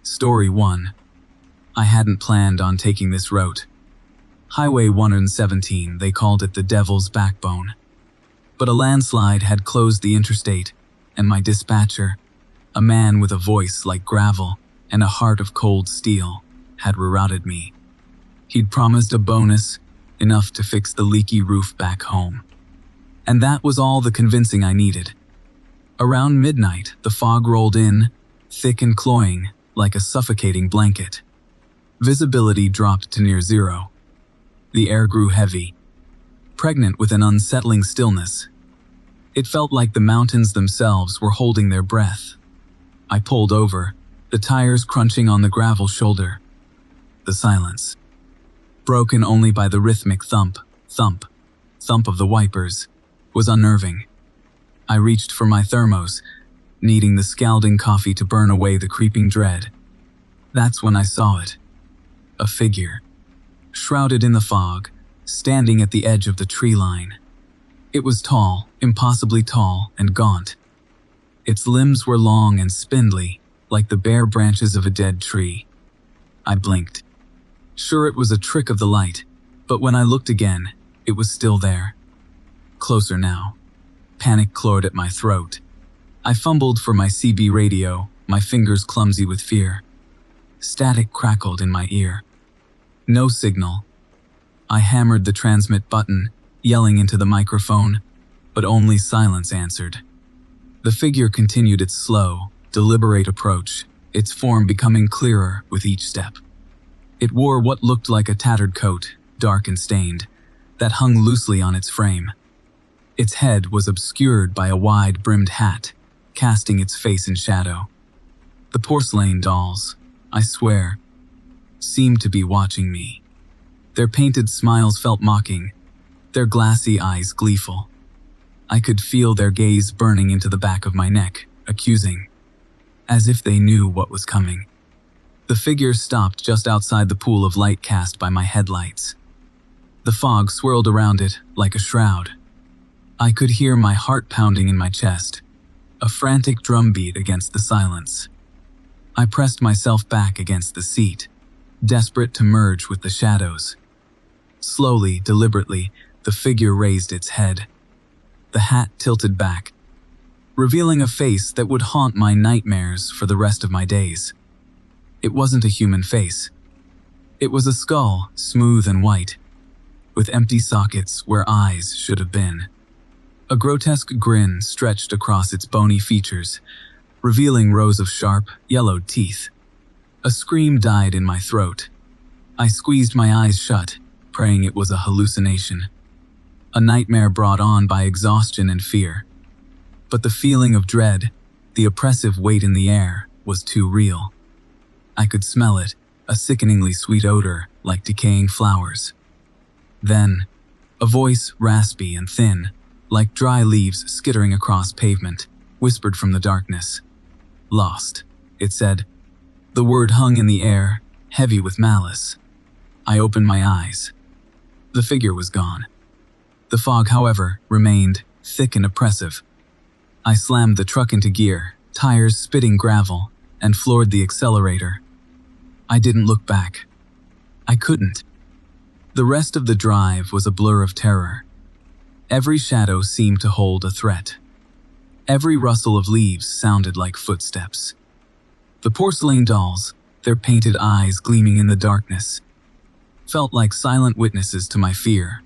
Story 1. I hadn't planned on taking this route. Highway 117, they called it the Devil's Backbone. But a landslide had closed the interstate, and my dispatcher, a man with a voice like gravel and a heart of cold steel, had rerouted me. He'd promised a bonus, enough to fix the leaky roof back home. And that was all the convincing I needed. Around midnight, the fog rolled in, thick and cloying, like a suffocating blanket. Visibility dropped to near zero. The air grew heavy, pregnant with an unsettling stillness. It felt like the mountains themselves were holding their breath. I pulled over, the tires crunching on the gravel shoulder. The silence, broken only by the rhythmic thump, thump, thump of the wipers, was unnerving. I reached for my thermos, needing the scalding coffee to burn away the creeping dread. That's when I saw it. A figure, shrouded in the fog, standing at the edge of the tree line. It was tall, impossibly tall and gaunt. Its limbs were long and spindly, like the bare branches of a dead tree. I blinked. Sure, it was a trick of the light, but when I looked again, it was still there. Closer now. Panic clawed at my throat. I fumbled for my CB radio, my fingers clumsy with fear. Static crackled in my ear. No signal. I hammered the transmit button, yelling into the microphone, but only silence answered. The figure continued its slow, deliberate approach, its form becoming clearer with each step. It wore what looked like a tattered coat, dark and stained, that hung loosely on its frame. Its head was obscured by a wide-brimmed hat, casting its face in shadow. The porcelain dolls, I swear, seemed to be watching me. Their painted smiles felt mocking, their glassy eyes gleeful. I could feel their gaze burning into the back of my neck, accusing, as if they knew what was coming. The figure stopped just outside the pool of light cast by my headlights. The fog swirled around it like a shroud. I could hear my heart pounding in my chest, a frantic drumbeat against the silence. I pressed myself back against the seat, desperate to merge with the shadows. Slowly, deliberately, the figure raised its head. The hat tilted back, revealing a face that would haunt my nightmares for the rest of my days. It wasn't a human face. It was a skull, smooth and white, with empty sockets where eyes should have been. A grotesque grin stretched across its bony features, revealing rows of sharp, yellowed teeth. A scream died in my throat. I squeezed my eyes shut, praying it was a hallucination. A nightmare brought on by exhaustion and fear. But the feeling of dread, the oppressive weight in the air, was too real. I could smell it, a sickeningly sweet odor like decaying flowers. Then, a voice raspy and thin, like dry leaves skittering across pavement, whispered from the darkness. "Lost," it said. The word hung in the air, heavy with malice. I opened my eyes. The figure was gone. The fog, however, remained, thick and oppressive. I slammed the truck into gear, tires spitting gravel, and floored the accelerator. I didn't look back. I couldn't. The rest of the drive was a blur of terror. Every shadow seemed to hold a threat. Every rustle of leaves sounded like footsteps. The porcelain dolls, their painted eyes gleaming in the darkness, felt like silent witnesses to my fear.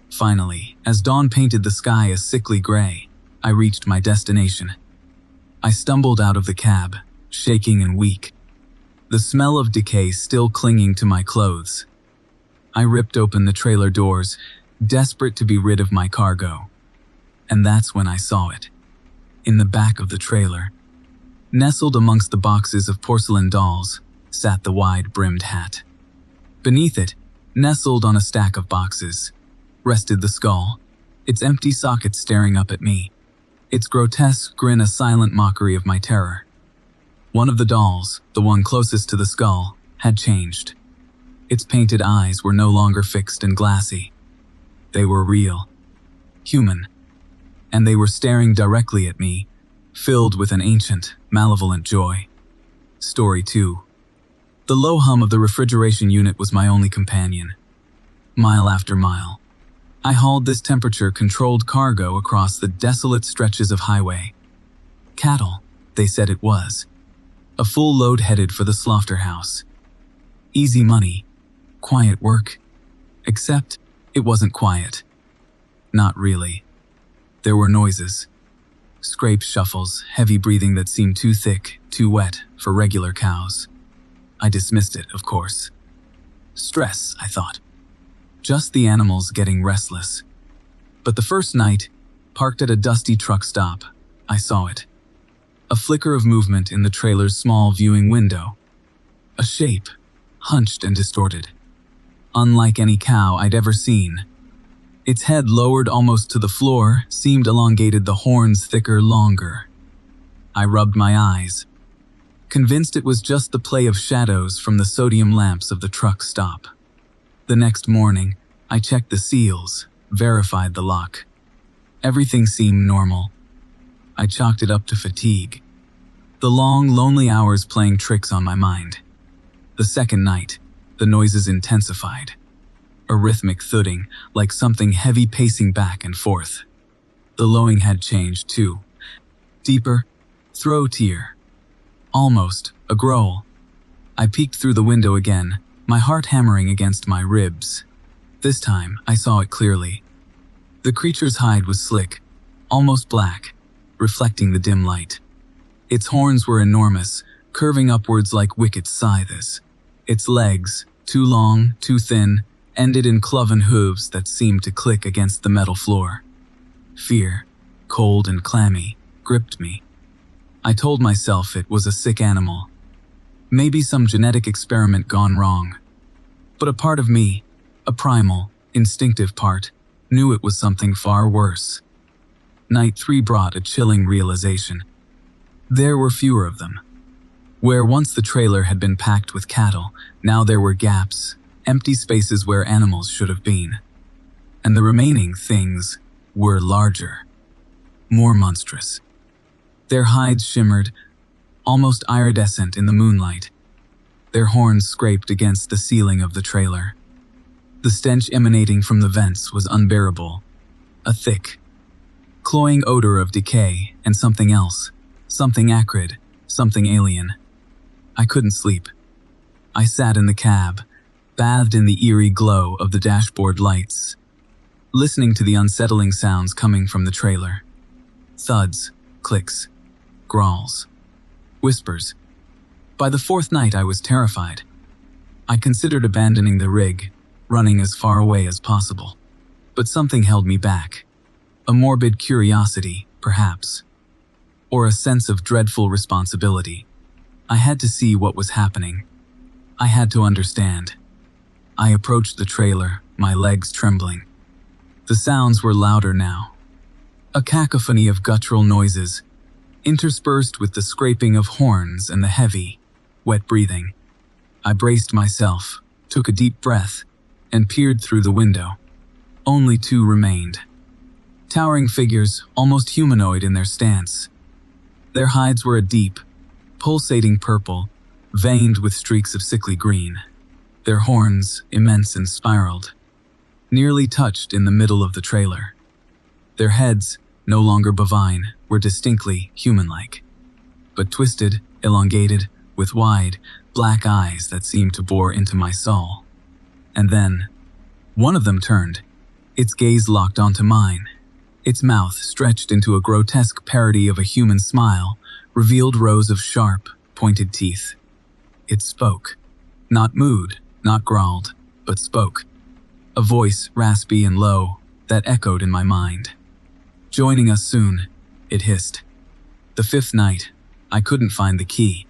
Finally, as dawn painted the sky a sickly gray, I reached my destination. I stumbled out of the cab, shaking and weak, the smell of decay still clinging to my clothes. I ripped open the trailer doors, desperate to be rid of my cargo. And that's when I saw it. In the back of the trailer, nestled amongst the boxes of porcelain dolls, sat the wide-brimmed hat. Beneath it, nestled on a stack of boxes, rested the skull, its empty socket staring up at me, its grotesque grin a silent mockery of my terror. One of the dolls, the one closest to the skull, had changed. Its painted eyes were no longer fixed and glassy. They were real, human, and they were staring directly at me, filled with an ancient, malevolent joy. Story 2. The low hum of the refrigeration unit was my only companion. Mile after mile, I hauled this temperature-controlled cargo across the desolate stretches of highway. Cattle, they said it was. A full load headed for the slaughterhouse. Easy money, quiet work. Except, it wasn't quiet. Not really. There were noises. Scrapes, shuffles, heavy breathing that seemed too thick, too wet for regular cows. I dismissed it, of course. Stress, I thought. Just the animals getting restless. But the first night, parked at a dusty truck stop, I saw it. A flicker of movement in the trailer's small viewing window. A shape, hunched and distorted. Unlike any cow I'd ever seen. Its head lowered almost to the floor, seemed elongated, the horns thicker, longer. I rubbed my eyes, convinced it was just the play of shadows from the sodium lamps of the truck stop. The next morning, I checked the seals, verified the lock. Everything seemed normal. I chalked it up to fatigue. The long, lonely hours playing tricks on my mind. The second night, the noises intensified. A rhythmic thudding, like something heavy pacing back and forth. The lowing had changed too. Deeper, throatier. Almost a growl. I peeked through the window again, my heart hammering against my ribs. This time, I saw it clearly. The creature's hide was slick, almost black, reflecting the dim light. Its horns were enormous, curving upwards like wicked scythes. Its legs, too long, too thin, ended in cloven hooves that seemed to click against the metal floor. Fear, cold and clammy, gripped me. I told myself it was a sick animal. Maybe some genetic experiment gone wrong. But a part of me, a primal, instinctive part, knew it was something far worse. Night 3 brought a chilling realization. There were fewer of them. Where once the trailer had been packed with cattle, now there were gaps, empty spaces where animals should have been. And the remaining things were larger, more monstrous. Their hides shimmered, almost iridescent in the moonlight. Their horns scraped against the ceiling of the trailer. The stench emanating from the vents was unbearable. A thick, cloying odor of decay and something else, something acrid, something alien. I couldn't sleep. I sat in the cab, bathed in the eerie glow of the dashboard lights, listening to the unsettling sounds coming from the trailer. Thuds, clicks, growls, whispers. By the fourth night I was terrified. I considered abandoning the rig, running as far away as possible. But something held me back. A morbid curiosity, perhaps. Or a sense of dreadful responsibility. I had to see what was happening. I had to understand. I approached the trailer, my legs trembling. The sounds were louder now. A cacophony of guttural noises, interspersed with the scraping of horns and the heavy, wet breathing. I braced myself, took a deep breath, and peered through the window. Only 2 remained. Towering figures, almost humanoid in their stance. Their hides were a deep, pulsating purple, veined with streaks of sickly green. Their horns, immense and spiraled, nearly touched in the middle of the trailer. Their heads, no longer bovine, were distinctly human-like, but twisted, elongated, with wide, black eyes that seemed to bore into my soul. And then, one of them turned, its gaze locked onto mine. Its mouth, stretched into a grotesque parody of a human smile, revealed rows of sharp, pointed teeth. It spoke. Not mooed, not growled, but spoke. A voice, raspy and low, that echoed in my mind. Joining us soon, it hissed. The 5th night, I couldn't find the key.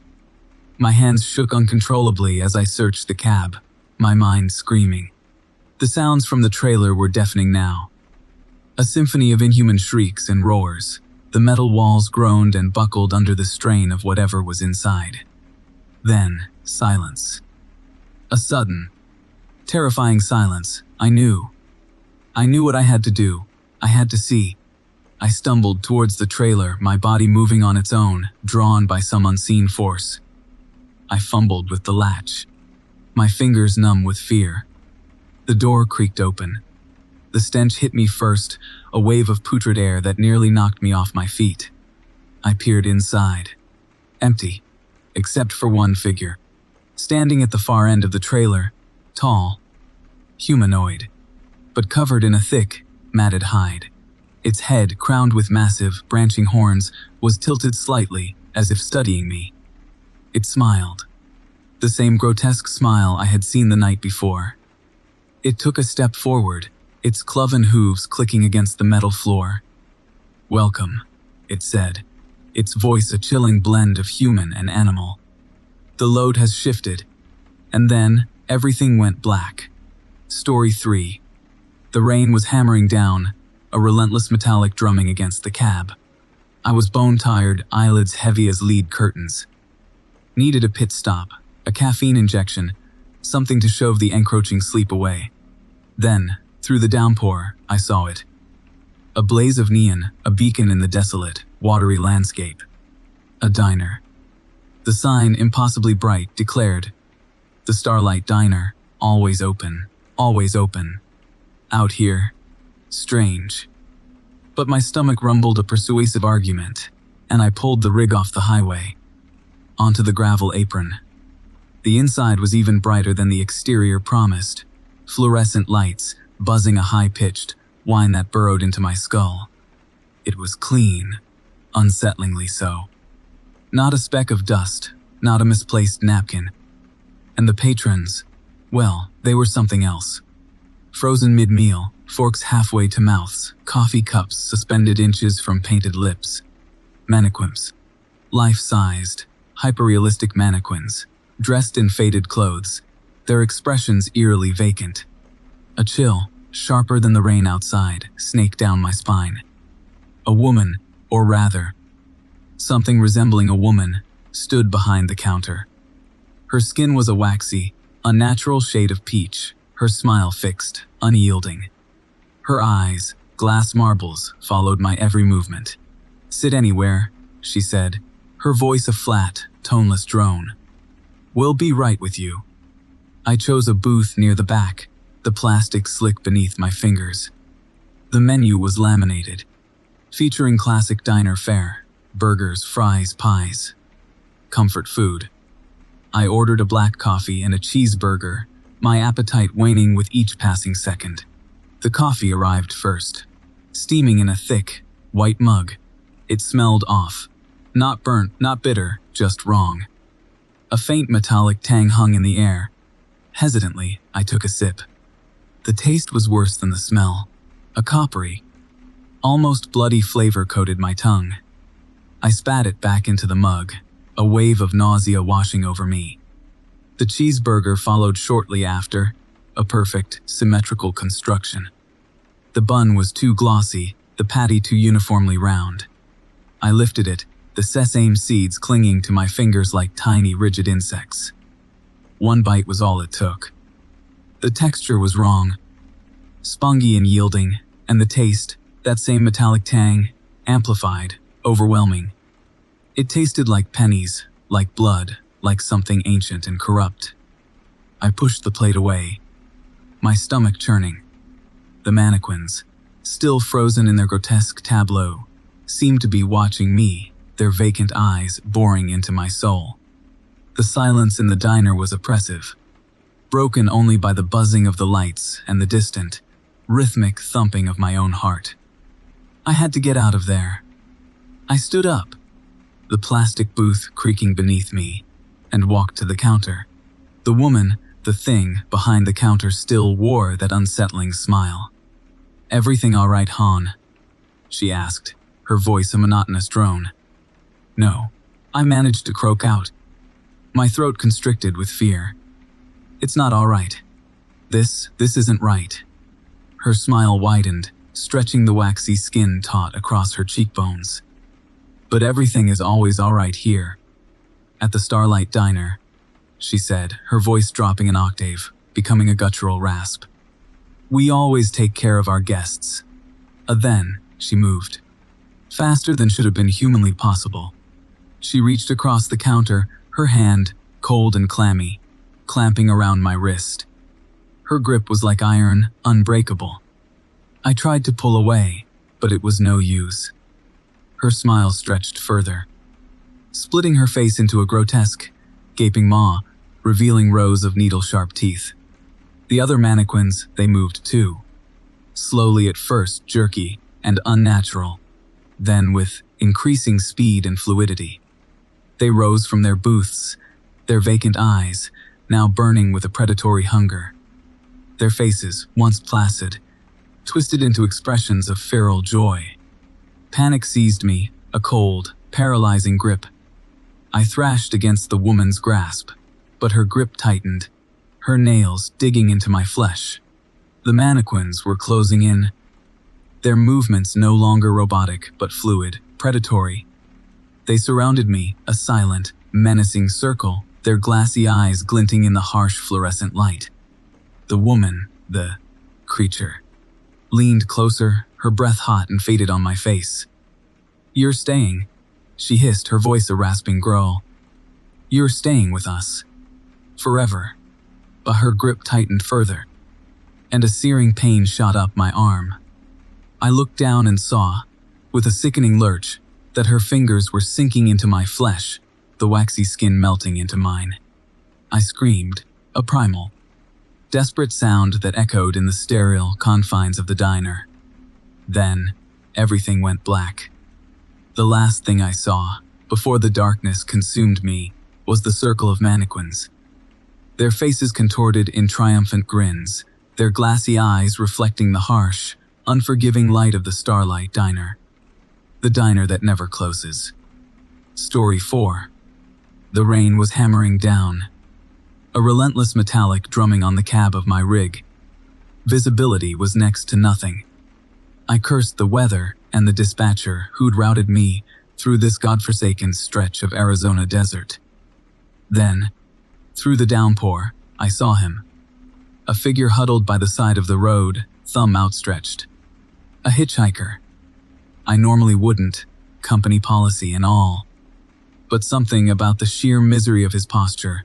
My hands shook uncontrollably as I searched the cab, my mind screaming. The sounds from the trailer were deafening now. A symphony of inhuman shrieks and roars. The metal walls groaned and buckled under the strain of whatever was inside. Then, silence. A sudden, terrifying silence. I knew. I knew what I had to do. I had to see. I stumbled towards the trailer, my body moving on its own, drawn by some unseen force. I fumbled with the latch, my fingers numb with fear. The door creaked open. The stench hit me first, a wave of putrid air that nearly knocked me off my feet. I peered inside. Empty, except for one figure. Standing at the far end of the trailer, tall, humanoid, but covered in a thick, matted hide. Its head, crowned with massive, branching horns, was tilted slightly, as if studying me. It smiled. The same grotesque smile I had seen the night before. It took a step forward, its cloven hooves clicking against the metal floor. "Welcome," it said, its voice a chilling blend of human and animal. "The load has shifted." And then, everything went black. Story 3. The rain was hammering down, a relentless metallic drumming against the cab. I was bone-tired, eyelids heavy as lead curtains. Needed a pit stop, a caffeine injection, something to shove the encroaching sleep away. Then, through the downpour, I saw it. A blaze of neon, a beacon in the desolate, watery landscape. A diner. The sign, impossibly bright, declared, "The Starlight Diner, always open, always open." Out here. Strange. But my stomach rumbled a persuasive argument, and I pulled the rig off the highway, onto the gravel apron. The inside was even brighter than the exterior promised. Fluorescent lights, buzzing a high-pitched whine that burrowed into my skull. It was clean, unsettlingly so. Not a speck of dust, not a misplaced napkin. And the patrons, well, they were something else. Frozen mid-meal, forks halfway to mouths, coffee cups suspended inches from painted lips. Mannequins. Life-sized, hyper-realistic mannequins, dressed in faded clothes, their expressions eerily vacant. A chill, sharper than the rain outside, snaked down my spine. A woman, or rather, something resembling a woman, stood behind the counter. Her skin was a waxy, unnatural shade of peach, her smile fixed, unyielding. Her eyes, glass marbles, followed my every movement. "Sit anywhere," she said, her voice a flat, toneless drone. "We'll be right with you." I chose a booth near the back, the plastic slick beneath my fingers. The menu was laminated, featuring classic diner fare, burgers, fries, pies. Comfort food. I ordered a black coffee and a cheeseburger, my appetite waning with each passing second. The coffee arrived first, steaming in a thick, white mug. It smelled off. Not burnt, not bitter, just wrong. A faint metallic tang hung in the air. Hesitantly, I took a sip. The taste was worse than the smell. A coppery, almost bloody flavor coated my tongue. I spat it back into the mug, a wave of nausea washing over me. The cheeseburger followed shortly after, a perfect, symmetrical construction. The bun was too glossy, the patty too uniformly round. I lifted it, the sesame seeds clinging to my fingers like tiny, rigid insects. One bite was all it took. The texture was wrong, spongy and yielding, and the taste, that same metallic tang, amplified, overwhelming. It tasted like pennies, like blood, like something ancient and corrupt. I pushed the plate away, my stomach churning. The mannequins, still frozen in their grotesque tableau, seemed to be watching me, their vacant eyes boring into my soul. The silence in the diner was oppressive, broken only by the buzzing of the lights and the distant, rhythmic thumping of my own heart. I had to get out of there. I stood up, the plastic booth creaking beneath me, and walked to the counter. The woman, the thing, behind the counter still wore that unsettling smile. "Everything all right, hon?" she asked, her voice a monotonous drone. "No," I managed to croak out, my throat constricted with fear. "It's not all right. This isn't right." Her smile widened, stretching the waxy skin taut across her cheekbones. "But everything is always all right here. At the Starlight Diner," she said, her voice dropping an octave, becoming a guttural rasp. "We always take care of our guests." Then, she moved. Faster than should have been humanly possible. She reached across the counter, her hand, cold and clammy, clamping around my wrist. Her grip was like iron, unbreakable. I tried to pull away, but it was no use. Her smile stretched further, splitting her face into a grotesque, gaping maw, revealing rows of needle-sharp teeth. The other mannequins, they moved too. Slowly at first, jerky and unnatural, then with increasing speed and fluidity. They rose from their booths, their vacant eyes now burning with a predatory hunger. Their faces, once placid, twisted into expressions of feral joy. Panic seized me, a cold, paralyzing grip. I thrashed against the woman's grasp, but her grip tightened, her nails digging into my flesh. The mannequins were closing in, their movements no longer robotic but fluid, predatory. They surrounded me, a silent, menacing circle, their glassy eyes glinting in the harsh fluorescent light. The woman, the creature, leaned closer, her breath hot and faded on my face. "You're staying," she hissed, her voice a rasping growl. "You're staying with us. Forever." But her grip tightened further, and a searing pain shot up my arm. I looked down and saw, with a sickening lurch, that her fingers were sinking into my flesh, the waxy skin melting into mine. I screamed, a primal, desperate sound that echoed in the sterile confines of the diner. Then, everything went black. The last thing I saw, before the darkness consumed me, was the circle of mannequins. Their faces contorted in triumphant grins, their glassy eyes reflecting the harsh, unforgiving light of the Starlight Diner. The diner that never closes. Story 4. The rain was hammering down, a relentless metallic drumming on the cab of my rig. Visibility was next to nothing. I cursed the weather and the dispatcher who'd routed me through this godforsaken stretch of Arizona desert. Then, through the downpour, I saw him. A figure huddled by the side of the road, thumb outstretched. A hitchhiker. I normally wouldn't, company policy and all. But something about the sheer misery of his posture,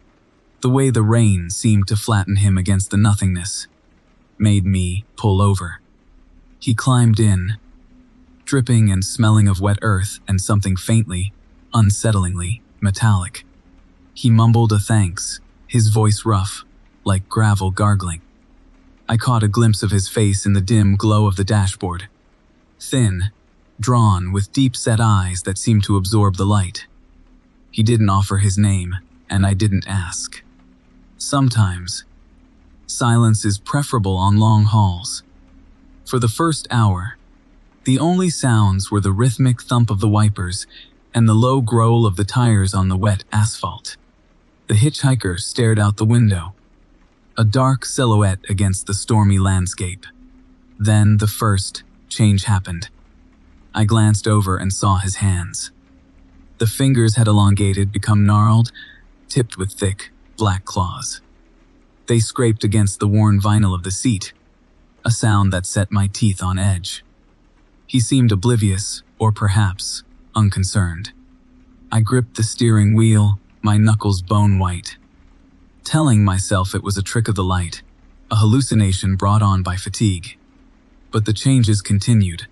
the way the rain seemed to flatten him against the nothingness, made me pull over. He climbed in, dripping and smelling of wet earth and something faintly, unsettlingly, metallic. He mumbled a thanks, his voice rough, like gravel gargling. I caught a glimpse of his face in the dim glow of the dashboard. Thin, drawn with deep-set eyes that seemed to absorb the light. He didn't offer his name, and I didn't ask. Sometimes, silence is preferable on long hauls. For the first hour, the only sounds were the rhythmic thump of the wipers and the low growl of the tires on the wet asphalt. The hitchhiker stared out the window, a dark silhouette against the stormy landscape. Then the first change happened. I glanced over and saw his hands. The fingers had elongated, become gnarled, tipped with thick, black claws. They scraped against the worn vinyl of the seat, a sound that set my teeth on edge. He seemed oblivious, or perhaps unconcerned. I gripped the steering wheel, my knuckles bone white, telling myself it was a trick of the light, a hallucination brought on by fatigue. But the changes continued.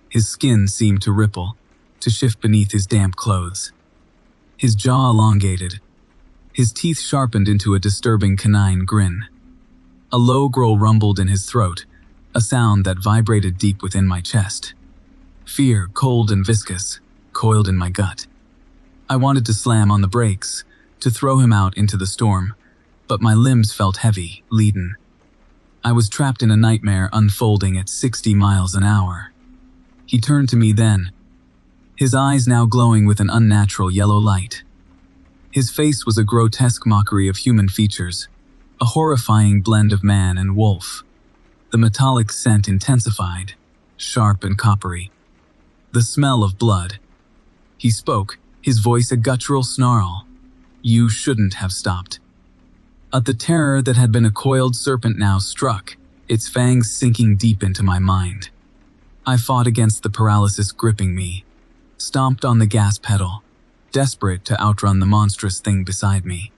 His skin seemed to ripple, to shift beneath his damp clothes. His jaw elongated, his teeth sharpened into a disturbing canine grin. A low growl rumbled in his throat, a sound that vibrated deep within my chest. Fear, cold and viscous, coiled in my gut. I wanted to slam on the brakes, to throw him out into the storm, but my limbs felt heavy, leaden. I was trapped in a nightmare unfolding at 60 miles an hour. He turned to me then, his eyes now glowing with an unnatural yellow light. His face was a grotesque mockery of human features, a horrifying blend of man and wolf. The metallic scent intensified, sharp and coppery. The smell of blood. He spoke, his voice a guttural snarl. "You shouldn't have stopped." At the terror that had been a coiled serpent now struck, its fangs sinking deep into my mind. I fought against the paralysis gripping me, stomped on the gas pedal, desperate to outrun the monstrous thing beside me.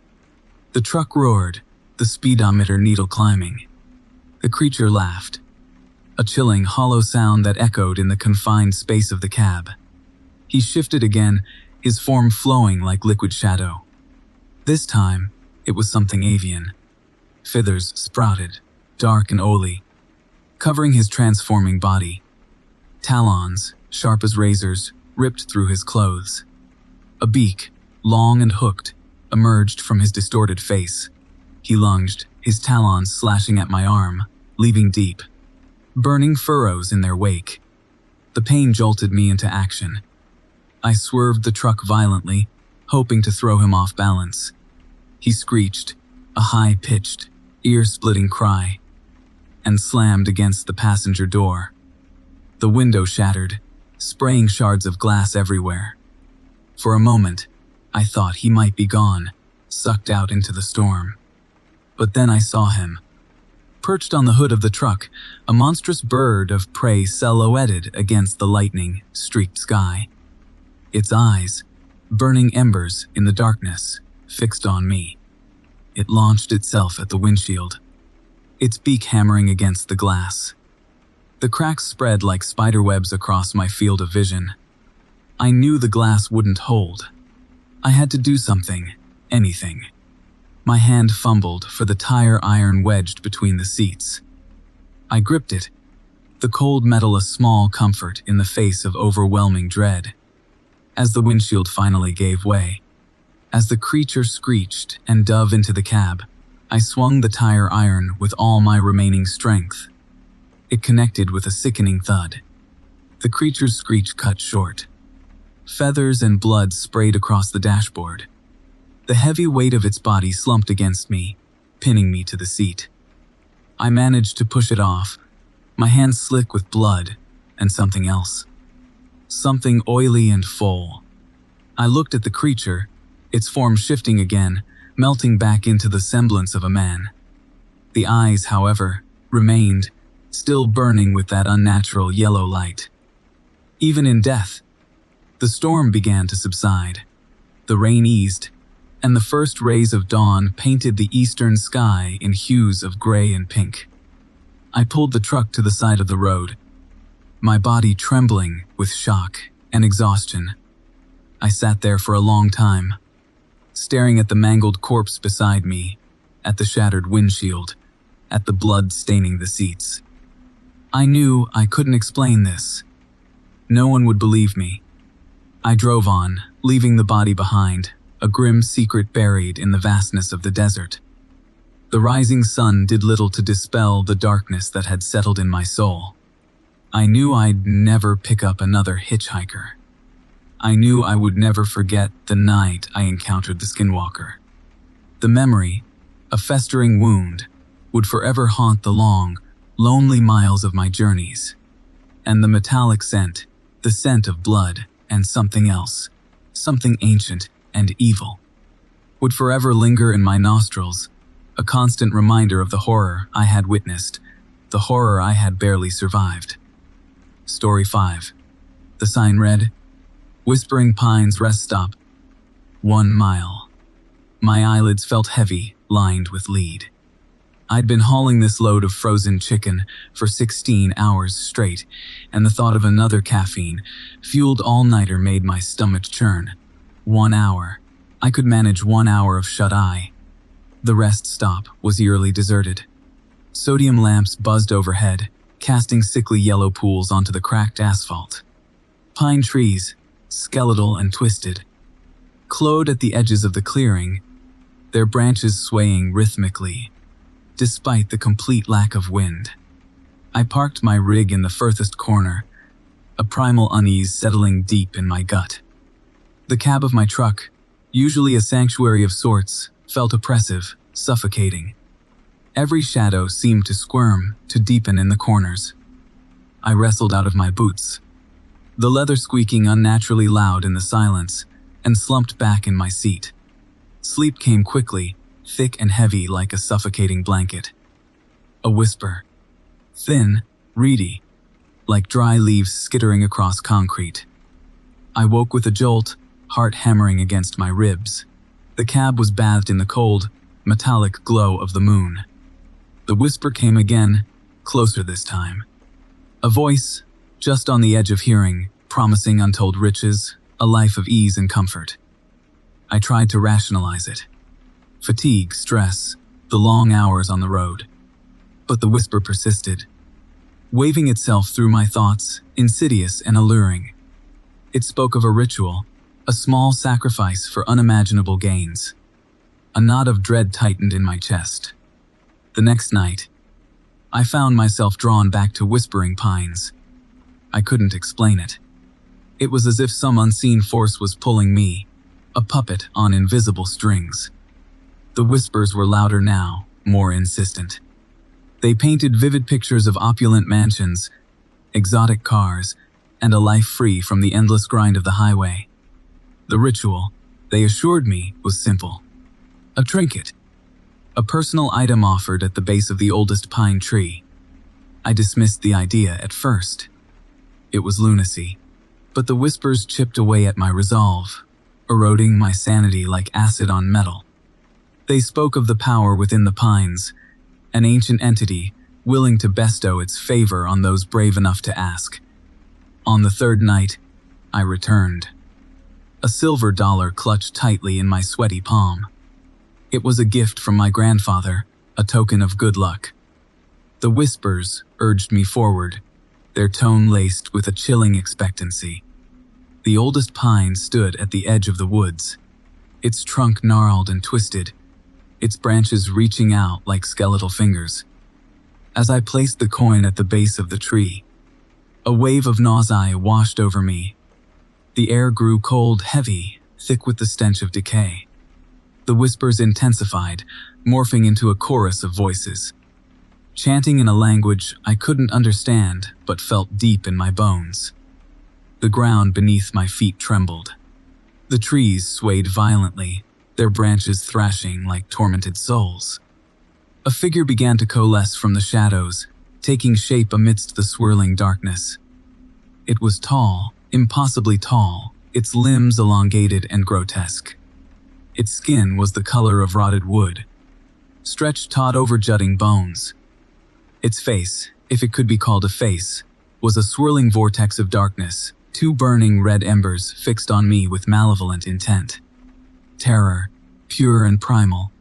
The truck roared, the speedometer needle climbing. The creature laughed, a chilling, hollow sound that echoed in the confined space of the cab. He shifted again, his form flowing like liquid shadow. This time, it was something avian. Feathers sprouted, dark and oily, covering his transforming body. Talons, sharp as razors, ripped through his clothes. A beak, long and hooked, emerged from his distorted face. He lunged, his talons slashing at my arm, leaving deep, burning furrows in their wake. The pain jolted me into action. I swerved the truck violently, hoping to throw him off balance. He screeched, a high-pitched, ear-splitting cry, and slammed against the passenger door. The window shattered, spraying shards of glass everywhere. For a moment, I thought he might be gone, sucked out into the storm. But then I saw him. Perched on the hood of the truck, a monstrous bird of prey silhouetted against the lightning-streaked sky. Its eyes, burning embers in the darkness, fixed on me. It launched itself at the windshield, its beak hammering against the glass. The cracks spread like spiderwebs across my field of vision. I knew the glass wouldn't hold. I had to do something, anything. My hand fumbled for the tire iron wedged between the seats. I gripped it, the cold metal a small comfort in the face of overwhelming dread. As the windshield finally gave way, as the creature screeched and dove into the cab, I swung the tire iron with all my remaining strength. It connected with a sickening thud. The creature's screech cut short. Feathers and blood sprayed across the dashboard. The heavy weight of its body slumped against me, pinning me to the seat. I managed to push it off, my hands slick with blood and something else. Something oily and full. I looked at the creature, its form shifting again, melting back into the semblance of a man. The eyes, however, remained, still burning with that unnatural yellow light. Even in death, the storm began to subside. The rain eased, and the first rays of dawn painted the eastern sky in hues of gray and pink. I pulled the truck to the side of the road, my body trembling with shock and exhaustion. I sat there for a long time, staring at the mangled corpse beside me, at the shattered windshield, at the blood staining the seats. I knew I couldn't explain this. No one would believe me. I drove on, leaving the body behind, a grim secret buried in the vastness of the desert. The rising sun did little to dispel the darkness that had settled in my soul. I knew I'd never pick up another hitchhiker. I knew I would never forget the night I encountered the skinwalker. The memory, a festering wound, would forever haunt the long, lonely miles of my journeys. And the metallic scent, the scent of blood and something else, something ancient and evil, would forever linger in my nostrils, a constant reminder of the horror I had witnessed, the horror I had barely survived. Story 5. The sign read, Whispering Pines Rest Stop, 1 mile. My eyelids felt heavy, lined with lead. I'd been hauling this load of frozen chicken for 16 hours straight, and the thought of another caffeine-fueled all-nighter made my stomach churn. 1 hour. I could manage 1 hour of shut-eye. The rest stop was eerily deserted. Sodium lamps buzzed overhead, casting sickly yellow pools onto the cracked asphalt. Pine trees, skeletal and twisted, clawed at the edges of the clearing, their branches swaying rhythmically, despite the complete lack of wind. I parked my rig in the furthest corner, a primal unease settling deep in my gut. The cab of my truck, usually a sanctuary of sorts, felt oppressive, suffocating. Every shadow seemed to squirm, to deepen in the corners. I wrestled out of my boots, the leather squeaking unnaturally loud in the silence, and slumped back in my seat. Sleep came quickly, thick and heavy like a suffocating blanket. A whisper, thin, reedy, like dry leaves skittering across concrete. I woke with a jolt, heart hammering against my ribs. The cab was bathed in the cold, metallic glow of the moon. The whisper came again, closer this time. A voice, just on the edge of hearing, promising untold riches, a life of ease and comfort. I tried to rationalize it. Fatigue, stress, the long hours on the road. But the whisper persisted, waving itself through my thoughts, insidious and alluring. It spoke of a ritual, a small sacrifice for unimaginable gains. A knot of dread tightened in my chest. The next night, I found myself drawn back to Whispering Pines. I couldn't explain it. It was as if some unseen force was pulling me, a puppet on invisible strings. The whispers were louder now, more insistent. They painted vivid pictures of opulent mansions, exotic cars, and a life free from the endless grind of the highway. The ritual, they assured me, was simple. A trinket. A personal item offered at the base of the oldest pine tree. I dismissed the idea at first. It was lunacy. But the whispers chipped away at my resolve, eroding my sanity like acid on metal. They spoke of the power within the pines, an ancient entity willing to bestow its favor on those brave enough to ask. On the third night, I returned. A silver dollar clutched tightly in my sweaty palm. It was a gift from my grandfather, a token of good luck. The whispers urged me forward, their tone laced with a chilling expectancy. The oldest pine stood at the edge of the woods, its trunk gnarled and twisted, its branches reaching out like skeletal fingers. As I placed the coin at the base of the tree, a wave of nausea washed over me. The air grew cold, heavy, thick with the stench of decay. The whispers intensified, morphing into a chorus of voices, chanting in a language I couldn't understand but felt deep in my bones. The ground beneath my feet trembled. The trees swayed violently, their branches thrashing like tormented souls. A figure began to coalesce from the shadows, taking shape amidst the swirling darkness. It was tall, impossibly tall, its limbs elongated and grotesque. Its skin was the color of rotted wood, stretched taut over jutting bones. Its face, if it could be called a face, was a swirling vortex of darkness, two burning red embers fixed on me with malevolent intent. Terror, pure and primal,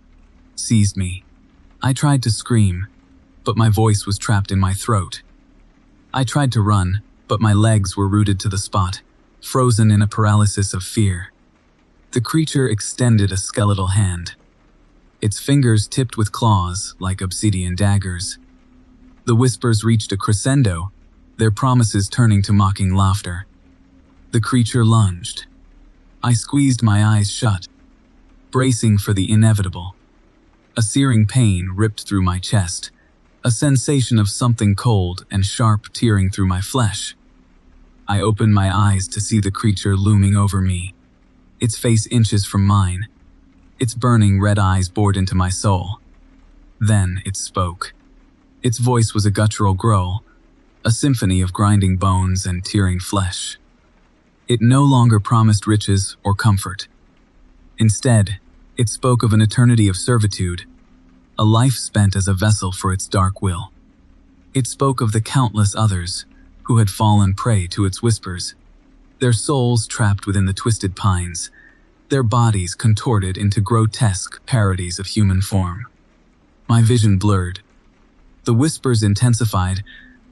seized me. I tried to scream, but my voice was trapped in my throat. I tried to run, but my legs were rooted to the spot, frozen in a paralysis of fear. The creature extended a skeletal hand, its fingers tipped with claws like obsidian daggers. The whispers reached a crescendo, their promises turning to mocking laughter. The creature lunged. I squeezed my eyes shut, bracing for the inevitable. A searing pain ripped through my chest, a sensation of something cold and sharp tearing through my flesh. I opened my eyes to see the creature looming over me, its face inches from mine. Its burning red eyes bored into my soul. Then it spoke. Its voice was a guttural growl, a symphony of grinding bones and tearing flesh. It no longer promised riches or comfort. Instead, it spoke of an eternity of servitude, a life spent as a vessel for its dark will. It spoke of the countless others who had fallen prey to its whispers, their souls trapped within the twisted pines, their bodies contorted into grotesque parodies of human form. My vision blurred. The whispers intensified,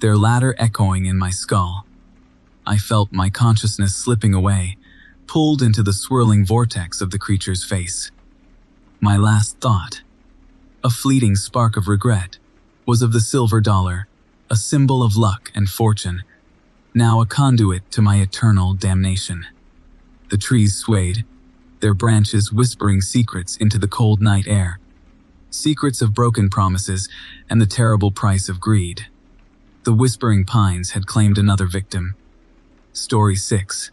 their latter echoing in my skull. I felt my consciousness slipping away, pulled into the swirling vortex of the creature's face. My last thought, a fleeting spark of regret, was of the silver dollar, a symbol of luck and fortune, now a conduit to my eternal damnation. The trees swayed, their branches whispering secrets into the cold night air, secrets of broken promises and the terrible price of greed. The whispering pines had claimed another victim. Story 6.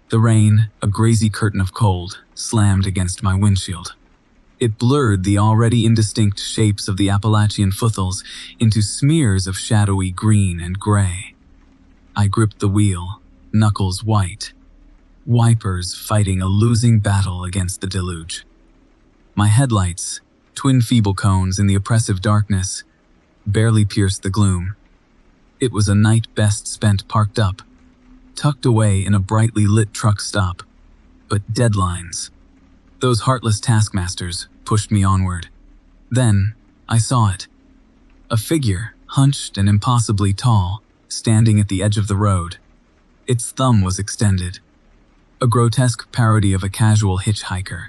The rain, a grazy curtain of cold, slammed against my windshield. It blurred the already indistinct shapes of the Appalachian foothills into smears of shadowy green and gray. I gripped the wheel, knuckles white, wipers fighting a losing battle against the deluge. My headlights, Twin feeble cones in the oppressive darkness barely pierced the gloom. It was a night best spent parked up, tucked away in a brightly lit truck stop. But deadlines, those heartless taskmasters, pushed me onward. Then, I saw it. A figure, hunched and impossibly tall, standing at the edge of the road. Its thumb was extended. A grotesque parody of a casual hitchhiker.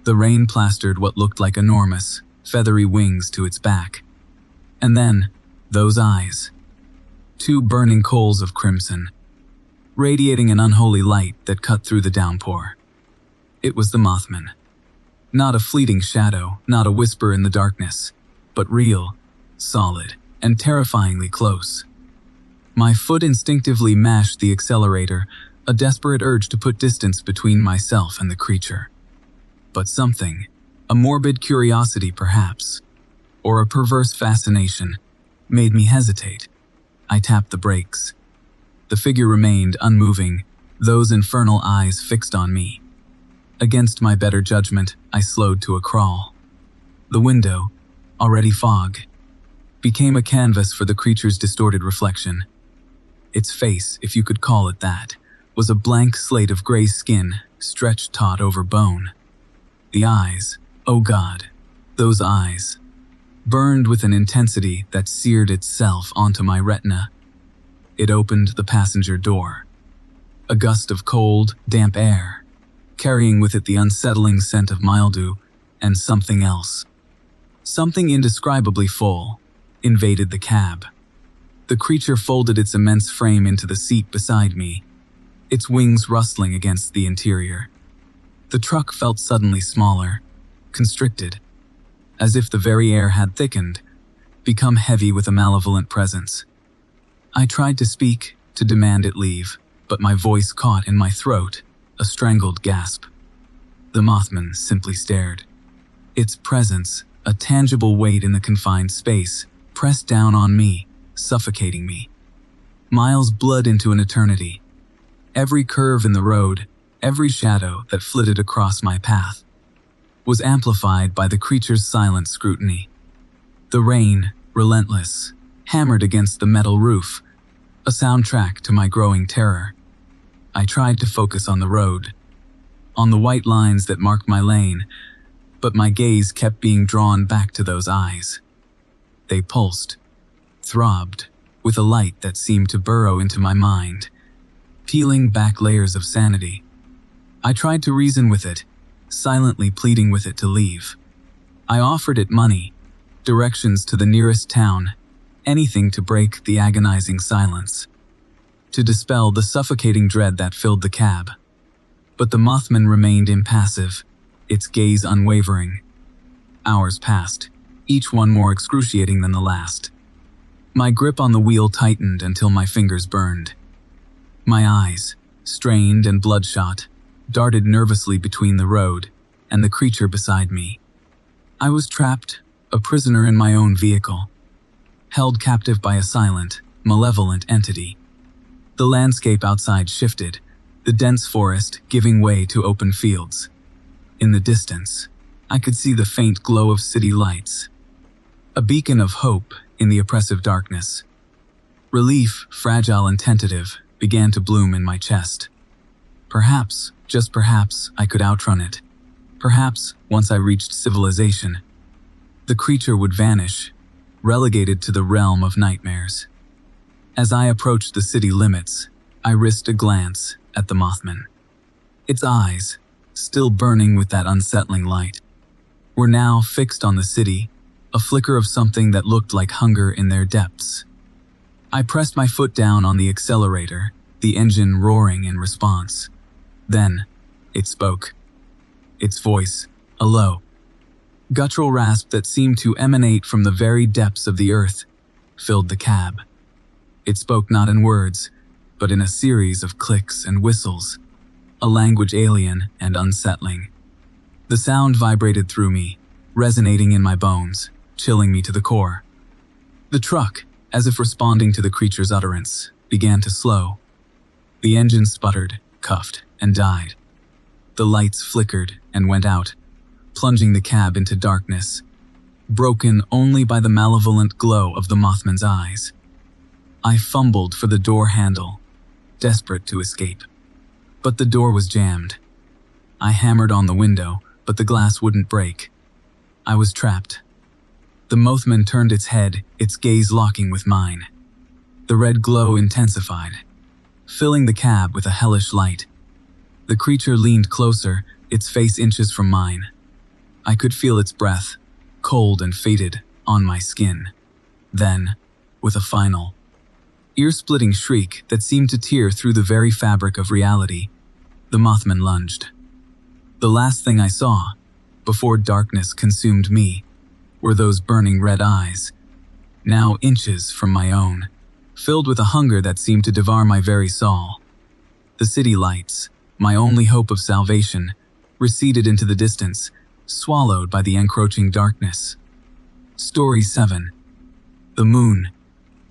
The rain plastered what looked like enormous, feathery wings to its back. And then, those eyes. Two burning coals of crimson, radiating an unholy light that cut through the downpour. It was the Mothman. Not a fleeting shadow, not a whisper in the darkness, but real, solid, and terrifyingly close. My foot instinctively mashed the accelerator, a desperate urge to put distance between myself and the creature. But something, a morbid curiosity perhaps, or a perverse fascination, made me hesitate. I tapped the brakes. The figure remained unmoving, those infernal eyes fixed on me. Against my better judgment, I slowed to a crawl. The window, already fog, became a canvas for the creature's distorted reflection. Its face, if you could call it that, was a blank slate of gray skin, stretched taut over bone. The eyes, oh God, those eyes, burned with an intensity that seared itself onto my retina. It opened the passenger door. A gust of cold, damp air, carrying with it the unsettling scent of mildew and something else. Something indescribably full, invaded the cab. The creature folded its immense frame into the seat beside me, its wings rustling against the interior. The truck felt suddenly smaller, constricted, as if the very air had thickened, become heavy with a malevolent presence. I tried to speak, to demand it leave, but my voice caught in my throat, a strangled gasp. The Mothman simply stared. Its presence, a tangible weight in the confined space, pressed down on me, suffocating me. Miles bled into an eternity. Every curve in the road, every shadow that flitted across my path, was amplified by the creature's silent scrutiny. The rain, relentless, hammered against the metal roof, a soundtrack to my growing terror. I tried to focus on the road, on the white lines that marked my lane, but my gaze kept being drawn back to those eyes. They pulsed, throbbed, with a light that seemed to burrow into my mind, peeling back layers of sanity. I tried to reason with it, silently pleading with it to leave. I offered it money, directions to the nearest town, anything to break the agonizing silence, to dispel the suffocating dread that filled the cab. But the Mothman remained impassive, its gaze unwavering. Hours passed, each one more excruciating than the last. My grip on the wheel tightened until my fingers burned. My eyes, strained and bloodshot, darted nervously between the road and the creature beside me. I was trapped, a prisoner in my own vehicle, held captive by a silent, malevolent entity. The landscape outside shifted, the dense forest giving way to open fields. In the distance, I could see the faint glow of city lights, a beacon of hope in the oppressive darkness. Relief, fragile and tentative, began to bloom in my chest. Perhaps, just perhaps, I could outrun it. Perhaps, once I reached civilization, the creature would vanish, relegated to the realm of nightmares. As I approached the city limits, I risked a glance at the Mothman. Its eyes, still burning with that unsettling light, were now fixed on the city, a flicker of something that looked like hunger in their depths. I pressed my foot down on the accelerator, the engine roaring in response. Then, it spoke. Its voice, a low, guttural rasp that seemed to emanate from the very depths of the earth, filled the cab. It spoke not in words, but in a series of clicks and whistles, a language alien and unsettling. The sound vibrated through me, resonating in my bones, chilling me to the core. The truck, as if responding to the creature's utterance, began to slow. The engine sputtered, cuffed, and died. The lights flickered and went out, plunging the cab into darkness, broken only by the malevolent glow of the Mothman's eyes. I fumbled for the door handle, desperate to escape. But the door was jammed. I hammered on the window, but the glass wouldn't break. I was trapped. The Mothman turned its head, its gaze locking with mine. The red glow intensified, filling the cab with a hellish light. The creature leaned closer, its face inches from mine. I could feel its breath, cold and fated, on my skin. Then, with a final, ear-splitting shriek that seemed to tear through the very fabric of reality, the Mothman lunged. The last thing I saw, before darkness consumed me, were those burning red eyes, now inches from my own, filled with a hunger that seemed to devour my very soul. The city lights, my only hope of salvation, receded into the distance, swallowed by the encroaching darkness. Story 7. The moon,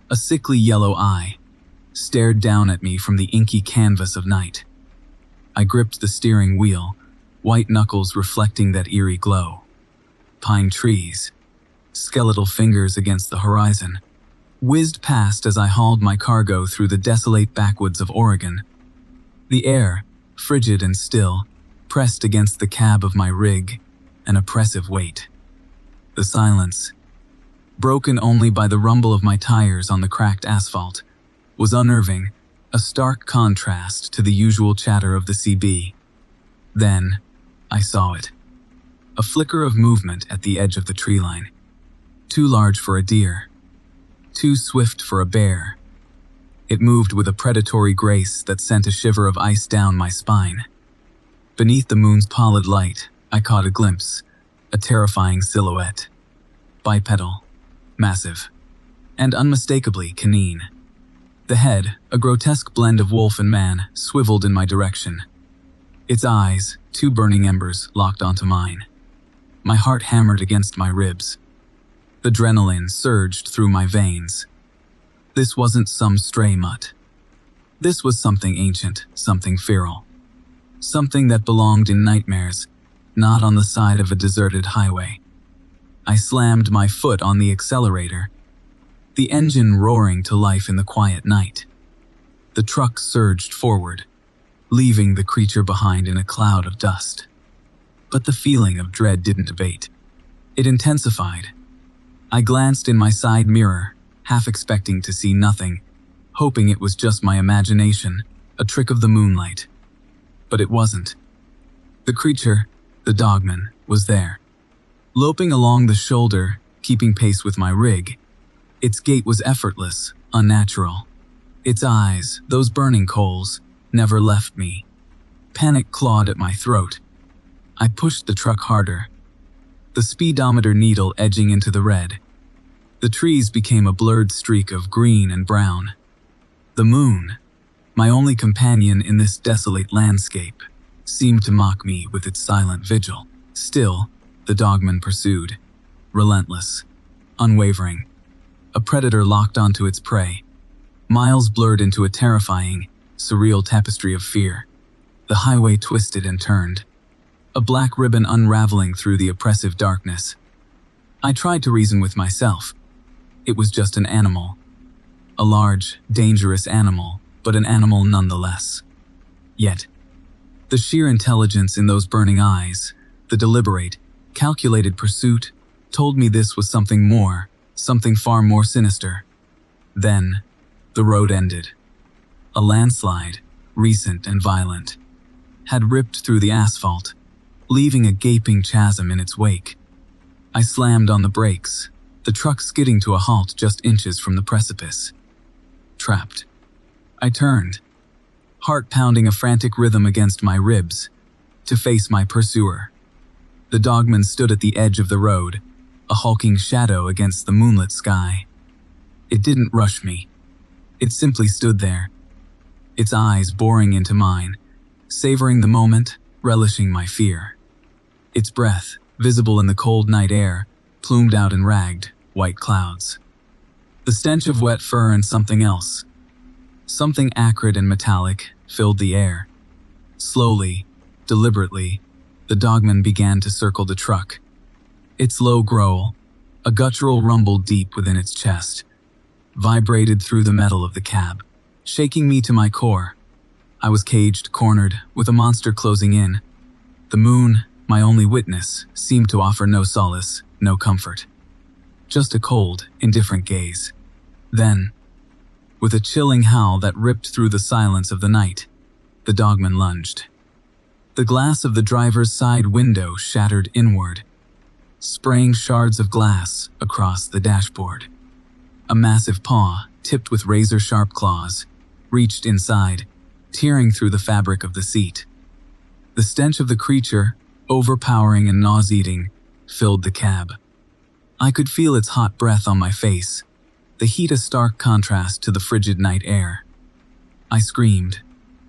a sickly yellow eye, stared down at me from the inky canvas of night. I gripped the steering wheel, white knuckles reflecting that eerie glow. Pine trees, skeletal fingers against the horizon, whizzed past as I hauled my cargo through the desolate backwoods of Oregon. The air, frigid and still, pressed against the cab of my rig, an oppressive weight. The silence, broken only by the rumble of my tires on the cracked asphalt, was unnerving, a stark contrast to the usual chatter of the CB. Then, I saw it. A flicker of movement at the edge of the tree line. Too large for a deer. Too swift for a bear. It moved with a predatory grace that sent a shiver of ice down my spine. Beneath the moon's pallid light, I caught a glimpse, a terrifying silhouette. Bipedal, massive, and unmistakably canine. The head, a grotesque blend of wolf and man, swiveled in my direction. Its eyes, two burning embers, locked onto mine. My heart hammered against my ribs. Adrenaline surged through my veins. This wasn't some stray mutt. This was something ancient, something feral. Something that belonged in nightmares, not on the side of a deserted highway. I slammed my foot on the accelerator, the engine roaring to life in the quiet night. The truck surged forward, leaving the creature behind in a cloud of dust. But the feeling of dread didn't abate. It intensified. I glanced in my side mirror, half expecting to see nothing, hoping it was just my imagination, a trick of the moonlight. But it wasn't. The creature, the dogman, was there. Loping along the shoulder, keeping pace with my rig. Its gait was effortless, unnatural. Its eyes, those burning coals, never left me. Panic clawed at my throat. I pushed the truck harder, the speedometer needle edging into the red. The trees became a blurred streak of green and brown. The moon, my only companion in this desolate landscape, seemed to mock me with its silent vigil. Still, the dogman pursued, relentless, unwavering. A predator locked onto its prey. Miles blurred into a terrifying, surreal tapestry of fear. The highway twisted and turned, a black ribbon unraveling through the oppressive darkness. I tried to reason with myself. It was just an animal. A large, dangerous animal, but an animal nonetheless. Yet, the sheer intelligence in those burning eyes, the deliberate, calculated pursuit, told me this was something more, something far more sinister. Then, the road ended. A landslide, recent and violent, had ripped through the asphalt, leaving a gaping chasm in its wake. I slammed on the brakes, the truck skidding to a halt just inches from the precipice. Trapped. I turned, heart pounding a frantic rhythm against my ribs, to face my pursuer. The dogman stood at the edge of the road, a hulking shadow against the moonlit sky. It didn't rush me. It simply stood there, its eyes boring into mine, savoring the moment, relishing my fear. Its breath, visible in the cold night air, plumed out in ragged, white clouds. The stench of wet fur and something else, something acrid and metallic, filled the air. Slowly, deliberately, the dogman began to circle the truck. Its low growl, A guttural rumble deep within its chest vibrated through the metal of the cab, shaking me to my core. I was caged, cornered, with a monster closing in. The moon, my only witness, seemed to offer no solace, no comfort. Just a cold, indifferent gaze. Then, with a chilling howl that ripped through the silence of the night, the dogman lunged. The glass of the driver's side window shattered inward, spraying shards of glass across the dashboard. A massive paw, tipped with razor-sharp claws, reached inside, tearing through the fabric of the seat. The stench of the creature, overpowering and nauseating, filled the cab. I could feel its hot breath on my face, the heat a stark contrast to the frigid night air. I screamed,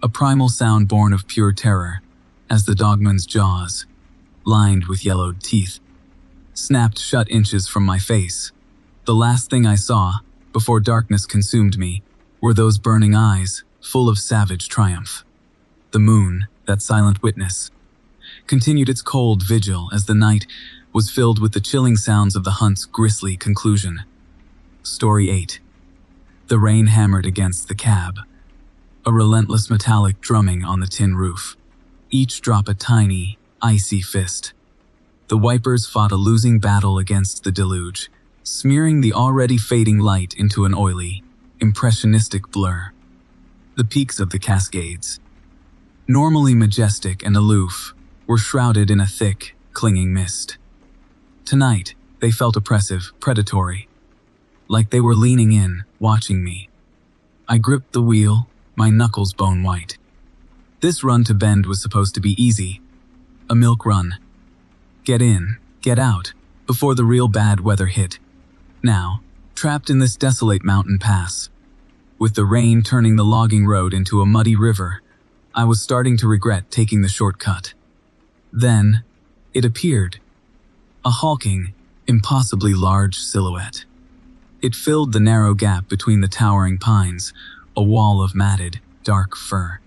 a primal sound born of pure terror, as the dogman's jaws, lined with yellowed teeth, snapped shut inches from my face. The last thing I saw, before darkness consumed me, were those burning eyes, full of savage triumph. The moon, that silent witness, continued its cold vigil as the night was filled with the chilling sounds of the hunt's grisly conclusion. Story 8. The rain hammered against the cab, a relentless metallic drumming on the tin roof, each drop a tiny, icy fist. The wipers fought a losing battle against the deluge, smearing the already fading light into an oily, impressionistic blur. The peaks of the Cascades, normally majestic and aloof, were shrouded in a thick, clinging mist. Tonight, they felt oppressive, predatory, like they were leaning in, watching me. I gripped the wheel, my knuckles bone white. This run to Bend was supposed to be easy, a milk run. Get in, get out, before the real bad weather hit. Now, trapped in this desolate mountain pass, with the rain turning the logging road into a muddy river, I was starting to regret taking the shortcut. Then, it appeared. A hulking, impossibly large silhouette. It filled the narrow gap between the towering pines, a wall of matted, dark fur.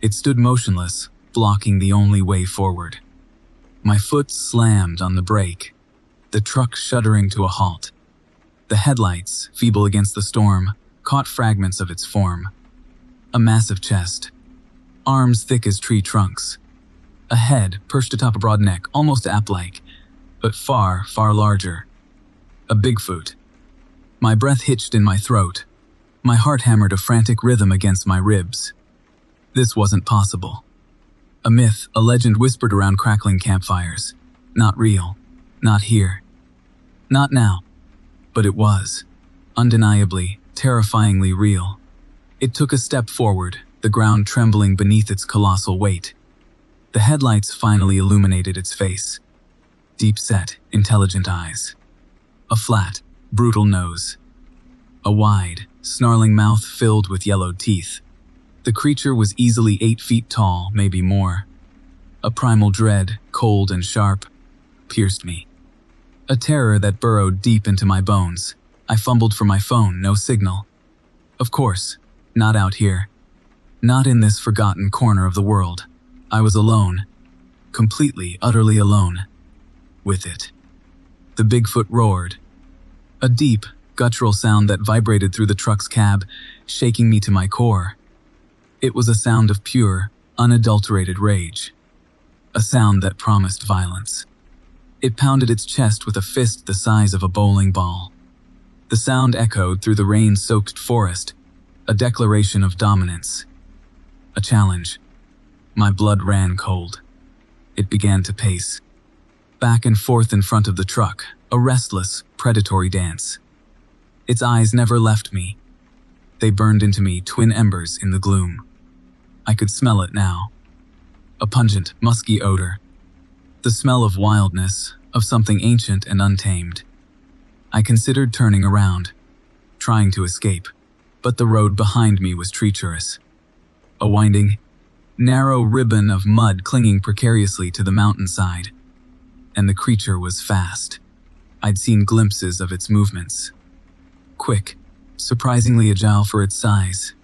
It stood motionless, blocking the only way forward. My foot slammed on the brake, the truck shuddering to a halt. The headlights, feeble against the storm, caught fragments of its form. A massive chest, arms thick as tree trunks. A head perched atop a broad neck, almost ape-like, but far, far larger. A Bigfoot. My breath hitched in my throat. My heart hammered a frantic rhythm against my ribs. This wasn't possible. A myth, a legend whispered around crackling campfires. Not real. Not here. Not now. But it was. Undeniably, terrifyingly real. It took a step forward, the ground trembling beneath its colossal weight. The headlights finally illuminated its face. Deep-set, intelligent eyes. A flat, brutal nose. A wide, snarling mouth filled with yellowed teeth. The creature was easily 8 feet tall, maybe more. A primal dread, cold and sharp, pierced me. A terror that burrowed deep into my bones. I fumbled for my phone, no signal. Of course, not out here. Not in this forgotten corner of the world. I was alone. Completely, utterly alone. With it. The Bigfoot roared. A deep, guttural sound that vibrated through the truck's cab, shaking me to my core. It was a sound of pure, unadulterated rage. A sound that promised violence. It pounded its chest with a fist the size of a bowling ball. The sound echoed through the rain-soaked forest, a declaration of dominance. A challenge. My blood ran cold. It began to pace. Back and forth in front of the truck, a restless, predatory dance. Its eyes never left me. They burned into me, twin embers in the gloom. I could smell it now. A pungent, musky odor. The smell of wildness, of something ancient and untamed. I considered turning around, trying to escape, but the road behind me was treacherous. A winding, narrow ribbon of mud clinging precariously to the mountainside. And the creature was fast. I'd seen glimpses of its movements. Quick, surprisingly agile for its size.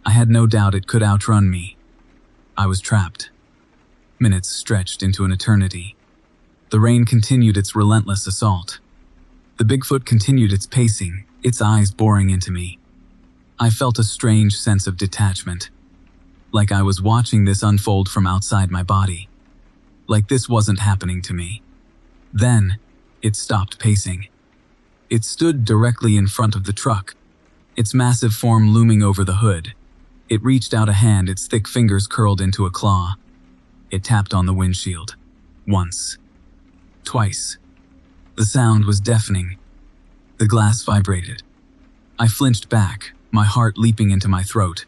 I had no doubt it could outrun me. I was trapped. Minutes stretched into an eternity. The rain continued its relentless assault. The Bigfoot continued its pacing, its eyes boring into me. I felt a strange sense of detachment, like I was watching this unfold from outside my body, like this wasn't happening to me. Then, it stopped pacing. It stood directly in front of the truck, its massive form looming over the hood. It reached out a hand, its thick fingers curled into a claw. It tapped on the windshield. Once. Twice. The sound was deafening. The glass vibrated. I flinched back, my heart leaping into my throat.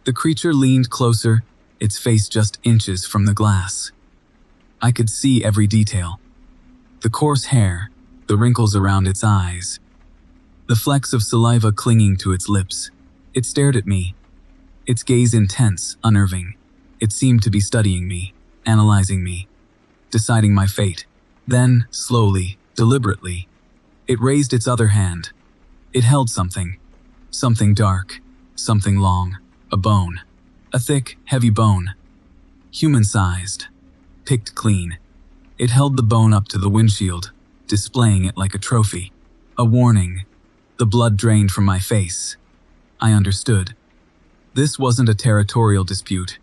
The creature leaned closer, its face just inches from the glass. I could see every detail. The coarse hair, the wrinkles around its eyes, the flecks of saliva clinging to its lips. It stared at me, its gaze intense, unnerving. It seemed to be studying me, analyzing me, deciding my fate. Then, slowly, deliberately, it raised its other hand. It held something. Something dark, something long, a bone. A thick, heavy bone. Human-sized, picked clean. It held the bone up to the windshield, displaying it like a trophy. A warning. The blood drained from my face. I understood. This wasn't a territorial dispute.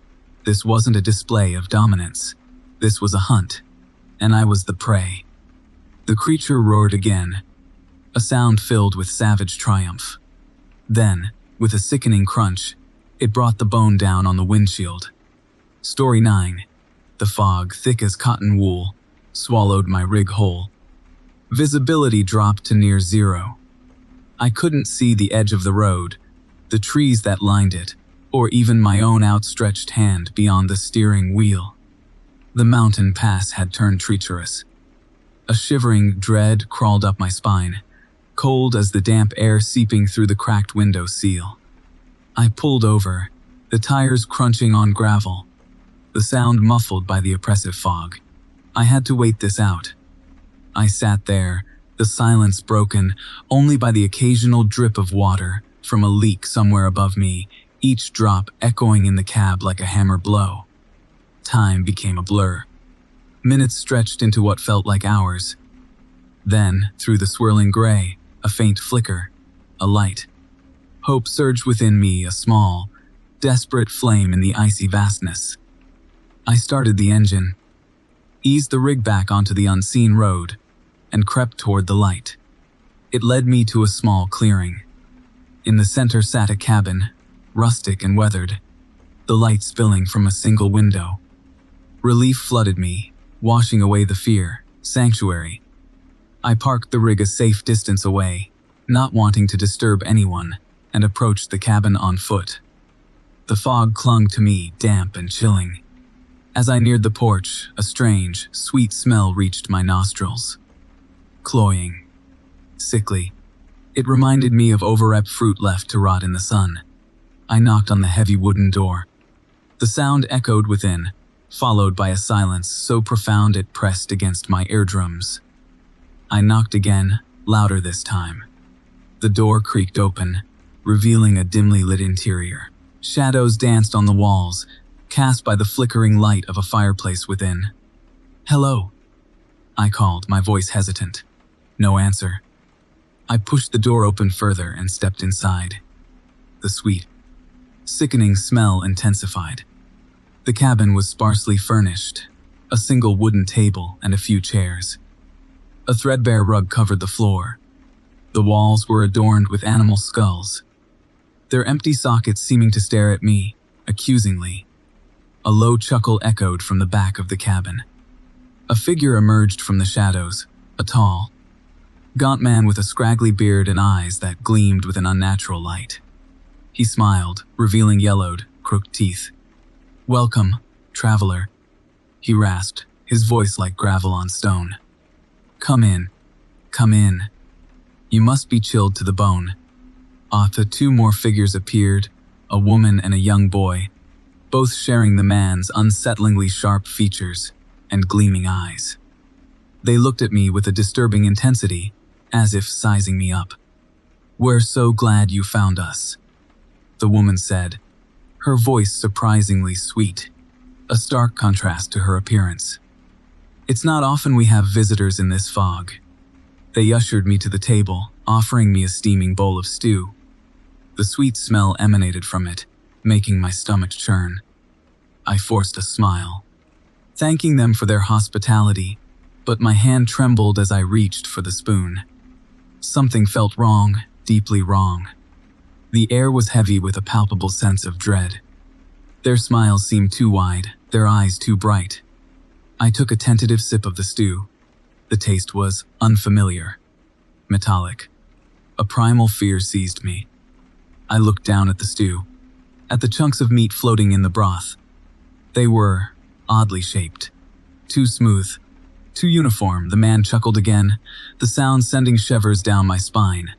This wasn't a display of dominance. This was a hunt, and I was the prey. The creature roared again, a sound filled with savage triumph. Then, with a sickening crunch, it brought the bone down on the windshield. Story 9. The fog, thick as cotton wool, swallowed my rig whole. Visibility dropped to near zero. I couldn't see the edge of the road, the trees that lined it, or even my own outstretched hand beyond the steering wheel. The mountain pass had turned treacherous. A shivering dread crawled up my spine, cold as the damp air seeping through the cracked window sill. I pulled over, the tires crunching on gravel, the sound muffled by the oppressive fog. I had to wait this out. I sat there, the silence broken only by the occasional drip of water from a leak somewhere above me, each drop echoing in the cab like a hammer blow. Time became a blur. Minutes stretched into what felt like hours. Then, through the swirling gray, a faint flicker, a light. Hope surged within me, a small, desperate flame in the icy vastness. I started the engine, eased the rig back onto the unseen road, and crept toward the light. It led me to a small clearing. In the center sat a cabin, rustic and weathered, the light spilling from a single window. Relief flooded me, washing away the fear. Sanctuary. I parked the rig a safe distance away, not wanting to disturb anyone, and approached the cabin on foot. The fog clung to me, damp and chilling. As I neared the porch, a strange, sweet smell reached my nostrils. Cloying. Sickly. It reminded me of overripe fruit left to rot in the sun. I knocked on the heavy wooden door. The sound echoed within, followed by a silence so profound it pressed against my eardrums. I knocked again, louder this time. The door creaked open, revealing a dimly lit interior. Shadows danced on the walls, cast by the flickering light of a fireplace within. "Hello," I called, my voice hesitant. No answer. I pushed the door open further and stepped inside. The sweet, sickening smell intensified. The cabin was sparsely furnished, a single wooden table and a few chairs. A threadbare rug covered the floor. The walls were adorned with animal skulls, their empty sockets seeming to stare at me, accusingly. A low chuckle echoed from the back of the cabin. A figure emerged from the shadows, a tall, gaunt man with a scraggly beard and eyes that gleamed with an unnatural light. He smiled, revealing yellowed, crooked teeth. "Welcome, traveler," he rasped, his voice like gravel on stone. Come in. Come in. You must be chilled to the bone." The two more figures appeared, a woman and a young boy, both sharing the man's unsettlingly sharp features and gleaming eyes. They looked at me with a disturbing intensity, as if sizing me up. "We're so glad you found us," the woman said, her voice surprisingly sweet, a stark contrast to her appearance. "It's not often we have visitors in this fog." They ushered me to the table, offering me a steaming bowl of stew. The sweet smell emanated from it, making my stomach churn. I forced a smile, thanking them for their hospitality, but my hand trembled as I reached for the spoon. Something felt wrong, deeply wrong. The air was heavy with a palpable sense of dread. Their smiles seemed too wide, their eyes too bright. I took a tentative sip of the stew. The taste was unfamiliar, metallic. A primal fear seized me. I looked down at the stew, at the chunks of meat floating in the broth. They were oddly shaped, too smooth, too uniform. The man chuckled again, the sound sending shivers down my spine.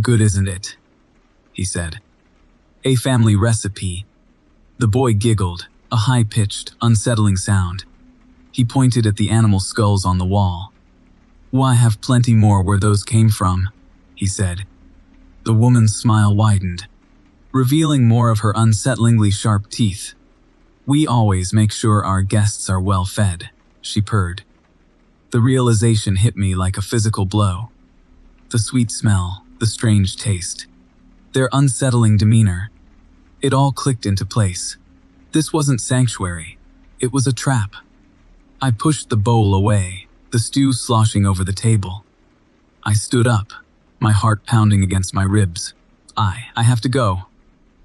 "Good, isn't it?" he said. "A family recipe." The boy giggled, a high-pitched, unsettling sound. He pointed at the animal skulls on the wall. "Why, have plenty more where those came from," he said. The woman's smile widened, revealing more of her unsettlingly sharp teeth. "We always make sure our guests are well fed," she purred. The realization hit me like a physical blow. The sweet smell, the strange taste, their unsettling demeanor. It all clicked into place. This wasn't sanctuary. It was a trap. I pushed the bowl away, the stew sloshing over the table. I stood up, my heart pounding against my ribs. I have to go,"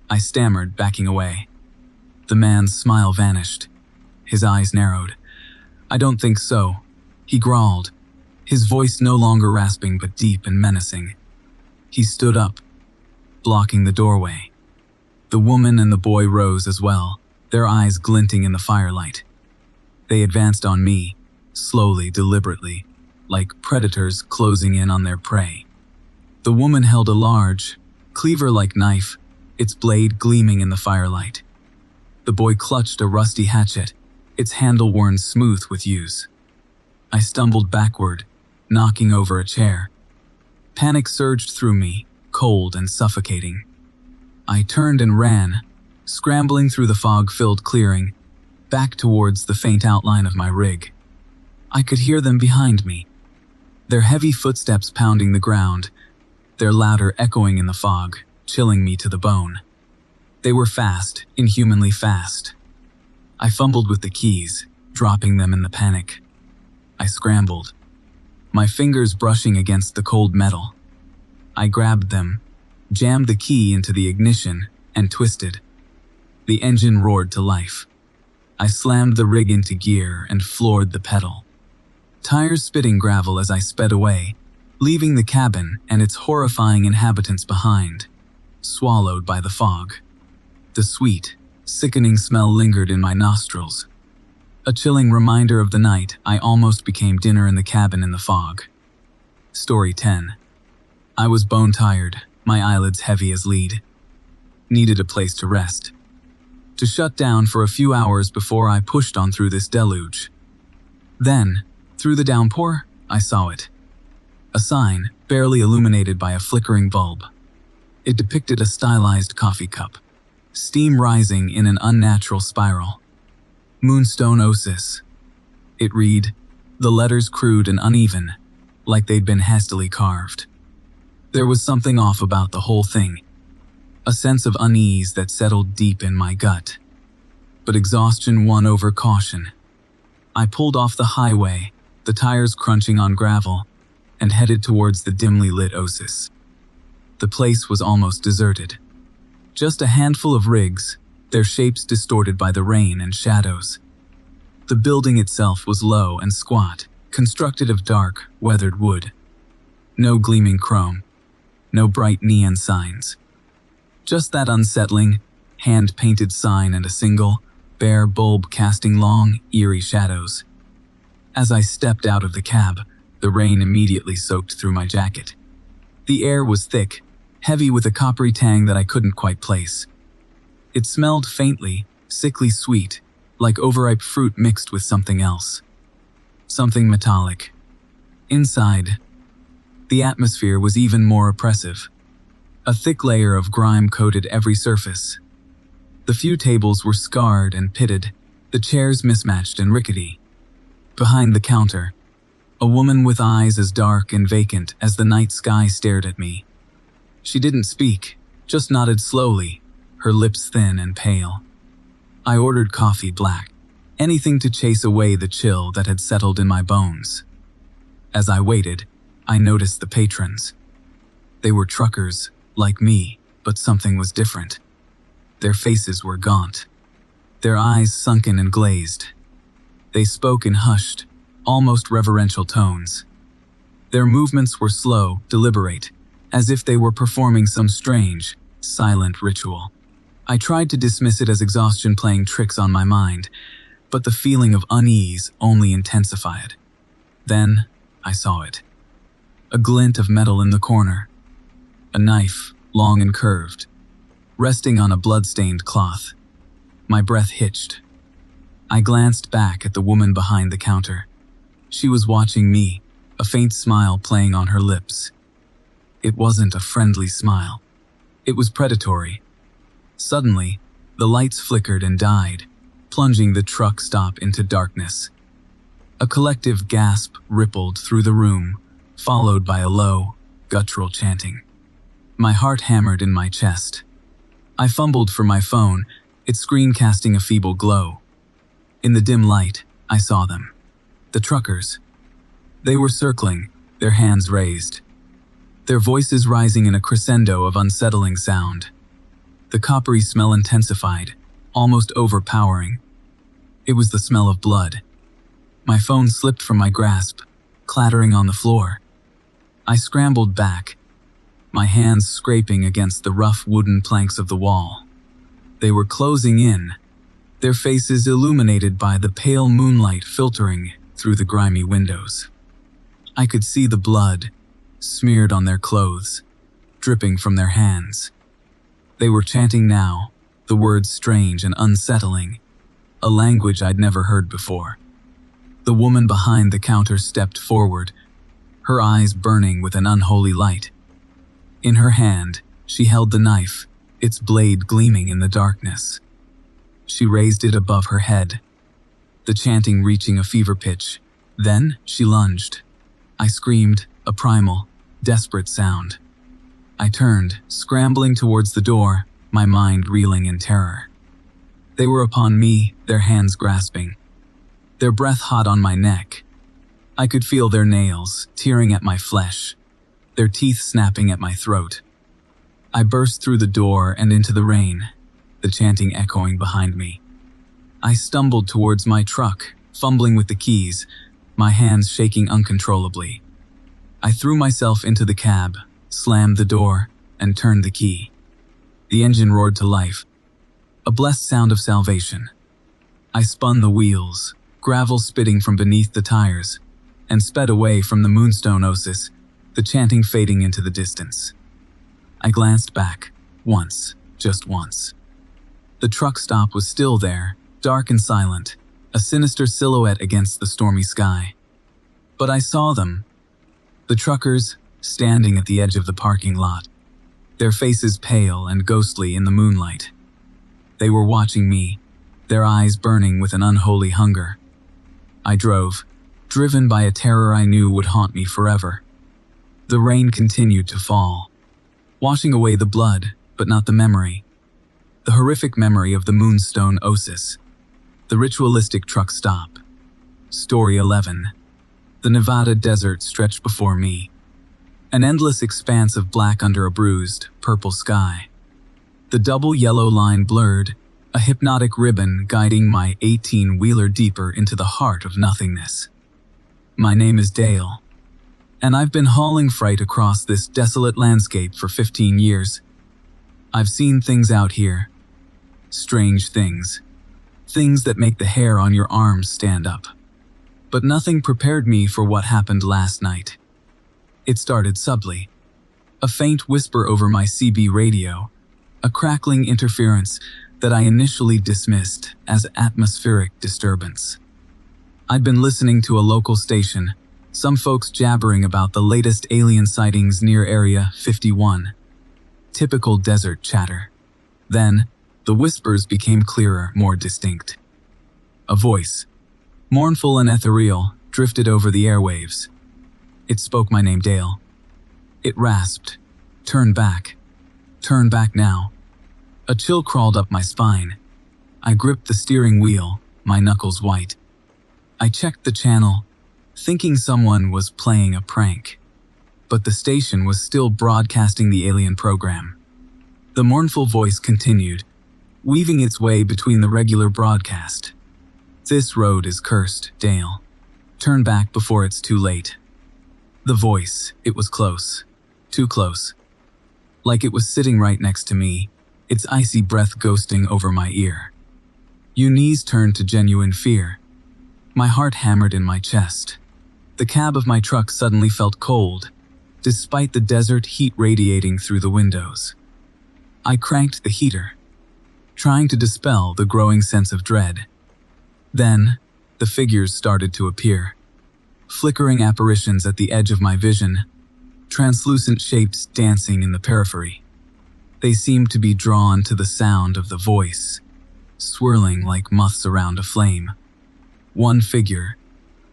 I stammered, backing away. The man's smile vanished. His eyes narrowed. "I don't think so," he growled, his voice no longer rasping but deep and menacing. He stood up, blocking the doorway. The woman and the boy rose as well, their eyes glinting in the firelight. They advanced on me, slowly, deliberately, like predators closing in on their prey. The woman held a large, cleaver-like knife, its blade gleaming in the firelight. The boy clutched a rusty hatchet, its handle worn smooth with use. I stumbled backward, knocking over a chair. Panic surged through me, cold and suffocating. I turned and ran, scrambling through the fog-filled clearing, back towards the faint outline of my rig. I could hear them behind me, their heavy footsteps pounding the ground, their laughter echoing in the fog, chilling me to the bone. They were fast, inhumanly fast. I fumbled with the keys, dropping them in the panic. I scrambled, my fingers brushing against the cold metal. I grabbed them, jammed the key into the ignition, and twisted. The engine roared to life. I slammed the rig into gear and floored the pedal, tires spitting gravel as I sped away, leaving the cabin and its horrifying inhabitants behind, swallowed by the fog. The sweet, sickening smell lingered in my nostrils, a chilling reminder of the night I almost became dinner in the cabin in the fog. Story 10. I was bone-tired, my eyelids heavy as lead. Needed a place to rest, to shut down for a few hours before I pushed on through this deluge. Then, through the downpour, I saw it. A sign, barely illuminated by a flickering bulb. It depicted a stylized coffee cup, steam rising in an unnatural spiral. Moonstone Oasis. It read, the letters crude and uneven, like they'd been hastily carved. There was something off about the whole thing, a sense of unease that settled deep in my gut. But exhaustion won over caution. I pulled off the highway, the tires crunching on gravel, and headed towards the dimly lit oasis. The place was almost deserted. Just a handful of rigs, their shapes distorted by the rain and shadows. The building itself was low and squat, constructed of dark, weathered wood. No gleaming chrome, no bright neon signs. Just that unsettling, hand-painted sign and a single, bare bulb casting long, eerie shadows. As I stepped out of the cab, the rain immediately soaked through my jacket. The air was thick, heavy with a coppery tang that I couldn't quite place. It smelled faintly, sickly sweet, like overripe fruit mixed with something else. Something metallic. Inside, the atmosphere was even more oppressive. A thick layer of grime coated every surface. The few tables were scarred and pitted, the chairs mismatched and rickety. Behind the counter, A woman with eyes as dark and vacant as the night sky stared at me. She didn't speak, just nodded slowly, her lips thin and pale. I ordered coffee black, anything to chase away the chill that had settled in my bones. As I waited, I noticed the patrons. They were truckers, like me, but something was different. Their faces were gaunt, their eyes sunken and glazed. They spoke in hushed, almost reverential tones. Their movements were slow, deliberate, as if they were performing some strange, silent ritual. I tried to dismiss it as exhaustion playing tricks on my mind, but the feeling of unease only intensified. Then, I saw it. A glint of metal in the corner. A knife, long and curved, resting on a blood-stained cloth. My breath hitched. I glanced back at the woman behind the counter. She was watching me, a faint smile playing on her lips. It wasn't a friendly smile. It was predatory. Suddenly, the lights flickered and died, plunging the truck stop into darkness. A collective gasp rippled through the room, followed by a low, guttural chanting. My heart hammered in my chest. I fumbled for my phone, its screen casting a feeble glow. In the dim light, I saw them. The truckers. They were circling, their hands raised, their voices rising in a crescendo of unsettling sound. The coppery smell intensified, almost overpowering. It was the smell of blood. My phone slipped from my grasp, clattering on the floor. I scrambled back, my hands scraping against the rough wooden planks of the wall. They were closing in, their faces illuminated by the pale moonlight filtering through the grimy windows. I could see the blood, smeared on their clothes, dripping from their hands. They were chanting now, the words strange and unsettling, a language I'd never heard before. The woman behind the counter stepped forward, her eyes burning with an unholy light. In her hand, she held the knife, its blade gleaming in the darkness. She raised it above her head, the chanting reaching a fever pitch. Then she lunged. I screamed, a primal, desperate sound. I turned, scrambling towards the door, my mind reeling in terror. They were upon me, their hands grasping, their breath hot on my neck. I could feel their nails tearing at my flesh, their teeth snapping at my throat. I burst through the door and into the rain, the chanting echoing behind me. I stumbled towards my truck, fumbling with the keys, my hands shaking uncontrollably. I threw myself into the cab, slammed the door, and turned the key. The engine roared to life, a blessed sound of salvation. I spun the wheels, gravel spitting from beneath the tires, and sped away from the Moonstone Oasis, the chanting fading into the distance. I glanced back, once, just once. The truck stop was still there, dark and silent, a sinister silhouette against the stormy sky. But I saw them, the truckers, standing at the edge of the parking lot, their faces pale and ghostly in the moonlight. They were watching me, their eyes burning with an unholy hunger. I drove, driven by a terror I knew would haunt me forever. The rain continued to fall, washing away the blood, but not the memory. The horrific memory of the Moonstone Oasis. The ritualistic truck stop. Story 11. The Nevada desert stretched before me. An endless expanse of black under a bruised, purple sky. The double yellow line blurred, a hypnotic ribbon guiding my 18-wheeler deeper into the heart of nothingness. My name is Dale, and I've been hauling freight across this desolate landscape for 15 years. I've seen things out here. Strange things. Things that make the hair on your arms stand up. But nothing prepared me for what happened last night. It started subtly. A faint whisper over my CB radio, a crackling interference that I initially dismissed as atmospheric disturbance. I'd been listening to a local station, some folks jabbering about the latest alien sightings near Area 51. Typical desert chatter. Then, the whispers became clearer, more distinct. A voice, mournful and ethereal, drifted over the airwaves. It spoke my name, Dale. It rasped, "Turn back. Turn back now." A chill crawled up my spine. I gripped the steering wheel, my knuckles white. I checked the channel, thinking someone was playing a prank. But the station was still broadcasting the alien program. The mournful voice continued, weaving its way between the regular broadcast. "This road is cursed, Dale. Turn back before it's too late." The voice, it was close. Too close. Like it was sitting right next to me, its icy breath ghosting over my ear. Eunice turned to genuine fear. My heart hammered in my chest. The cab of my truck suddenly felt cold, despite the desert heat radiating through the windows. I cranked the heater, trying to dispel the growing sense of dread. Then, the figures started to appear. Flickering apparitions at the edge of my vision, translucent shapes dancing in the periphery. They seemed to be drawn to the sound of the voice, swirling like moths around a flame. One figure,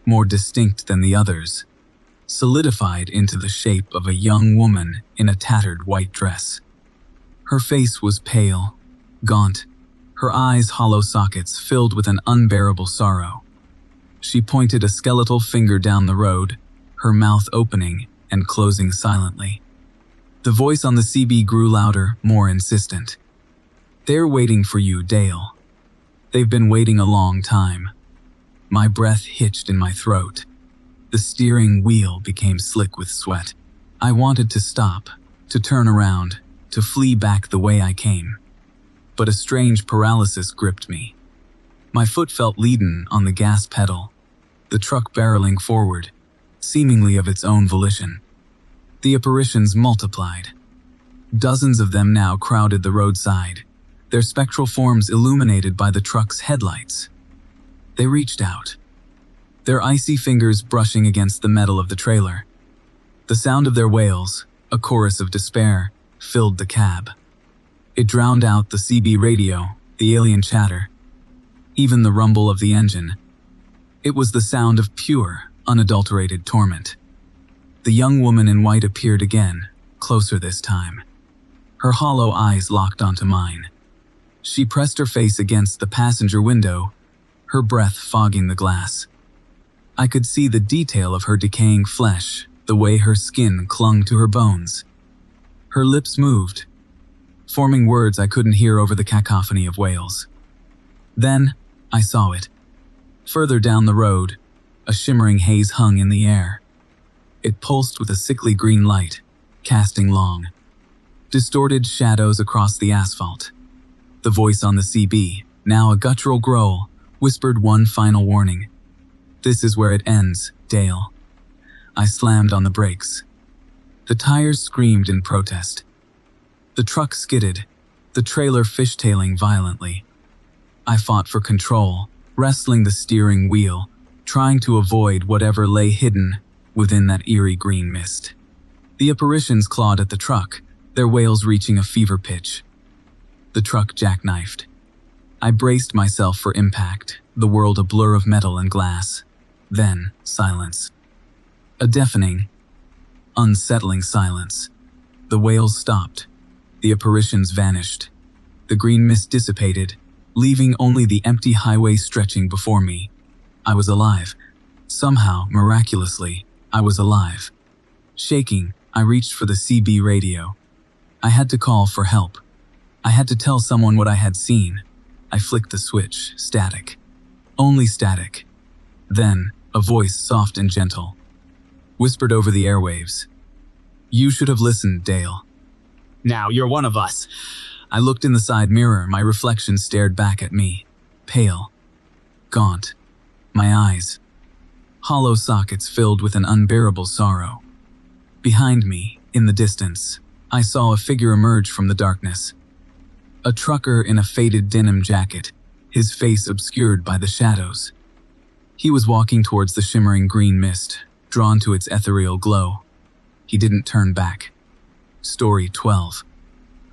more distinct than the others, solidified into the shape of a young woman in a tattered white dress. Her face was pale, gaunt, her eyes hollow sockets filled with an unbearable sorrow. She pointed a skeletal finger down the road, her mouth opening and closing silently. The voice on the CB grew louder, more insistent. "They're waiting for you, Dale. They've been waiting a long time." My breath hitched in my throat. The steering wheel became slick with sweat. I wanted to stop, to turn around, to flee back the way I came. But a strange paralysis gripped me. My foot felt leaden on the gas pedal, the truck barreling forward, seemingly of its own volition. The apparitions multiplied. Dozens of them now crowded the roadside, their spectral forms illuminated by the truck's headlights. They reached out, their icy fingers brushing against the metal of the trailer. The sound of their wails, a chorus of despair, filled the cab. It drowned out the CB radio, the alien chatter, even the rumble of the engine. It was the sound of pure, unadulterated torment. The young woman in white appeared again, closer this time. Her hollow eyes locked onto mine. She pressed her face against the passenger window, her breath fogging the glass. I could see the detail of her decaying flesh, the way her skin clung to her bones. Her lips moved, forming words I couldn't hear over the cacophony of wails. Then, I saw it. Further down the road, a shimmering haze hung in the air. It pulsed with a sickly green light, casting long, distorted shadows across the asphalt. The voice on the CB, now a guttural growl, whispered one final warning. "This is where it ends, Dale." I slammed on the brakes. The tires screamed in protest. The truck skidded, the trailer fishtailing violently. I fought for control, wrestling the steering wheel, trying to avoid whatever lay hidden within that eerie green mist. The apparitions clawed at the truck, their wails reaching a fever pitch. The truck jackknifed. I braced myself for impact, the world a blur of metal and glass. Then, silence. A deafening, unsettling silence. The wails stopped. The apparitions vanished. The green mist dissipated, leaving only the empty highway stretching before me. I was alive. Somehow, miraculously, I was alive. Shaking, I reached for the CB radio. I had to call for help. I had to tell someone what I had seen. I flicked the switch, static. Only static. Then, a voice soft and gentle whispered over the airwaves. "You should have listened, Dale. Now you're one of us." I looked in the side mirror, my reflection stared back at me, pale, gaunt. My eyes, hollow sockets filled with an unbearable sorrow. Behind me, in the distance, I saw a figure emerge from the darkness. A trucker in a faded denim jacket, his face obscured by the shadows. He was walking towards the shimmering green mist, drawn to its ethereal glow. He didn't turn back. Story 12.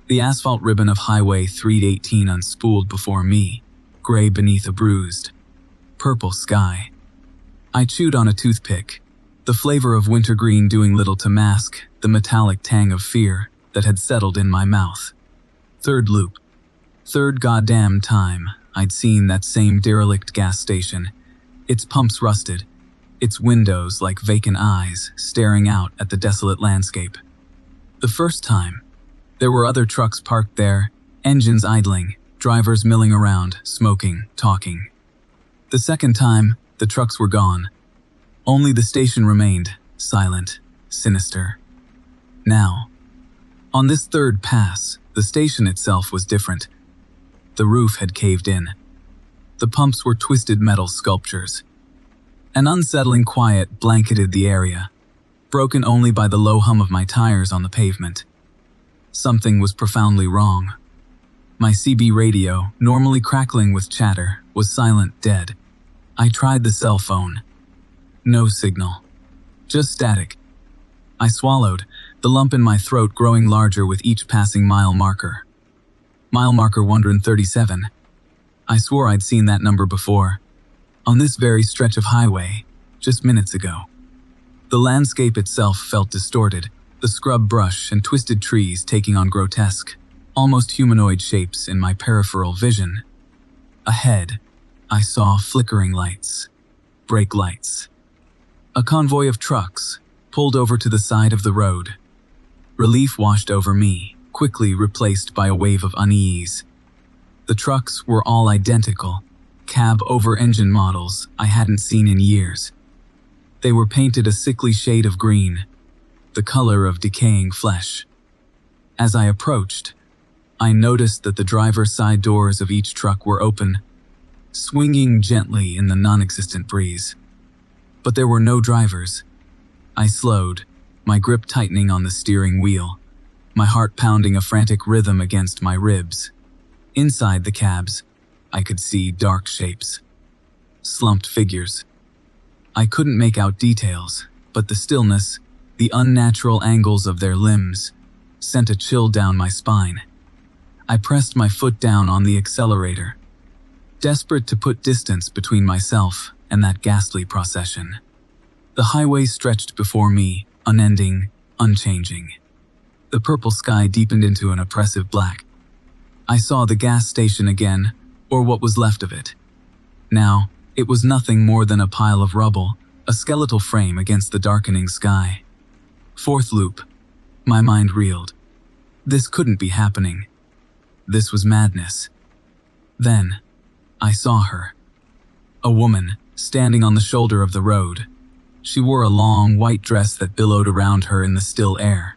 The asphalt ribbon of Highway 318 unspooled before me, gray beneath a bruised, purple sky. I chewed on a toothpick, the flavor of wintergreen doing little to mask the metallic tang of fear that had settled in my mouth. Third loop. Third goddamn time I'd seen that same derelict gas station. Its pumps rusted, its windows like vacant eyes staring out at the desolate landscape. The first time, there were other trucks parked there, engines idling, drivers milling around, smoking, talking. The second time, the trucks were gone. Only the station remained, silent, sinister. Now, on this third pass, the station itself was different. The roof had caved in. The pumps were twisted metal sculptures. An unsettling quiet blanketed the area, broken only by the low hum of my tires on the pavement. Something was profoundly wrong. My CB radio, normally crackling with chatter, was silent, dead. I tried the cell phone. No signal. Just static. I swallowed, the lump in my throat growing larger with each passing mile marker. Mile marker 137. I swore I'd seen that number before. On this very stretch of highway, just minutes ago. The landscape itself felt distorted, the scrub brush and twisted trees taking on grotesque, almost humanoid shapes in my peripheral vision. Ahead, I saw flickering lights, brake lights. A convoy of trucks pulled over to the side of the road. Relief washed over me, quickly replaced by a wave of unease. The trucks were all identical, cab-over-engine models I hadn't seen in years. They were painted a sickly shade of green, the color of decaying flesh. As I approached, I noticed that the driver's side doors of each truck were open, swinging gently in the non-existent breeze. But there were no drivers. I slowed, my grip tightening on the steering wheel, my heart pounding a frantic rhythm against my ribs. Inside the cabs, I could see dark shapes, slumped figures. I couldn't make out details, but the stillness, the unnatural angles of their limbs, sent a chill down my spine. I pressed my foot down on the accelerator, desperate to put distance between myself and that ghastly procession. The highway stretched before me, unending, unchanging. The purple sky deepened into an oppressive black. I saw the gas station again, or what was left of it. Now, it was nothing more than a pile of rubble, a skeletal frame against the darkening sky. Fourth loop. My mind reeled. This couldn't be happening. This was madness. Then, I saw her. A woman, standing on the shoulder of the road. She wore a long, white dress that billowed around her in the still air.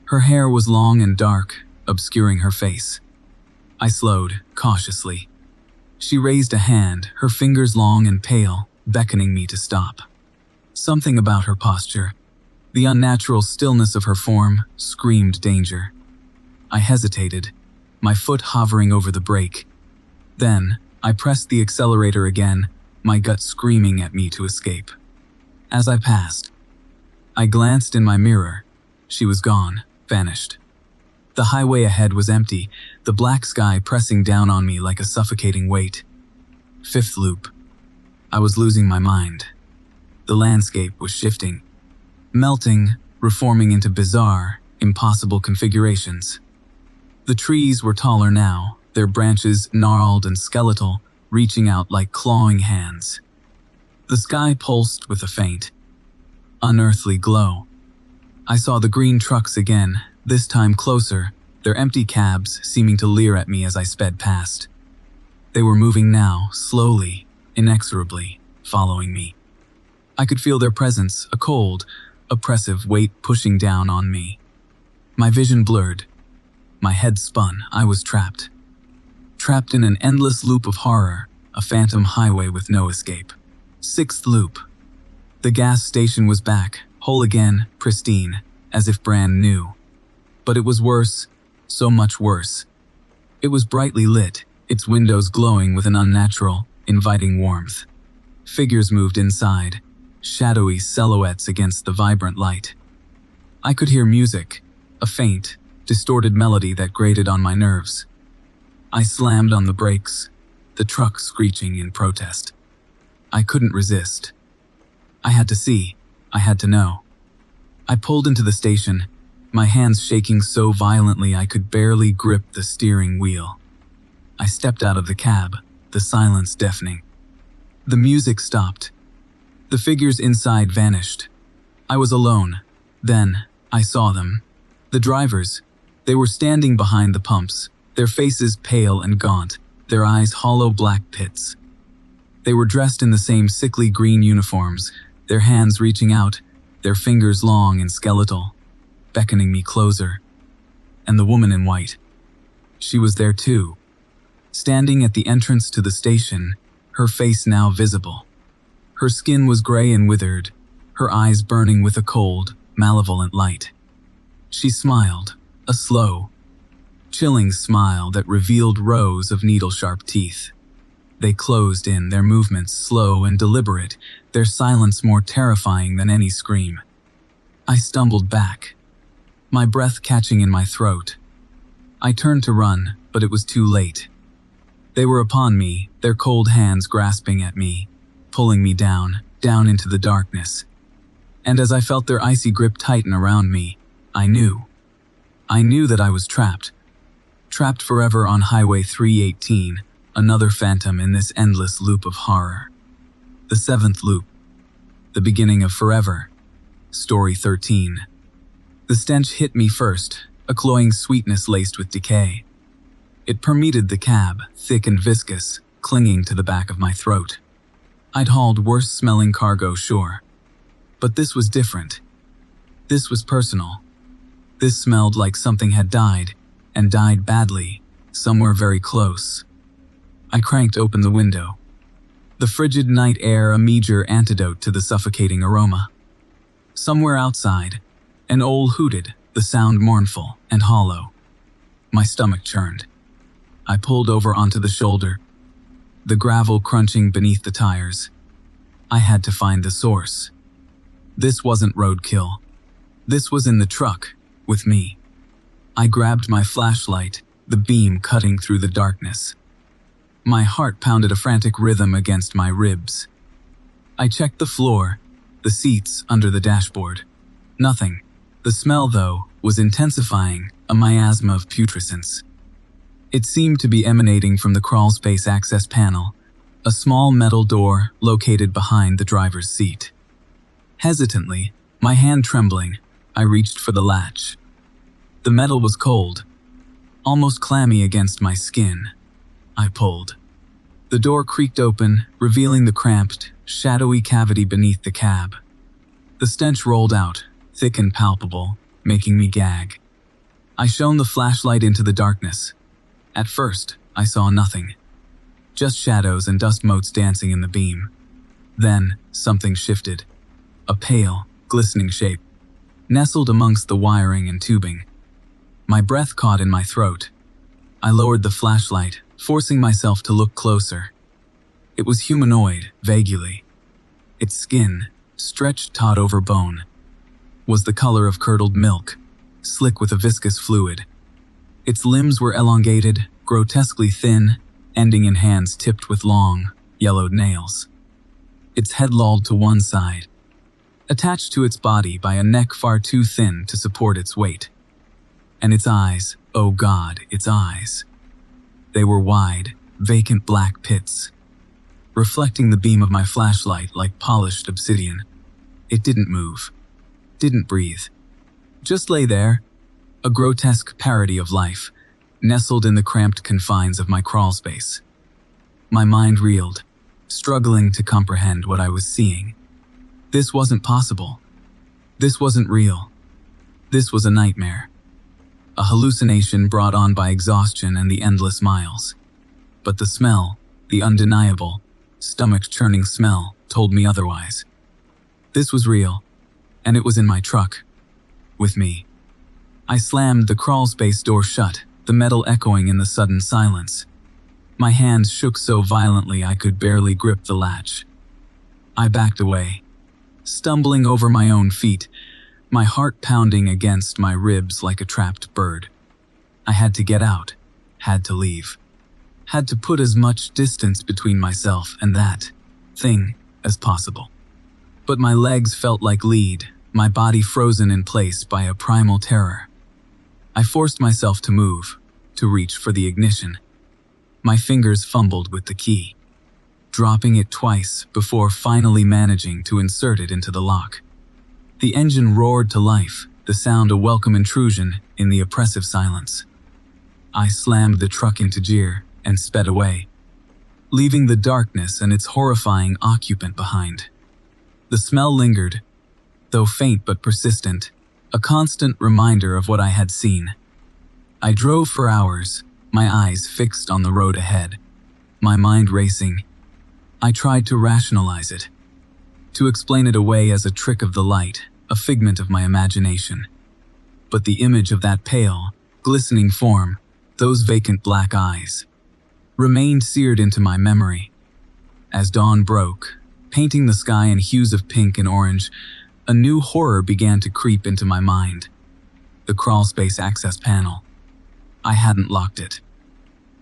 Her hair was long and dark, obscuring her face. I slowed, cautiously. She raised a hand, her fingers long and pale, beckoning me to stop. Something about her posture, the unnatural stillness of her form, screamed danger. I hesitated, my foot hovering over the brake. Then, I pressed the accelerator again, my gut screaming at me to escape. As I passed, I glanced in my mirror. She was gone, vanished. The highway ahead was empty, the black sky pressing down on me like a suffocating weight. Fifth loop. I was losing my mind. The landscape was shifting, melting, reforming into bizarre, impossible configurations. The trees were taller now, their branches gnarled and skeletal, reaching out like clawing hands. The sky pulsed with a faint, unearthly glow. I saw the green trucks again, this time closer, their empty cabs seeming to leer at me as I sped past. They were moving now, slowly, inexorably, following me. I could feel their presence, a cold, oppressive weight pushing down on me. My vision blurred. My head spun. I was trapped. Trapped in an endless loop of horror, a phantom highway with no escape. Sixth loop. The gas station was back, whole again, pristine, as if brand new. But it was worse, so much worse. It was brightly lit, its windows glowing with an unnatural, inviting warmth. Figures moved inside, shadowy silhouettes against the vibrant light. I could hear music, a faint, distorted melody that grated on my nerves. I slammed on the brakes, the truck screeching in protest. I couldn't resist. I had to see. I had to know. I pulled into the station, my hands shaking so violently I could barely grip the steering wheel. I stepped out of the cab, the silence deafening. The music stopped. The figures inside vanished. I was alone. Then, I saw them. The drivers. They were standing behind the pumps, their faces pale and gaunt, their eyes hollow black pits. They were dressed in the same sickly green uniforms, their hands reaching out, their fingers long and skeletal, beckoning me closer. And the woman in white. She was there too. Standing at the entrance to the station, her face now visible. Her skin was gray and withered, her eyes burning with a cold, malevolent light. She smiled, a slow, chilling smile that revealed rows of needle-sharp teeth. They closed in, their movements slow and deliberate, their silence more terrifying than any scream. I stumbled back, my breath catching in my throat. I turned to run, but it was too late. They were upon me, their cold hands grasping at me, pulling me down into the darkness. And as I felt their icy grip tighten around me, I knew that I was trapped forever on Highway 318, another phantom in this endless loop of horror. The seventh loop. The beginning of forever. Story 13. The stench hit me first, a cloying sweetness laced with decay. It permeated the cab, thick and viscous, clinging to the back of my throat. I'd hauled worse-smelling cargo, sure. But this was different. This was personal. This smelled like something had died, and died badly, somewhere very close. I cranked open the window. The frigid night air a meager antidote to the suffocating aroma. Somewhere outside, an owl hooted, the sound mournful and hollow. My stomach churned. I pulled over onto the shoulder, the gravel crunching beneath the tires. I had to find the source. This wasn't roadkill. This was in the truck, with me. I grabbed my flashlight, the beam cutting through the darkness. My heart pounded a frantic rhythm against my ribs. I checked the floor, the seats under the dashboard. Nothing. The smell, though, was intensifying, a miasma of putrescence. It seemed to be emanating from the crawlspace access panel, a small metal door located behind the driver's seat. Hesitantly, my hand trembling, I reached for the latch. The metal was cold, almost clammy against my skin. I pulled. The door creaked open, revealing the cramped, shadowy cavity beneath the cab. The stench rolled out, thick and palpable, making me gag. I shone the flashlight into the darkness. At first, I saw nothing. Just shadows and dust motes dancing in the beam. Then, something shifted. A pale, glistening shape, nestled amongst the wiring and tubing. My breath caught in my throat. I lowered the flashlight, forcing myself to look closer. It was humanoid, vaguely. Its skin, stretched taut over bone, was the color of curdled milk, slick with a viscous fluid. Its limbs were elongated, grotesquely thin, ending in hands tipped with long, yellowed nails. Its head lolled to one side, attached to its body by a neck far too thin to support its weight. And its eyes, oh God, its eyes. They were wide, vacant black pits, reflecting the beam of my flashlight like polished obsidian. It didn't move, didn't breathe. Just lay there, a grotesque parody of life, nestled in the cramped confines of my crawlspace. My mind reeled, struggling to comprehend what I was seeing. This wasn't possible. This wasn't real. This was a nightmare. A hallucination brought on by exhaustion and the endless miles. But the smell, the undeniable, stomach-churning smell, told me otherwise. This was real, and it was in my truck, with me. I slammed the crawlspace door shut, the metal echoing in the sudden silence. My hands shook so violently I could barely grip the latch. I backed away, stumbling over my own feet, my heart pounding against my ribs like a trapped bird. I had to get out, had to leave, had to put as much distance between myself and that thing as possible. But my legs felt like lead, my body frozen in place by a primal terror. I forced myself to move, to reach for the ignition. My fingers fumbled with the key, dropping it twice before finally managing to insert it into the lock. The engine roared to life, the sound a welcome intrusion in the oppressive silence. I slammed the truck into gear and sped away, leaving the darkness and its horrifying occupant behind. The smell lingered, though faint but persistent, a constant reminder of what I had seen. I drove for hours, my eyes fixed on the road ahead, my mind racing. I tried to rationalize it, to explain it away as a trick of the light, a figment of my imagination. But the image of that pale, glistening form, those vacant black eyes, remained seared into my memory. As dawn broke, painting the sky in hues of pink and orange, a new horror began to creep into my mind. The crawlspace access panel. I hadn't locked it.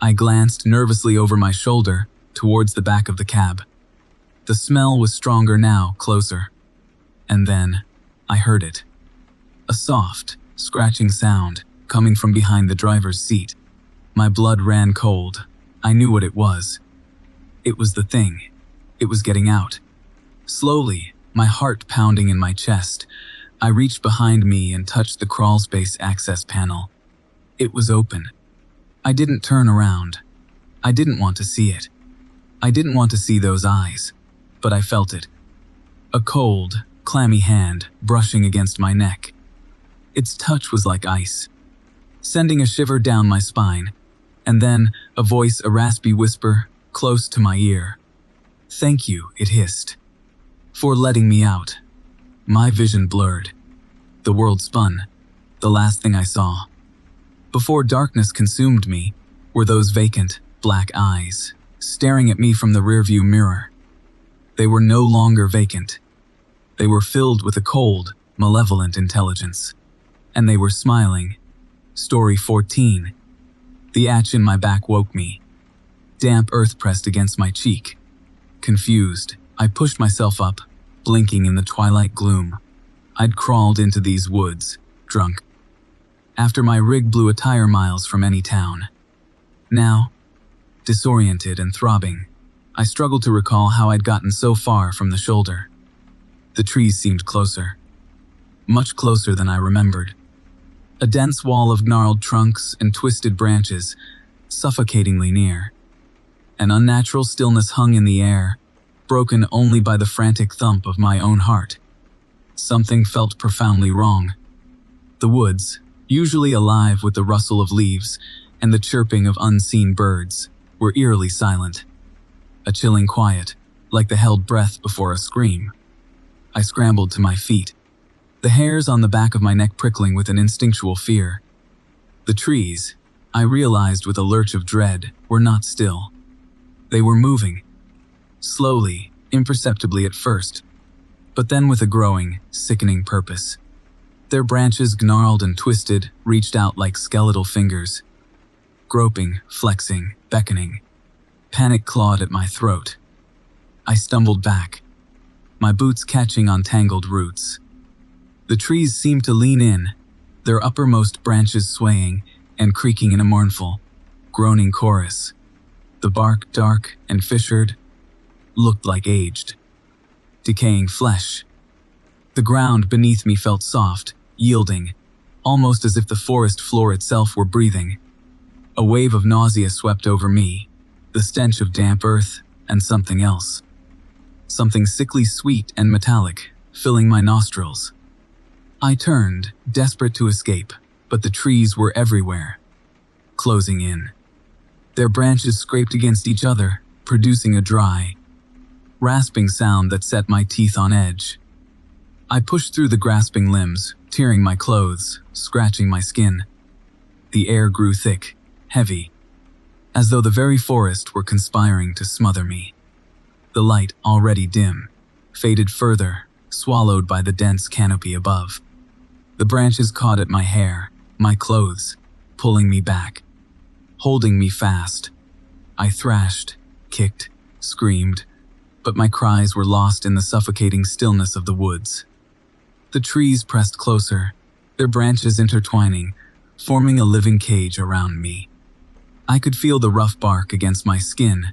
I glanced nervously over my shoulder towards the back of the cab. The smell was stronger now, closer. And then, I heard it. A soft, scratching sound coming from behind the driver's seat. My blood ran cold. I knew what it was. It was the thing. It was getting out. Slowly, my heart pounding in my chest, I reached behind me and touched the crawlspace access panel. It was open. I didn't turn around. I didn't want to see it. I didn't want to see those eyes, but I felt it. A cold, clammy hand brushing against my neck. Its touch was like ice, sending a shiver down my spine, and then a voice, a raspy whisper, close to my ear. "Thank you," it hissed, "for letting me out." My vision blurred. The world spun. The last thing I saw, before darkness consumed me, were those vacant, black eyes, staring at me from the rearview mirror. They were no longer vacant. They were filled with a cold, malevolent intelligence. And they were smiling. Story 14. The atch in my back woke me. Damp earth pressed against my cheek. Confused, I pushed myself up, blinking in the twilight gloom. I'd crawled into these woods, drunk, after my rig blew a tire miles from any town. Now, disoriented and throbbing, I struggled to recall how I'd gotten so far from the shoulder. The trees seemed closer. Much closer than I remembered. A dense wall of gnarled trunks and twisted branches, suffocatingly near. An unnatural stillness hung in the air, broken only by the frantic thump of my own heart. Something felt profoundly wrong. The woods, usually alive with the rustle of leaves and the chirping of unseen birds, were eerily silent. A chilling quiet, like the held breath before a scream. I scrambled to my feet, the hairs on the back of my neck prickling with an instinctual fear. The trees, I realized with a lurch of dread, were not still. They were moving. Slowly, imperceptibly at first, but then with a growing, sickening purpose. Their branches gnarled and twisted, reached out like skeletal fingers. Groping, flexing, beckoning. Panic clawed at my throat. I stumbled back, my boots catching on tangled roots. The trees seemed to lean in, their uppermost branches swaying and creaking in a mournful, groaning chorus. The bark, dark and fissured, looked like aged, decaying flesh. The ground beneath me felt soft, yielding, almost as if the forest floor itself were breathing. A wave of nausea swept over me, the stench of damp earth and something else. Something sickly sweet and metallic, filling my nostrils. I turned, desperate to escape, but the trees were everywhere, closing in. Their branches scraped against each other, producing a dry, rasping sound that set my teeth on edge. I pushed through the grasping limbs, tearing my clothes, scratching my skin. The air grew thick, heavy, as though the very forest were conspiring to smother me. The light, already dim, faded further, swallowed by the dense canopy above. The branches caught at my hair, my clothes, pulling me back, holding me fast. I thrashed, kicked, screamed, but my cries were lost in the suffocating stillness of the woods. The trees pressed closer, their branches intertwining, forming a living cage around me. I could feel the rough bark against my skin,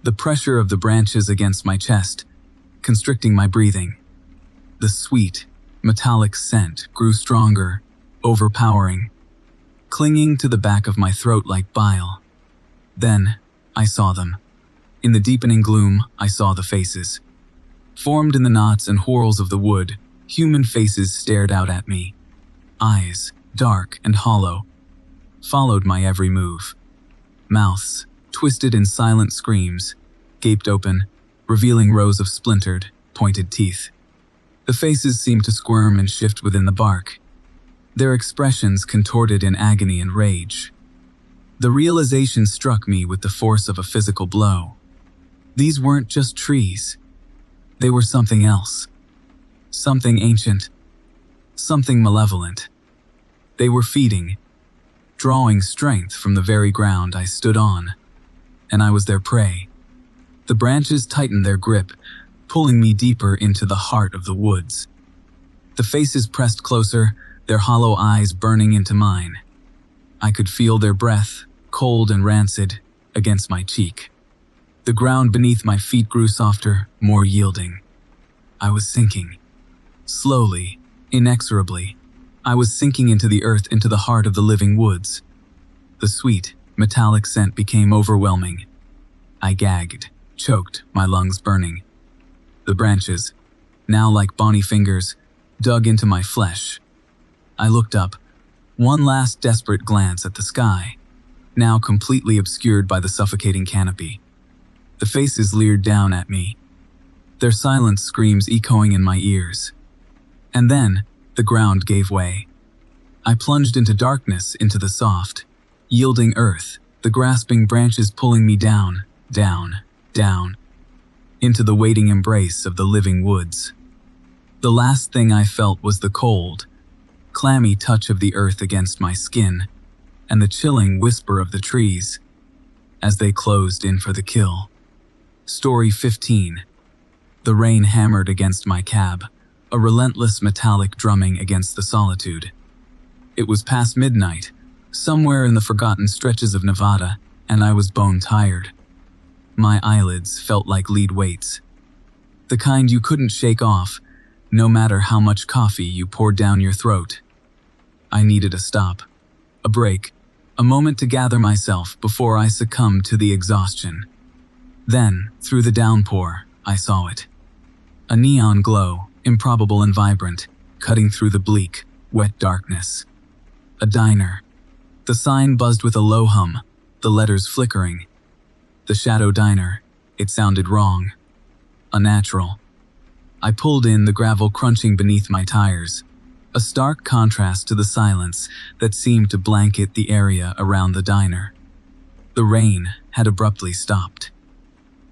the pressure of the branches against my chest, constricting my breathing. The sweet, metallic scent grew stronger, overpowering, clinging to the back of my throat like bile. Then, I saw them. In the deepening gloom, I saw the faces. Formed in the knots and whorls of the wood, human faces stared out at me. Eyes, dark and hollow, followed my every move. Mouths, twisted in silent screams, gaped open, revealing rows of splintered, pointed teeth. The faces seemed to squirm and shift within the bark, their expressions contorted in agony and rage. The realization struck me with the force of a physical blow. These weren't just trees. They were something else. Something ancient. Something malevolent. They were feeding, drawing strength from the very ground I stood on, and I was their prey. The branches tightened their grip, pulling me deeper into the heart of the woods. The faces pressed closer, their hollow eyes burning into mine. I could feel their breath, cold and rancid, against my cheek. The ground beneath my feet grew softer, more yielding. I was sinking. Slowly, inexorably, I was sinking into the earth, into the heart of the living woods. The sweet, metallic scent became overwhelming. I gagged, choked, my lungs burning. The branches, now like bony fingers, dug into my flesh. I looked up, one last desperate glance at the sky, now completely obscured by the suffocating canopy. The faces leered down at me, their silent screams echoing in my ears. And then, the ground gave way. I plunged into darkness, into the soft, yielding earth, the grasping branches pulling me down, down, down, into the waiting embrace of the living woods. The last thing I felt was the cold, clammy touch of the earth against my skin, and the chilling whisper of the trees as they closed in for the kill. Story 15. The rain hammered against my cab, a relentless metallic drumming against the solitude. It was past midnight, somewhere in the forgotten stretches of Nevada, and I was bone-tired. My eyelids felt like lead weights, the kind you couldn't shake off, no matter how much coffee you poured down your throat. I needed a stop, a break, a moment to gather myself before I succumbed to the exhaustion. Then, through the downpour, I saw it. A neon glow, improbable and vibrant, cutting through the bleak, wet darkness. A diner. The sign buzzed with a low hum, the letters flickering. The Shadow Diner. It sounded wrong. Unnatural. I pulled in, the gravel crunching beneath my tires, a stark contrast to the silence that seemed to blanket the area around the diner. The rain had abruptly stopped.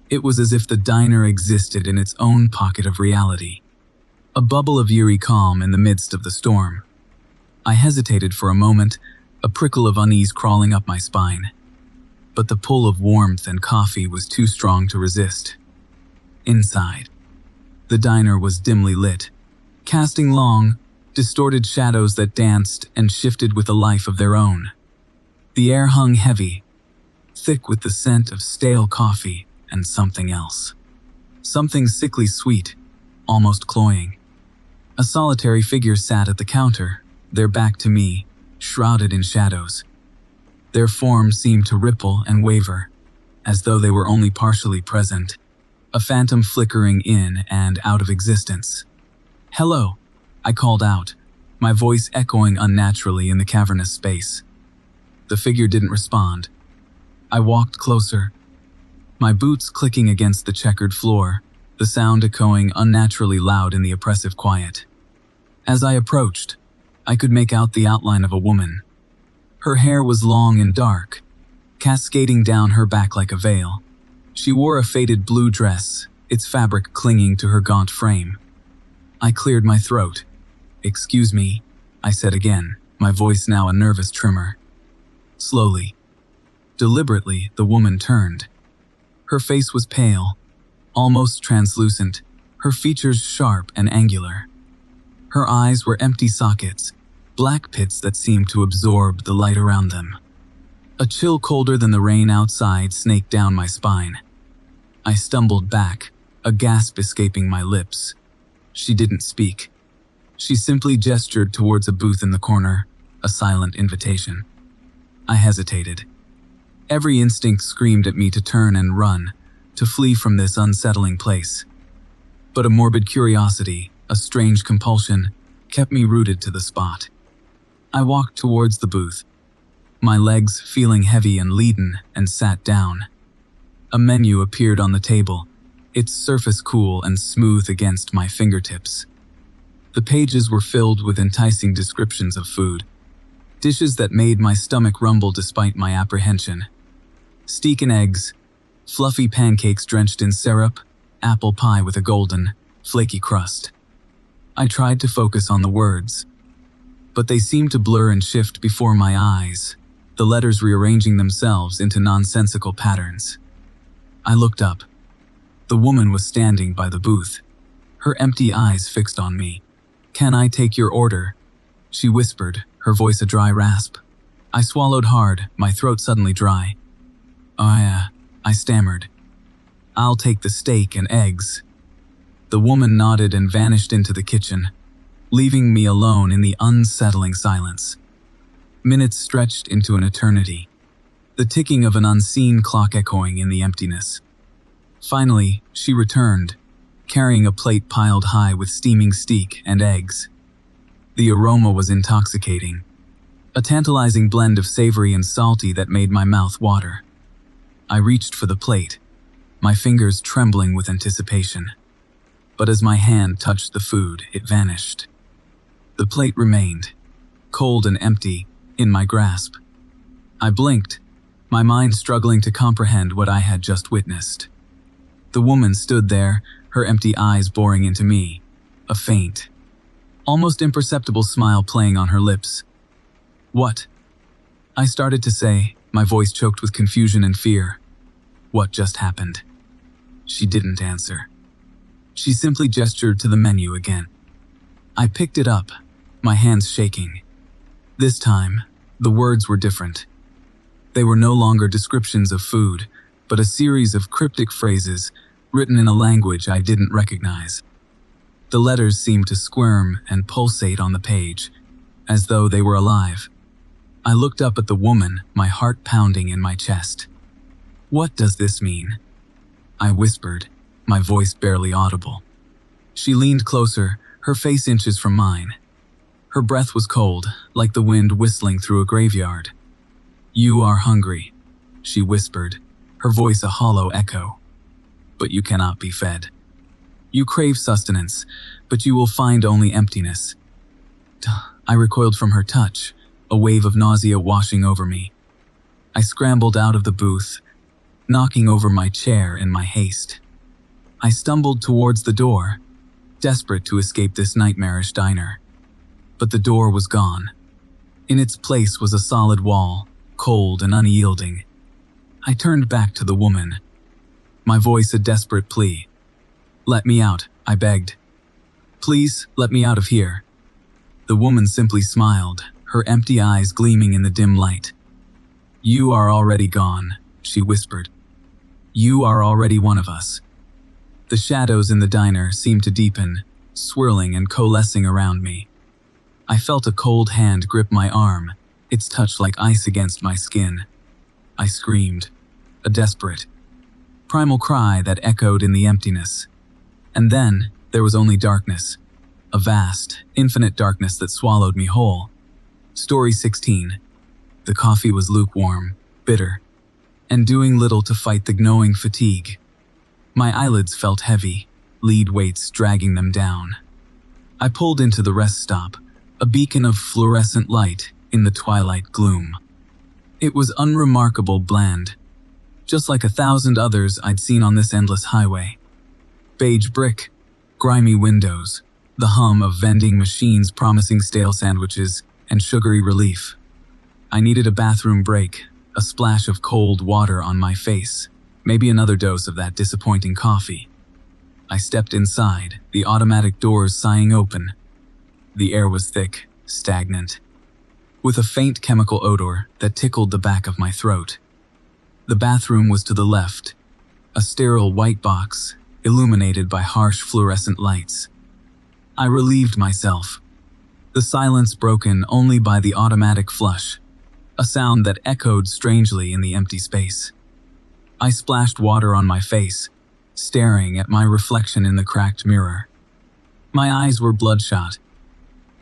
It was as if the diner existed in its own pocket of reality, a bubble of eerie calm in the midst of the storm. I hesitated for a moment, a prickle of unease crawling up my spine. But the pull of warmth and coffee was too strong to resist. Inside, the diner was dimly lit, casting long, distorted shadows that danced and shifted with a life of their own. The air hung heavy, thick with the scent of stale coffee and something else. Something sickly sweet, almost cloying. A solitary figure sat at the counter, their back to me, shrouded in shadows. Their forms seemed to ripple and waver, as though they were only partially present, a phantom flickering in and out of existence. "Hello," I called out, my voice echoing unnaturally in the cavernous space. The figure didn't respond. I walked closer, my boots clicking against the checkered floor, the sound echoing unnaturally loud in the oppressive quiet. As I approached, I could make out the outline of a woman. Her hair was long and dark, cascading down her back like a veil. She wore a faded blue dress, its fabric clinging to her gaunt frame. I cleared my throat. "Excuse me," I said again, my voice now a nervous tremor. Slowly, deliberately, the woman turned. Her face was pale, almost translucent, her features sharp and angular. Her eyes were empty sockets, black pits that seemed to absorb the light around them. A chill colder than the rain outside snaked down my spine. I stumbled back, a gasp escaping my lips. She didn't speak. She simply gestured towards a booth in the corner, a silent invitation. I hesitated. Every instinct screamed at me to turn and run, to flee from this unsettling place. But a morbid curiosity, a strange compulsion, kept me rooted to the spot. I walked towards the booth, my legs feeling heavy and leaden, and sat down. A menu appeared on the table, its surface cool and smooth against my fingertips. The pages were filled with enticing descriptions of food, dishes that made my stomach rumble despite my apprehension. Steak and eggs, fluffy pancakes drenched in syrup, apple pie with a golden, flaky crust. I tried to focus on the words, but they seemed to blur and shift before my eyes, the letters rearranging themselves into nonsensical patterns. I looked up. The woman was standing by the booth, her empty eyes fixed on me. "Can I take your order?" she whispered, her voice a dry rasp. I swallowed hard, my throat suddenly dry. I stammered. "I'll take the steak and eggs." The woman nodded and vanished into the kitchen, leaving me alone in the unsettling silence. Minutes stretched into an eternity, the ticking of an unseen clock echoing in the emptiness. Finally, she returned, carrying a plate piled high with steaming steak and eggs. The aroma was intoxicating, a tantalizing blend of savory and salty that made my mouth water. I reached for the plate, my fingers trembling with anticipation. But as my hand touched the food, it vanished. The plate remained, cold and empty, in my grasp. I blinked, my mind struggling to comprehend what I had just witnessed. The woman stood there, her empty eyes boring into me, a faint, almost imperceptible smile playing on her lips. "What?" I started to say, my voice choked with confusion and fear. "What just happened?" She didn't answer. She simply gestured to the menu again. I picked it up, my hands shaking. This time, the words were different. They were no longer descriptions of food, but a series of cryptic phrases written in a language I didn't recognize. The letters seemed to squirm and pulsate on the page, as though they were alive. I looked up at the woman, my heart pounding in my chest. "What does this mean?" I whispered, my voice barely audible. She leaned closer, her face inches from mine. Her breath was cold, like the wind whistling through a graveyard. "You are hungry," she whispered, her voice a hollow echo. "But you cannot be fed. You crave sustenance, but you will find only emptiness." I recoiled from her touch, a wave of nausea washing over me. I scrambled out of the booth, knocking over my chair in my haste. I stumbled towards the door, desperate to escape this nightmarish diner. But the door was gone. In its place was a solid wall, cold and unyielding. I turned back to the woman, my voice a desperate plea. "Let me out," I begged. "Please, let me out of here." The woman simply smiled, her empty eyes gleaming in the dim light. "You are already gone," she whispered. "You are already one of us." The shadows in the diner seemed to deepen, swirling and coalescing around me. I felt a cold hand grip my arm, its touch like ice against my skin. I screamed, a desperate, primal cry that echoed in the emptiness. And then there was only darkness, a vast, infinite darkness that swallowed me whole. Story 16. The coffee was lukewarm, bitter, and doing little to fight the gnawing fatigue. My eyelids felt heavy, lead weights dragging them down. I pulled into the rest stop, a beacon of fluorescent light in the twilight gloom. It was unremarkable bland, just like 1,000 others I'd seen on this endless highway. Beige brick, grimy windows, the hum of vending machines promising stale sandwiches and sugary relief. I needed a bathroom break, a splash of cold water on my face, maybe another dose of that disappointing coffee. I stepped inside, the automatic doors sighing open. The air was thick, stagnant, with a faint chemical odor that tickled the back of my throat. The bathroom was to the left, a sterile white box, illuminated by harsh fluorescent lights. I relieved myself, the silence broken only by the automatic flush, a sound that echoed strangely in the empty space. I splashed water on my face, staring at my reflection in the cracked mirror. My eyes were bloodshot,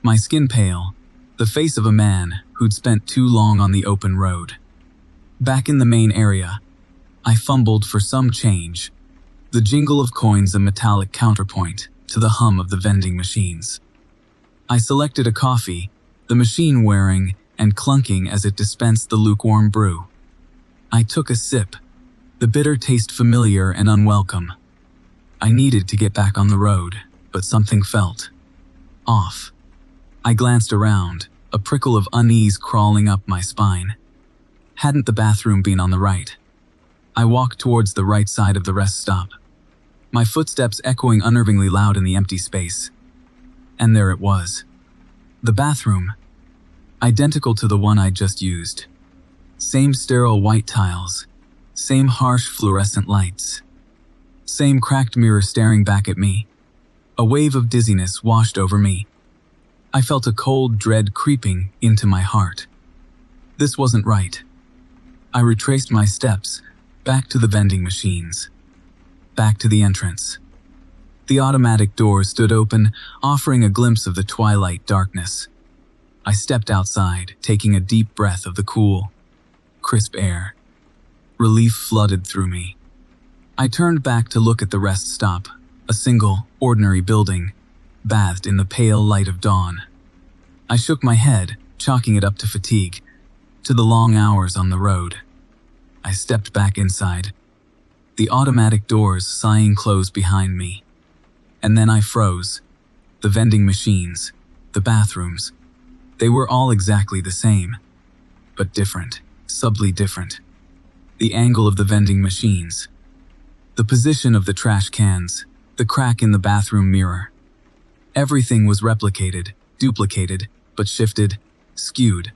my skin pale, the face of a man who'd spent too long on the open road. Back in the main area, I fumbled for some change, the jingle of coins a metallic counterpoint to the hum of the vending machines. I selected a coffee, the machine whirring and clunking as it dispensed the lukewarm brew. I took a sip, the bitter taste familiar and unwelcome. I needed to get back on the road, but something felt off. I glanced around, a prickle of unease crawling up my spine. Hadn't the bathroom been on the right? I walked towards the right side of the rest stop, my footsteps echoing unnervingly loud in the empty space. And there it was. The bathroom, identical to the one I'd just used. Same sterile white tiles, same harsh fluorescent lights, same cracked mirror staring back at me. A wave of dizziness washed over me. I felt a cold dread creeping into my heart. This wasn't right. I retraced my steps, back to the vending machines, back to the entrance. The automatic doors stood open, offering a glimpse of the twilight darkness. I stepped outside, taking a deep breath of the cool, crisp air. Relief flooded through me. I turned back to look at the rest stop, a single, ordinary building, bathed in the pale light of dawn. I shook my head, chalking it up to fatigue, to the long hours on the road. I stepped back inside, the automatic doors sighing closed behind me. And then I froze. The vending machines, the bathrooms, they were all exactly the same, but different, subtly different. The angle of the vending machines, the position of the trash cans, the crack in the bathroom mirror. Everything was replicated, duplicated, but shifted, skewed,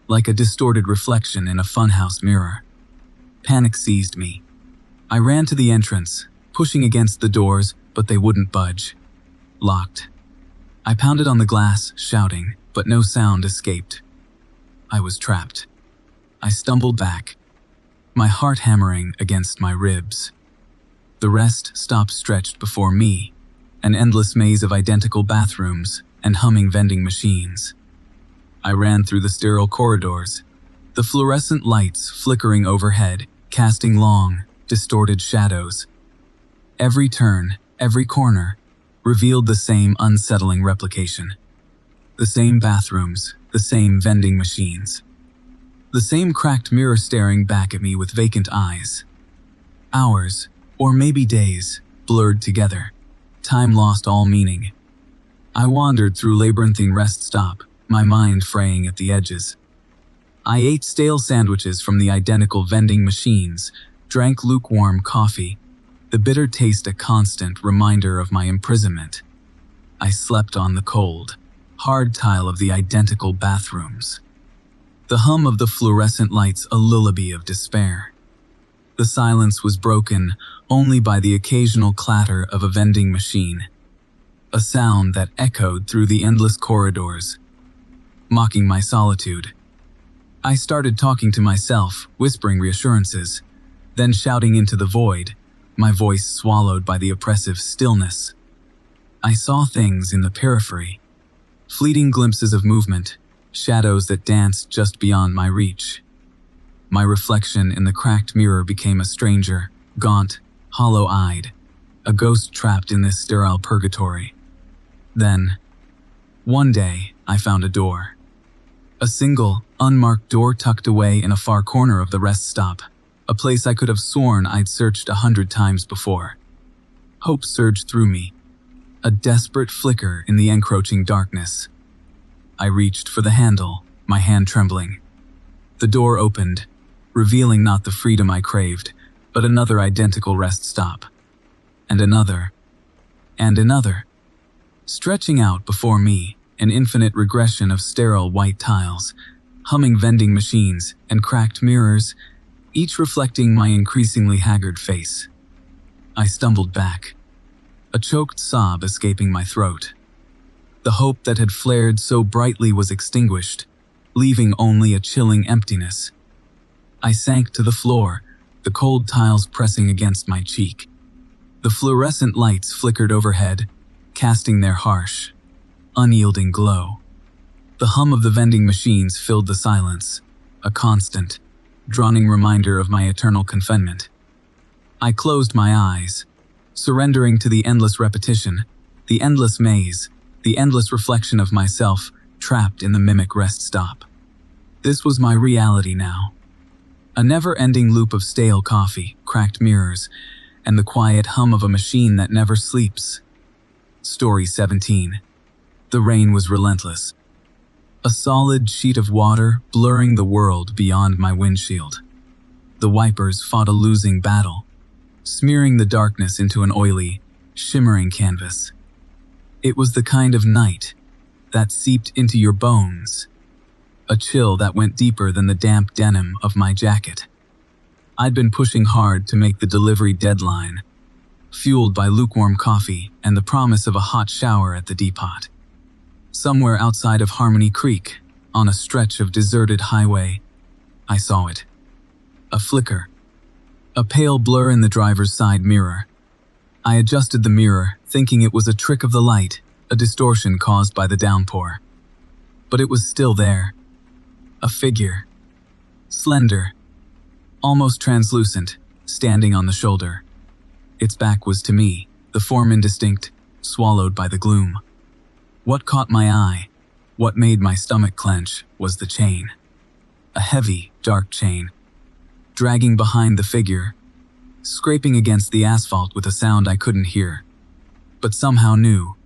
like a distorted reflection in a funhouse mirror. Panic seized me. I ran to the entrance, pushing against the doors, but they wouldn't budge. Locked. I pounded on the glass, shouting, but no sound escaped. I was trapped. I stumbled back, my heart hammering against my ribs. The rest stop stretched before me, an endless maze of identical bathrooms and humming vending machines. I ran through the sterile corridors, the fluorescent lights flickering overhead, casting long, distorted shadows. Every turn, every corner, revealed the same unsettling replication. The same bathrooms, the same vending machines. The same cracked mirror staring back at me with vacant eyes. Hours, or maybe days, blurred together. Time lost all meaning. I wandered through labyrinthine rest stop, my mind fraying at the edges. I ate stale sandwiches from the identical vending machines, drank lukewarm coffee, the bitter taste a constant reminder of my imprisonment. I slept on the cold, hard tile of the identical bathrooms. The hum of the fluorescent lights a lullaby of despair. The silence was broken only by the occasional clatter of a vending machine, a sound that echoed through the endless corridors, mocking my solitude. I started talking to myself, whispering reassurances, then shouting into the void, my voice swallowed by the oppressive stillness. I saw things in the periphery, fleeting glimpses of movement, shadows that danced just beyond my reach. My reflection in the cracked mirror became a stranger, gaunt, hollow-eyed, a ghost trapped in this sterile purgatory. Then, one day, I found a door. A single, unmarked door tucked away in a far corner of the rest stop, a place I could have sworn I'd searched 100 times before. Hope surged through me, a desperate flicker in the encroaching darkness. I reached for the handle, my hand trembling. The door opened, revealing not the freedom I craved, but another identical rest stop. And another, and another. Stretching out before me, an infinite regression of sterile white tiles, humming vending machines, and cracked mirrors, each reflecting my increasingly haggard face. I stumbled back, a choked sob escaping my throat. The hope that had flared so brightly was extinguished, leaving only a chilling emptiness. I sank to the floor, the cold tiles pressing against my cheek. The fluorescent lights flickered overhead, casting their harsh, unyielding glow. The hum of the vending machines filled the silence, a constant, droning reminder of my eternal confinement. I closed my eyes, surrendering to the endless repetition, the endless maze, the endless reflection of myself trapped in the mimic rest stop. This was my reality now. A never-ending loop of stale coffee, cracked mirrors, and the quiet hum of a machine that never sleeps. Story 17. The rain was relentless. A solid sheet of water blurring the world beyond my windshield. The wipers fought a losing battle, smearing the darkness into an oily, shimmering canvas. It was the kind of night that seeped into your bones, a chill that went deeper than the damp denim of my jacket. I'd been pushing hard to make the delivery deadline, fueled by lukewarm coffee and the promise of a hot shower at the depot. Somewhere outside of Harmony Creek, on a stretch of deserted highway, I saw it. A flicker. A pale blur in the driver's side mirror. I adjusted the mirror, thinking it was a trick of the light, a distortion caused by the downpour. But it was still there. A figure. Slender. Almost translucent, standing on the shoulder. Its back was to me, the form indistinct, swallowed by the gloom. What caught my eye, what made my stomach clench, was the chain. A heavy, dark chain, dragging behind the figure, scraping against the asphalt with a sound I couldn't hear, but somehow knew.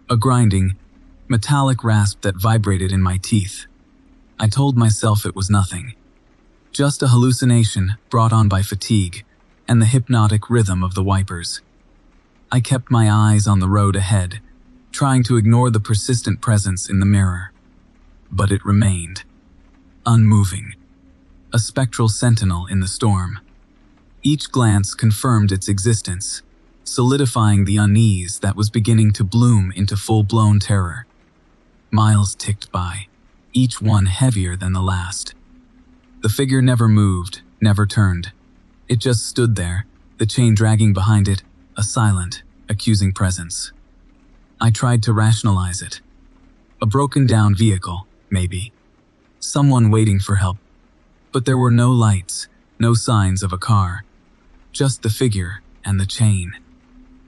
A grinding, metallic rasp that vibrated in my teeth. I told myself it was nothing. Just a hallucination brought on by fatigue and the hypnotic rhythm of the wipers. I kept my eyes on the road ahead, trying to ignore the persistent presence in the mirror. But it remained, unmoving, a spectral sentinel in the storm. Each glance confirmed its existence, solidifying the unease that was beginning to bloom into full-blown terror. Miles ticked by, each one heavier than the last. The figure never moved, never turned. It just stood there, the chain dragging behind it, a silent, accusing presence. I tried to rationalize it. A broken-down vehicle, maybe. Someone waiting for help. But there were no lights, no signs of a car. Just the figure and the chain.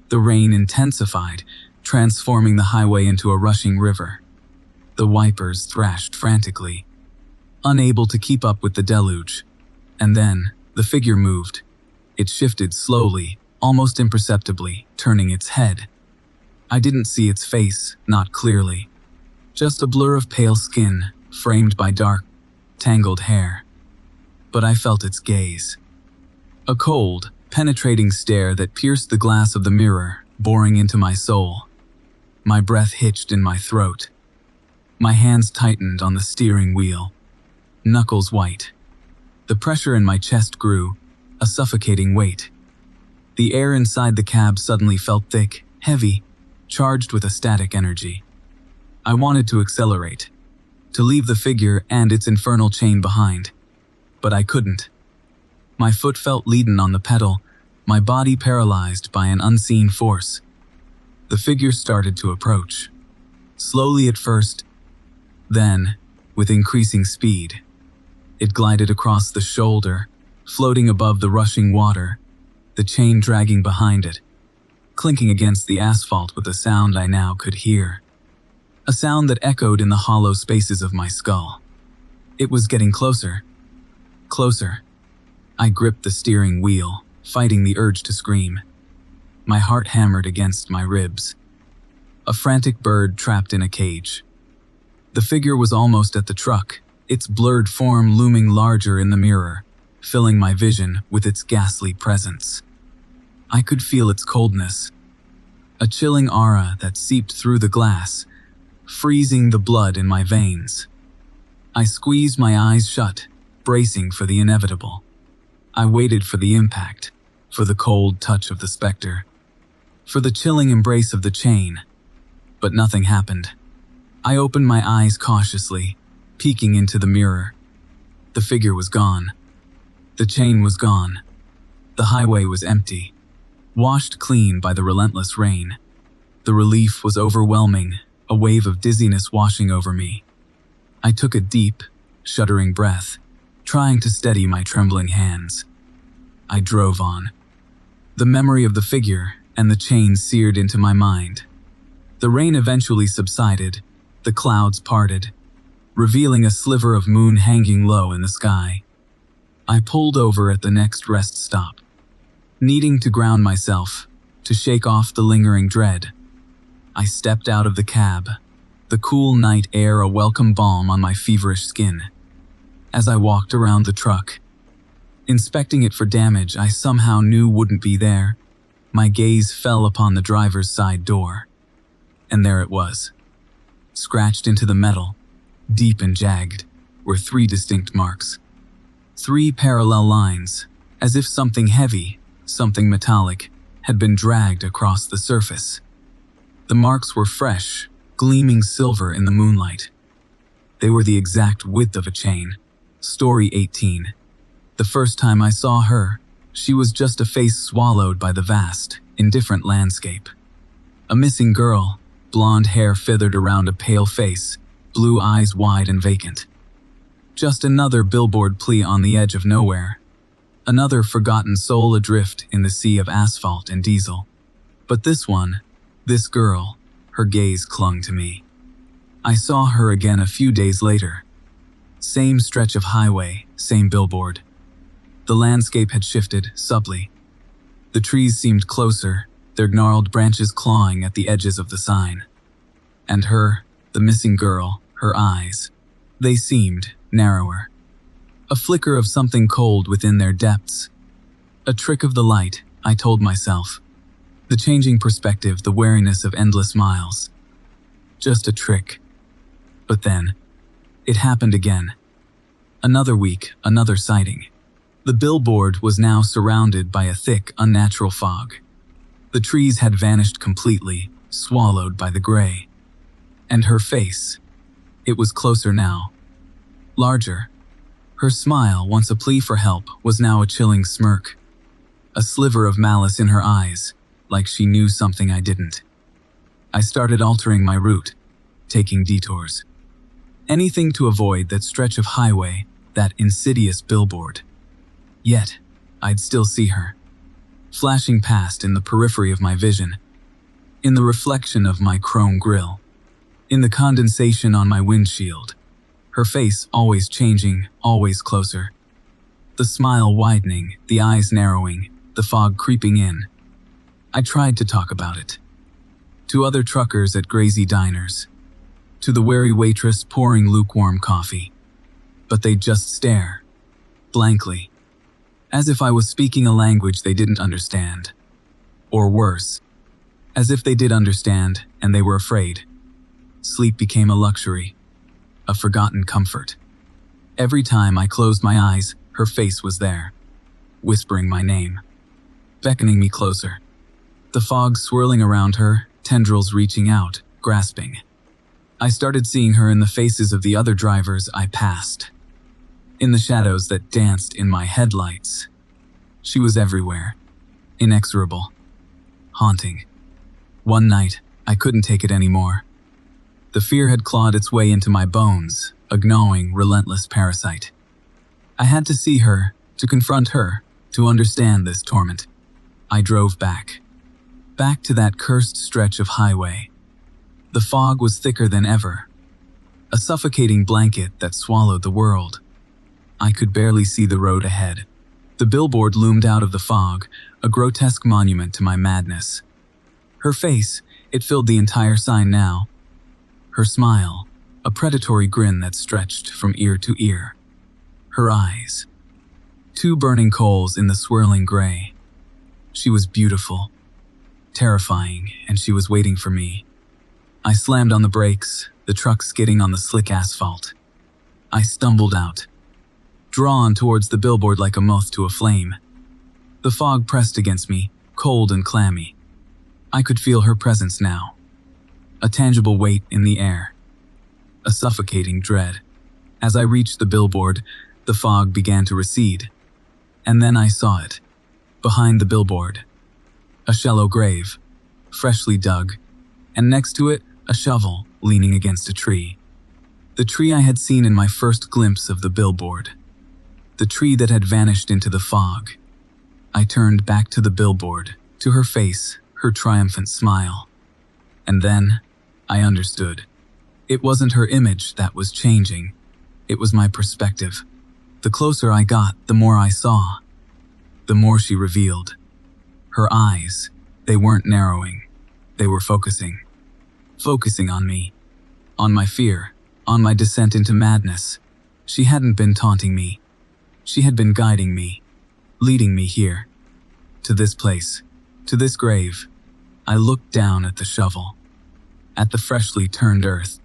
The rain intensified, transforming the highway into a rushing river. The wipers thrashed frantically, unable to keep up with the deluge. And then, the figure moved. It shifted slowly, almost imperceptibly, turning its head. I didn't see its face, not clearly. Just a blur of pale skin, framed by dark, tangled hair. But I felt its gaze. A cold, penetrating stare that pierced the glass of the mirror, boring into my soul. My breath hitched in my throat. My hands tightened on the steering wheel, knuckles white. The pressure in my chest grew, a suffocating weight. The air inside the cab suddenly felt thick, heavy, charged with a static energy. I wanted to accelerate, to leave the figure and its infernal chain behind. But I couldn't. My foot felt leaden on the pedal, my body paralyzed by an unseen force. The figure started to approach. Slowly at first, then, with increasing speed. It glided across the shoulder, floating above the rushing water, the chain dragging behind it, clinking against the asphalt with a sound I now could hear. A sound that echoed in the hollow spaces of my skull. It was getting closer. Closer. I gripped the steering wheel, fighting the urge to scream. My heart hammered against my ribs. A frantic bird trapped in a cage. The figure was almost at the truck, its blurred form looming larger in the mirror, filling my vision with its ghastly presence. I could feel its coldness. a chilling aura that seeped through the glass, freezing the blood in my veins. I squeezed my eyes shut, bracing for the inevitable. I waited for the impact, for the cold touch of the specter, for the chilling embrace of the chain, but nothing happened. I opened my eyes cautiously, peeking into the mirror. The figure was gone. The chain was gone. The highway was empty, washed clean by the relentless rain. The relief was overwhelming, a wave of dizziness washing over me. I took a deep, shuddering breath, trying to steady my trembling hands. I drove on. The memory of the figure and the chain seared into my mind. The rain eventually subsided, the clouds parted, revealing a sliver of moon hanging low in the sky. I pulled over at the next rest stop, needing to ground myself, to shake off the lingering dread. I stepped out of the cab, the cool night air a welcome balm on my feverish skin. As I walked around the truck, inspecting it for damage I somehow knew wouldn't be there, my gaze fell upon the driver's side door. And there it was. Scratched into the metal, deep and jagged, were 3 distinct marks. 3 parallel lines, as if something heavy, something metallic, had been dragged across the surface. The marks were fresh, gleaming silver in the moonlight. They were the exact width of a chain. Story 18. The first time I saw her, she was just a face swallowed by the vast, indifferent landscape. A missing girl, blonde hair feathered around a pale face, blue eyes wide and vacant. Just another billboard plea on the edge of nowhere. Another forgotten soul adrift in the sea of asphalt and diesel. But this one, this girl, her gaze clung to me. I saw her again a few days later. Same stretch of highway, same billboard. The landscape had shifted, subtly. The trees seemed closer, their gnarled branches clawing at the edges of the sign. And her, the missing girl, her eyes, they seemed narrower. A flicker of something cold within their depths. A trick of the light, I told myself. The changing perspective, the wariness of endless miles. Just a trick. But then, it happened again. Another week, another sighting. The billboard was now surrounded by a thick, unnatural fog. The trees had vanished completely, swallowed by the gray. And her face, it was closer now. Larger. Her smile, once a plea for help, was now a chilling smirk. A sliver of malice in her eyes, like she knew something I didn't. I started altering my route, taking detours. Anything to avoid that stretch of highway, that insidious billboard. Yet, I'd still see her, flashing past in the periphery of my vision, in the reflection of my chrome grille, in the condensation on my windshield. Her face always changing, always closer. The smile widening, the eyes narrowing, the fog creeping in. I tried to talk about it. To other truckers at grazy diners. To the wary waitress pouring lukewarm coffee. But they'd just stare. Blankly. As if I was speaking a language they didn't understand. Or worse. As if they did understand, and they were afraid. Sleep became a luxury. A forgotten comfort. Every time I closed my eyes, her face was there. Whispering my name. Beckoning me closer. The fog swirling around her, tendrils reaching out, grasping. I started seeing her in the faces of the other drivers I passed. In the shadows that danced in my headlights. She was everywhere. Inexorable. Haunting. One night, I couldn't take it anymore. The fear had clawed its way into my bones, a gnawing, relentless parasite. I had to see her, to confront her, to understand this torment. I drove back. Back to that cursed stretch of highway. The fog was thicker than ever. A suffocating blanket that swallowed the world. I could barely see the road ahead. The billboard loomed out of the fog, a grotesque monument to my madness. Her face, it filled the entire sign now. Her smile, a predatory grin that stretched from ear to ear. Her eyes. 2 burning coals in the swirling gray. She was beautiful. terrifying, and she was waiting for me. I slammed on the brakes, the truck skidding on the slick asphalt. I stumbled out, drawn towards the billboard like a moth to a flame. The fog pressed against me, cold and clammy. I could feel her presence now. A tangible weight in the air. A suffocating dread. As I reached the billboard, the fog began to recede. And then I saw it. Behind the billboard. A shallow grave, freshly dug, and next to it, a shovel leaning against a tree. The tree I had seen in my first glimpse of the billboard. The tree that had vanished into the fog. I turned back to the billboard, to her face, her triumphant smile. And then, I understood. It wasn't her image that was changing. It was my perspective. The closer I got, the more I saw. The more she revealed. Her eyes, they weren't narrowing. They were focusing. Focusing on me. On my fear. On my descent into madness. She hadn't been taunting me. She had been guiding me. Leading me here. To this place. To this grave. I looked down at the shovel. At the freshly turned earth.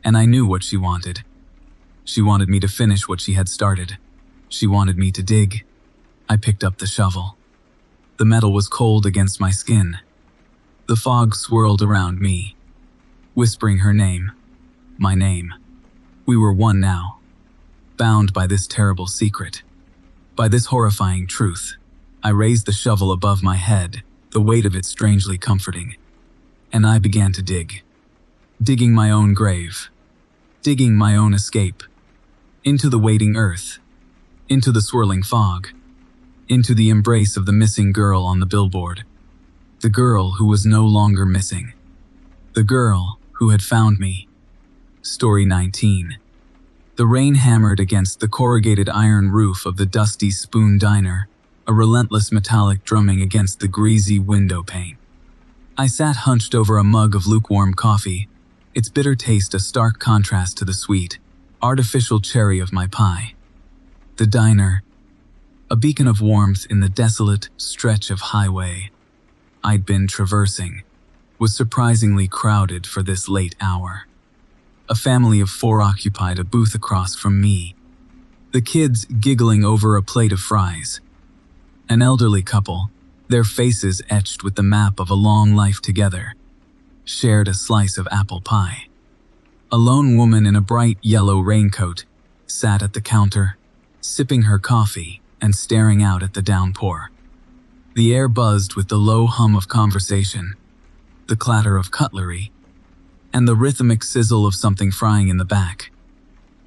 And I knew what she wanted. She wanted me to finish what she had started. She wanted me to dig. I picked up the shovel. The metal was cold against my skin. The fog swirled around me, whispering her name, my name. We were one now, bound by this terrible secret, by this horrifying truth. I raised the shovel above my head, the weight of it strangely comforting, and I began to dig. Digging my own grave, digging my own escape, into the waiting earth, into the swirling fog, into the embrace of the missing girl on the billboard. The girl who was no longer missing. The girl who had found me. Story 19. The rain hammered against the corrugated iron roof of the dusty Spoon Diner, a relentless metallic drumming against the greasy window pane. I sat hunched over a mug of lukewarm coffee, its bitter taste a stark contrast to the sweet, artificial cherry of my pie. The diner, a beacon of warmth in the desolate stretch of highway I'd been traversing, was surprisingly crowded for this late hour. A family of 4 occupied a booth across from me, the kids giggling over a plate of fries. An elderly couple, their faces etched with the map of a long life together, shared a slice of apple pie. A lone woman in a bright yellow raincoat sat at the counter, sipping her coffee and staring out at the downpour. The air buzzed with the low hum of conversation, the clatter of cutlery, and the rhythmic sizzle of something frying in the back.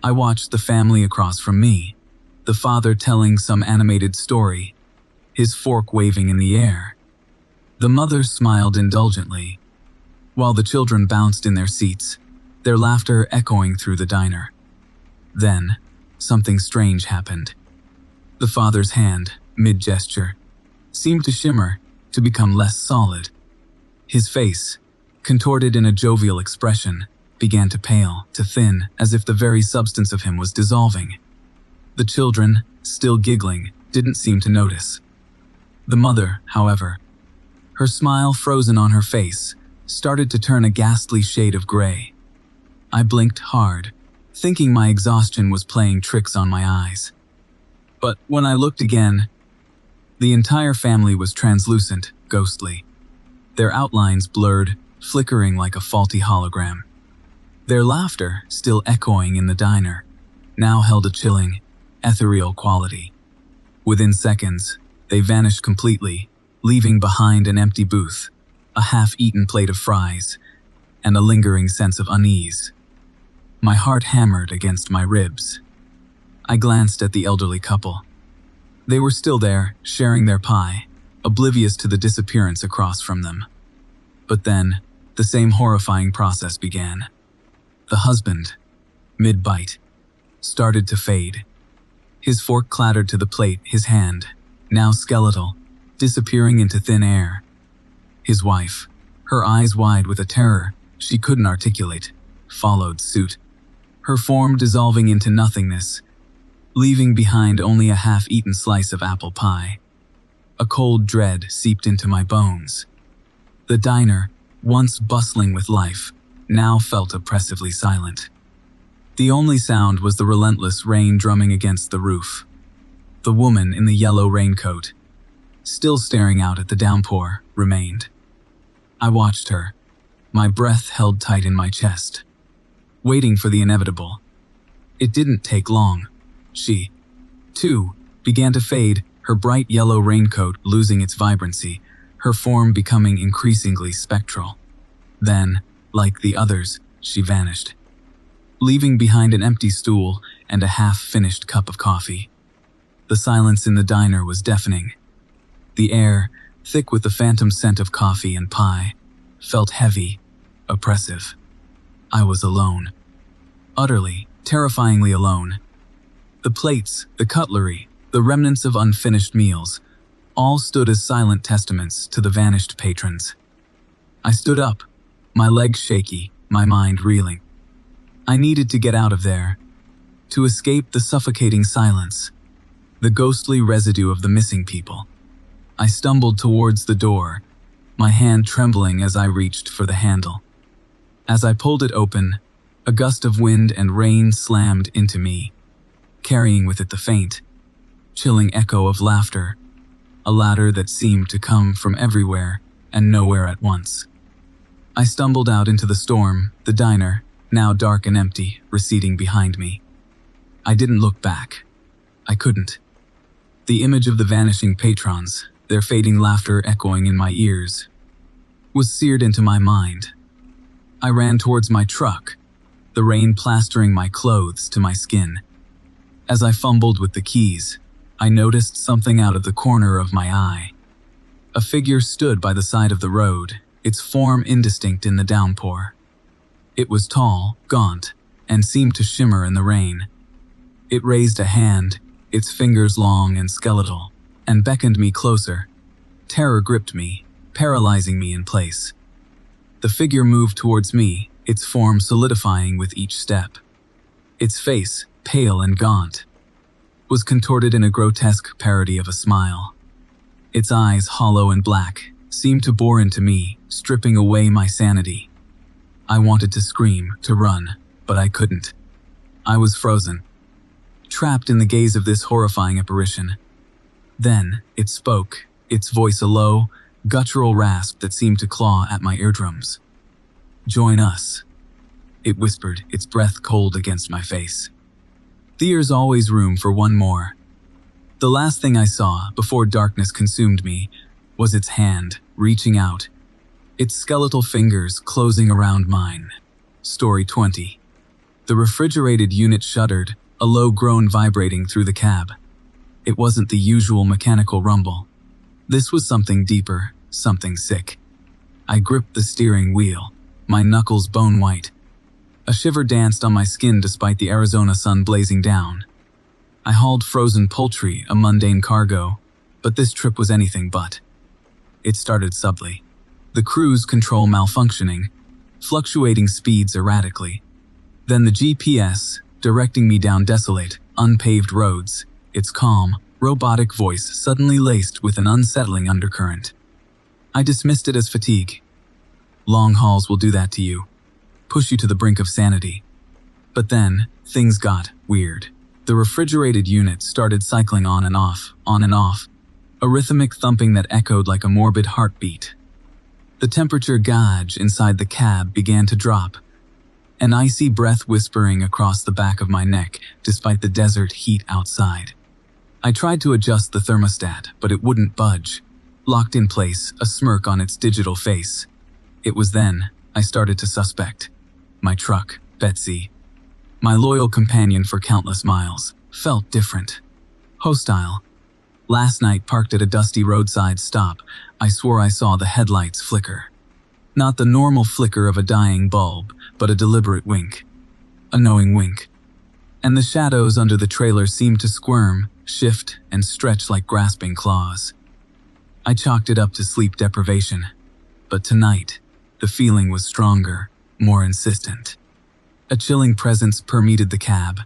I watched the family across from me, the father telling some animated story, his fork waving in the air. The mother smiled indulgently, while the children bounced in their seats, their laughter echoing through the diner. Then, something strange happened. The father's hand, mid-gesture, seemed to shimmer, to become less solid. His face, contorted in a jovial expression, began to pale, to thin, as if the very substance of him was dissolving. The children, still giggling, didn't seem to notice. The mother, however, her smile frozen on her face, started to turn a ghastly shade of gray. I blinked hard, thinking my exhaustion was playing tricks on my eyes. But when I looked again, the entire family was translucent, ghostly. Their outlines blurred, flickering like a faulty hologram. Their laughter, still echoing in the diner, now held a chilling, ethereal quality. Within seconds, they vanished completely, leaving behind an empty booth, a half-eaten plate of fries, and a lingering sense of unease. My heart hammered against my ribs. I glanced at the elderly couple. They were still there, sharing their pie, oblivious to the disappearance across from them. But then, the same horrifying process began. The husband, mid-bite, started to fade. His fork clattered to the plate, his hand, now skeletal, disappearing into thin air. His wife, her eyes wide with a terror she couldn't articulate, followed suit, her form dissolving into nothingness, leaving behind only a half-eaten slice of apple pie. A cold dread seeped into my bones. The diner, once bustling with life, now felt oppressively silent. The only sound was the relentless rain drumming against the roof. The woman in the yellow raincoat, still staring out at the downpour, remained. I watched her, my breath held tight in my chest, waiting for the inevitable. It didn't take long. She, too, began to fade, her bright yellow raincoat losing its vibrancy, her form becoming increasingly spectral. Then, like the others, she vanished, leaving behind an empty stool and a half-finished cup of coffee. The silence in the diner was deafening. The air, thick with the phantom scent of coffee and pie, felt heavy, oppressive. I was alone. Utterly, terrifyingly alone. The plates, the cutlery, the remnants of unfinished meals, all stood as silent testaments to the vanished patrons. I stood up, my legs shaky, my mind reeling. I needed to get out of there, to escape the suffocating silence, the ghostly residue of the missing people. I stumbled towards the door, my hand trembling as I reached for the handle. As I pulled it open, a gust of wind and rain slammed into me, carrying with it the faint, chilling echo of laughter, a ladder that seemed to come from everywhere and nowhere at once. I stumbled out into the storm, the diner, now dark and empty, receding behind me. I didn't look back. I couldn't. The image of the vanishing patrons, their fading laughter echoing in my ears, was seared into my mind. I ran towards my truck, the rain plastering my clothes to my skin. As I fumbled with the keys, I noticed something out of the corner of my eye. A figure stood by the side of the road, its form indistinct in the downpour. It was tall, gaunt, and seemed to shimmer in the rain. It raised a hand, its fingers long and skeletal, and beckoned me closer. Terror gripped me, paralyzing me in place. The figure moved towards me, its form solidifying with each step. Its face, pale and gaunt, was contorted in a grotesque parody of a smile. Its eyes, hollow and black, seemed to bore into me, stripping away my sanity. I wanted to scream, to run, but I couldn't. I was frozen, trapped in the gaze of this horrifying apparition. Then, it spoke, its voice a low, guttural rasp that seemed to claw at my eardrums. "Join us," it whispered, its breath cold against my face. There's always room for one more. The last thing I saw, before darkness consumed me, was its hand, reaching out, its skeletal fingers closing around mine. Story 20. The refrigerated unit shuddered, a low groan vibrating through the cab. It wasn't the usual mechanical rumble. This was something deeper, something sick. I gripped the steering wheel, my knuckles bone white. A shiver danced on my skin despite the Arizona sun blazing down. I hauled frozen poultry, a mundane cargo, but this trip was anything but. It started subtly. The cruise control malfunctioning, fluctuating speeds erratically. Then the GPS, directing me down desolate, unpaved roads, its calm, robotic voice suddenly laced with an unsettling undercurrent. I dismissed it as fatigue. Long hauls will do that to you, push you to the brink of sanity. But then, things got weird. The refrigerated unit started cycling on and off, a rhythmic thumping that echoed like a morbid heartbeat. The temperature gauge inside the cab began to drop, an icy breath whispering across the back of my neck despite the desert heat outside. I tried to adjust the thermostat, but it wouldn't budge, locked in place, a smirk on its digital face. It was then I started to suspect. My truck, Betsy, my loyal companion for countless miles, felt different. Hostile. Last night, parked at a dusty roadside stop, I swore I saw the headlights flicker. Not the normal flicker of a dying bulb, but a deliberate wink. A knowing wink. And the shadows under the trailer seemed to squirm, shift, and stretch like grasping claws. I chalked it up to sleep deprivation. But tonight, the feeling was stronger, more insistent. A chilling presence permeated the cab,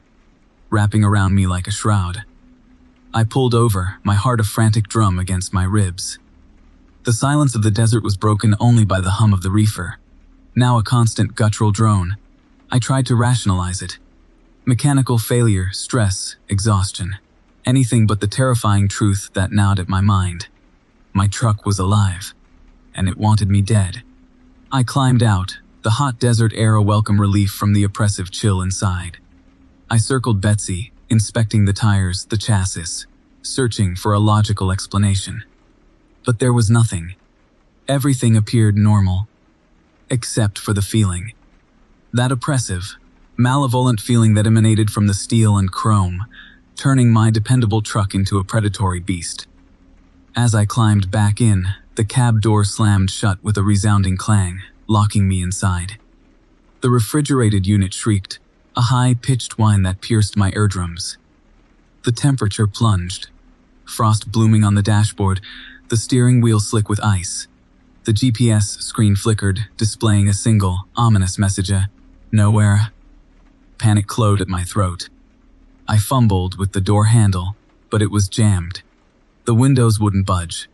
wrapping around me like a shroud. I pulled over, my heart a frantic drum against my ribs. The silence of the desert was broken only by the hum of the reefer, now a constant guttural drone. I tried to rationalize it. Mechanical failure, stress, exhaustion. Anything but the terrifying truth that gnawed at my mind. My truck was alive, and it wanted me dead. I climbed out, the hot desert air a welcome relief from the oppressive chill inside. I circled Betsy, inspecting the tires, the chassis, searching for a logical explanation. But there was nothing. Everything appeared normal, except for the feeling. That oppressive, malevolent feeling that emanated from the steel and chrome, turning my dependable truck into a predatory beast. As I climbed back in, the cab door slammed shut with a resounding clang, locking me inside. The refrigerated unit shrieked, a high-pitched whine that pierced my eardrums. The temperature plunged. Frost blooming on the dashboard, the steering wheel slick with ice. The GPS screen flickered, displaying a single, ominous message, "Nowhere." Panic clawed at my throat. I fumbled with the door handle, but it was jammed. The windows wouldn't budge.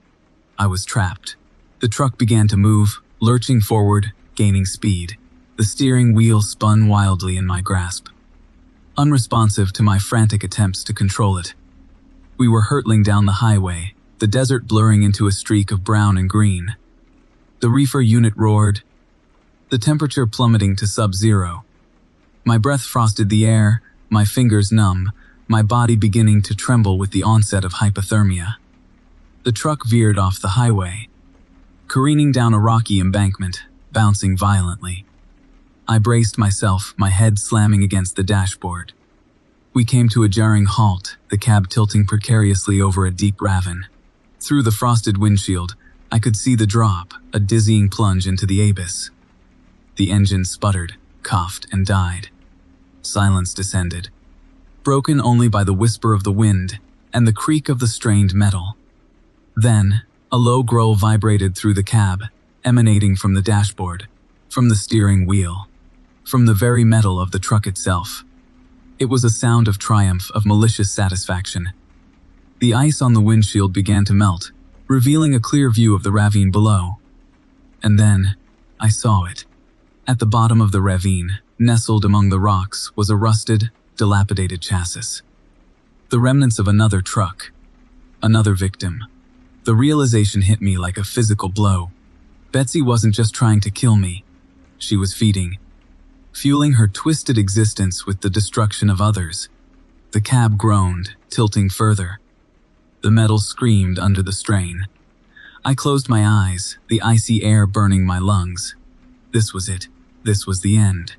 I was trapped. The truck began to move, lurching forward, gaining speed. The steering wheel spun wildly in my grasp, unresponsive to my frantic attempts to control it. We were hurtling down the highway, the desert blurring into a streak of brown and green. The reefer unit roared, the temperature plummeting to sub-zero. My breath frosted the air, my fingers numb, my body beginning to tremble with the onset of hypothermia. The truck veered off the highway, careening down a rocky embankment, bouncing violently. I braced myself, my head slamming against the dashboard. We came to a jarring halt, the cab tilting precariously over a deep ravine. Through the frosted windshield, I could see the drop, a dizzying plunge into the abyss. The engine sputtered, coughed, and died. Silence descended, broken only by the whisper of the wind and the creak of the strained metal. Then, a low growl vibrated through the cab, emanating from the dashboard, from the steering wheel, from the very metal of the truck itself. It was a sound of triumph, of malicious satisfaction. The ice on the windshield began to melt, revealing a clear view of the ravine below. And then, I saw it. At the bottom of the ravine, nestled among the rocks, was a rusted, dilapidated chassis. The remnants of another truck. Another victim. The realization hit me like a physical blow. Betsy wasn't just trying to kill me. She was feeding, fueling her twisted existence with the destruction of others. The cab groaned, tilting further. The metal screamed under the strain. I closed my eyes, the icy air burning my lungs. This was it. This was the end.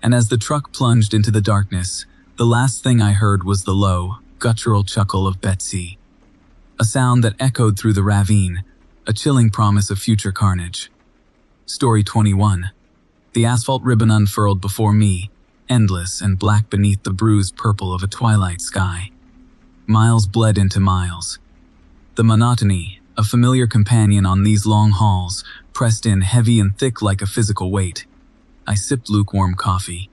And as the truck plunged into the darkness, the last thing I heard was the low, guttural chuckle of Betsy. A sound that echoed through the ravine, a chilling promise of future carnage. Story 21. The asphalt ribbon unfurled before me, endless and black beneath the bruised purple of a twilight sky. Miles bled into miles. The monotony, a familiar companion on these long hauls, pressed in heavy and thick like a physical weight. I sipped lukewarm coffee,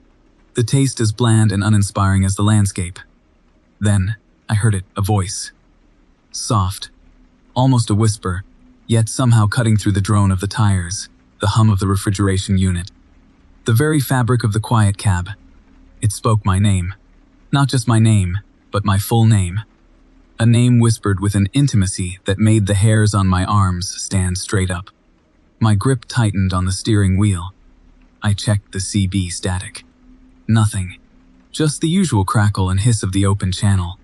the taste as bland and uninspiring as the landscape. Then, I heard it, a voice. Soft, almost a whisper, yet somehow cutting through the drone of the tires, the hum of the refrigeration unit. The very fabric of the quiet cab. It spoke my name. Not just my name, but my full name. A name whispered with an intimacy that made the hairs on my arms stand straight up. My grip tightened on the steering wheel. I checked the CB static. Nothing. Just the usual crackle and hiss of the open channel.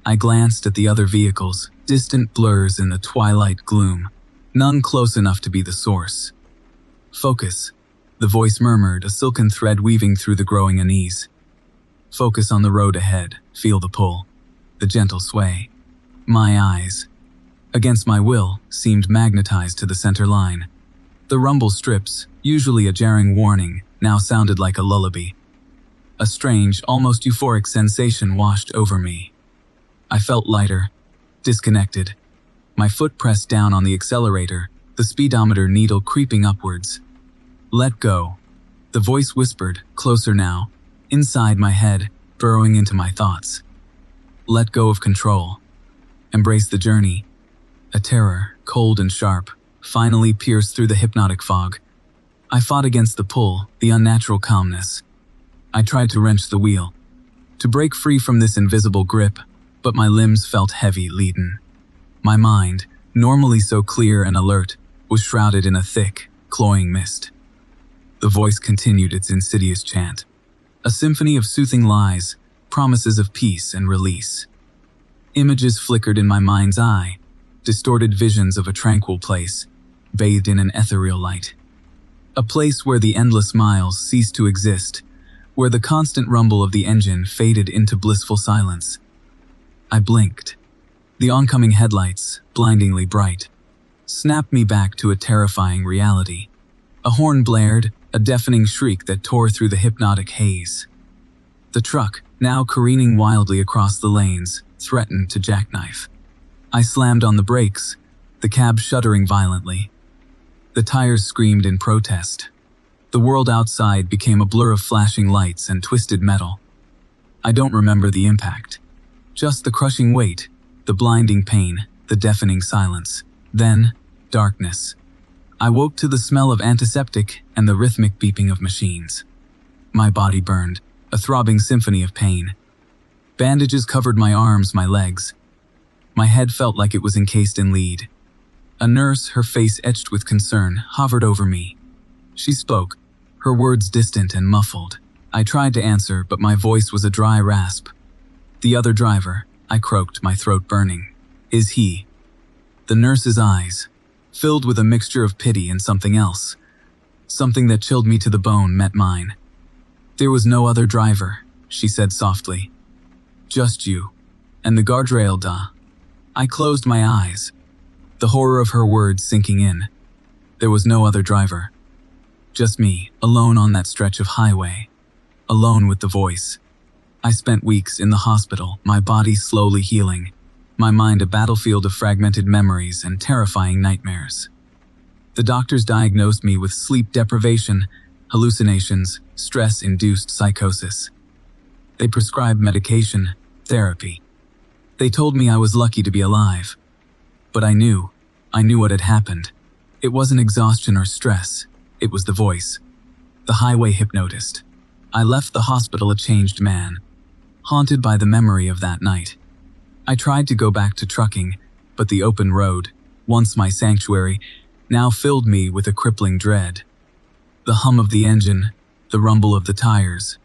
I glanced at the other vehicles, distant blurs in the twilight gloom, none close enough to be the source. Focus, the voice murmured, a silken thread weaving through the growing unease. Focus on the road ahead, feel the pull, the gentle sway. My eyes, against my will, seemed magnetized to the center line. The rumble strips, usually a jarring warning, now sounded like a lullaby. A strange, almost euphoric sensation washed over me. I felt lighter, disconnected. My foot pressed down on the accelerator, the speedometer needle creeping upwards. Let go. The voice whispered, closer now, inside my head, burrowing into my thoughts. Let go of control. Embrace the journey. A terror, cold and sharp, finally pierced through the hypnotic fog. I fought against the pull, the unnatural calmness. I tried to wrench the wheel, to break free from this invisible grip, but my limbs felt heavy, leaden. My mind, normally so clear and alert, was shrouded in a thick, cloying mist. The voice continued its insidious chant, a symphony of soothing lies, promises of peace and release. Images flickered in my mind's eye, distorted visions of a tranquil place, bathed in an ethereal light. A place where the endless miles ceased to exist, where the constant rumble of the engine faded into blissful silence. I blinked. The oncoming headlights, blindingly bright, snapped me back to a terrifying reality. A horn blared, a deafening shriek that tore through the hypnotic haze. The truck, now careening wildly across the lanes, threatened to jackknife. I slammed on the brakes, the cab shuddering violently. The tires screamed in protest. The world outside became a blur of flashing lights and twisted metal. I don't remember the impact. Just the crushing weight, the blinding pain, the deafening silence. Then, darkness. I woke to the smell of antiseptic and the rhythmic beeping of machines. My body burned, a throbbing symphony of pain. Bandages covered my arms, my legs. My head felt like it was encased in lead. A nurse, her face etched with concern, hovered over me. She spoke, her words distant and muffled. I tried to answer, but my voice was a dry rasp. "The other driver," I croaked, my throat burning. "Is he?" The nurse's eyes, filled with a mixture of pity and something else, something that chilled me to the bone, met mine. "There was no other driver," she said softly. "Just you. And the guardrail, duh." I closed my eyes, the horror of her words sinking in. There was no other driver. Just me, alone on that stretch of highway. Alone with the voice. I spent weeks in the hospital, my body slowly healing, my mind a battlefield of fragmented memories and terrifying nightmares. The doctors diagnosed me with sleep deprivation, hallucinations, stress-induced psychosis. They prescribed medication, therapy. They told me I was lucky to be alive. But I knew what had happened. It wasn't exhaustion or stress, it was the voice. The highway hypnotist. I left the hospital a changed man, haunted by the memory of that night. I tried to go back to trucking, but the open road, once my sanctuary, now filled me with a crippling dread. The hum of the engine, the rumble of the tires.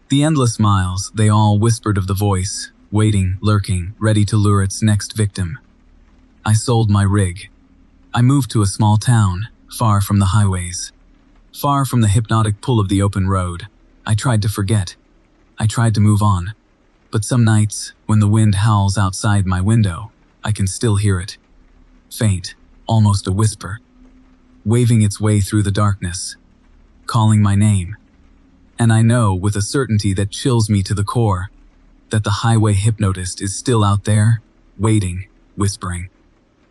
The endless miles, they all whispered of the voice, waiting, lurking, ready to lure its next victim. I sold my rig. I moved to a small town, far from the highways. Far from the hypnotic pull of the open road. I tried to forget. I tried to move on. But some nights, when the wind howls outside my window, I can still hear it. Faint, almost a whisper. Waving its way through the darkness. Calling my name. And I know, with a certainty that chills me to the core, that the highway hypnotist is still out there, waiting, whispering.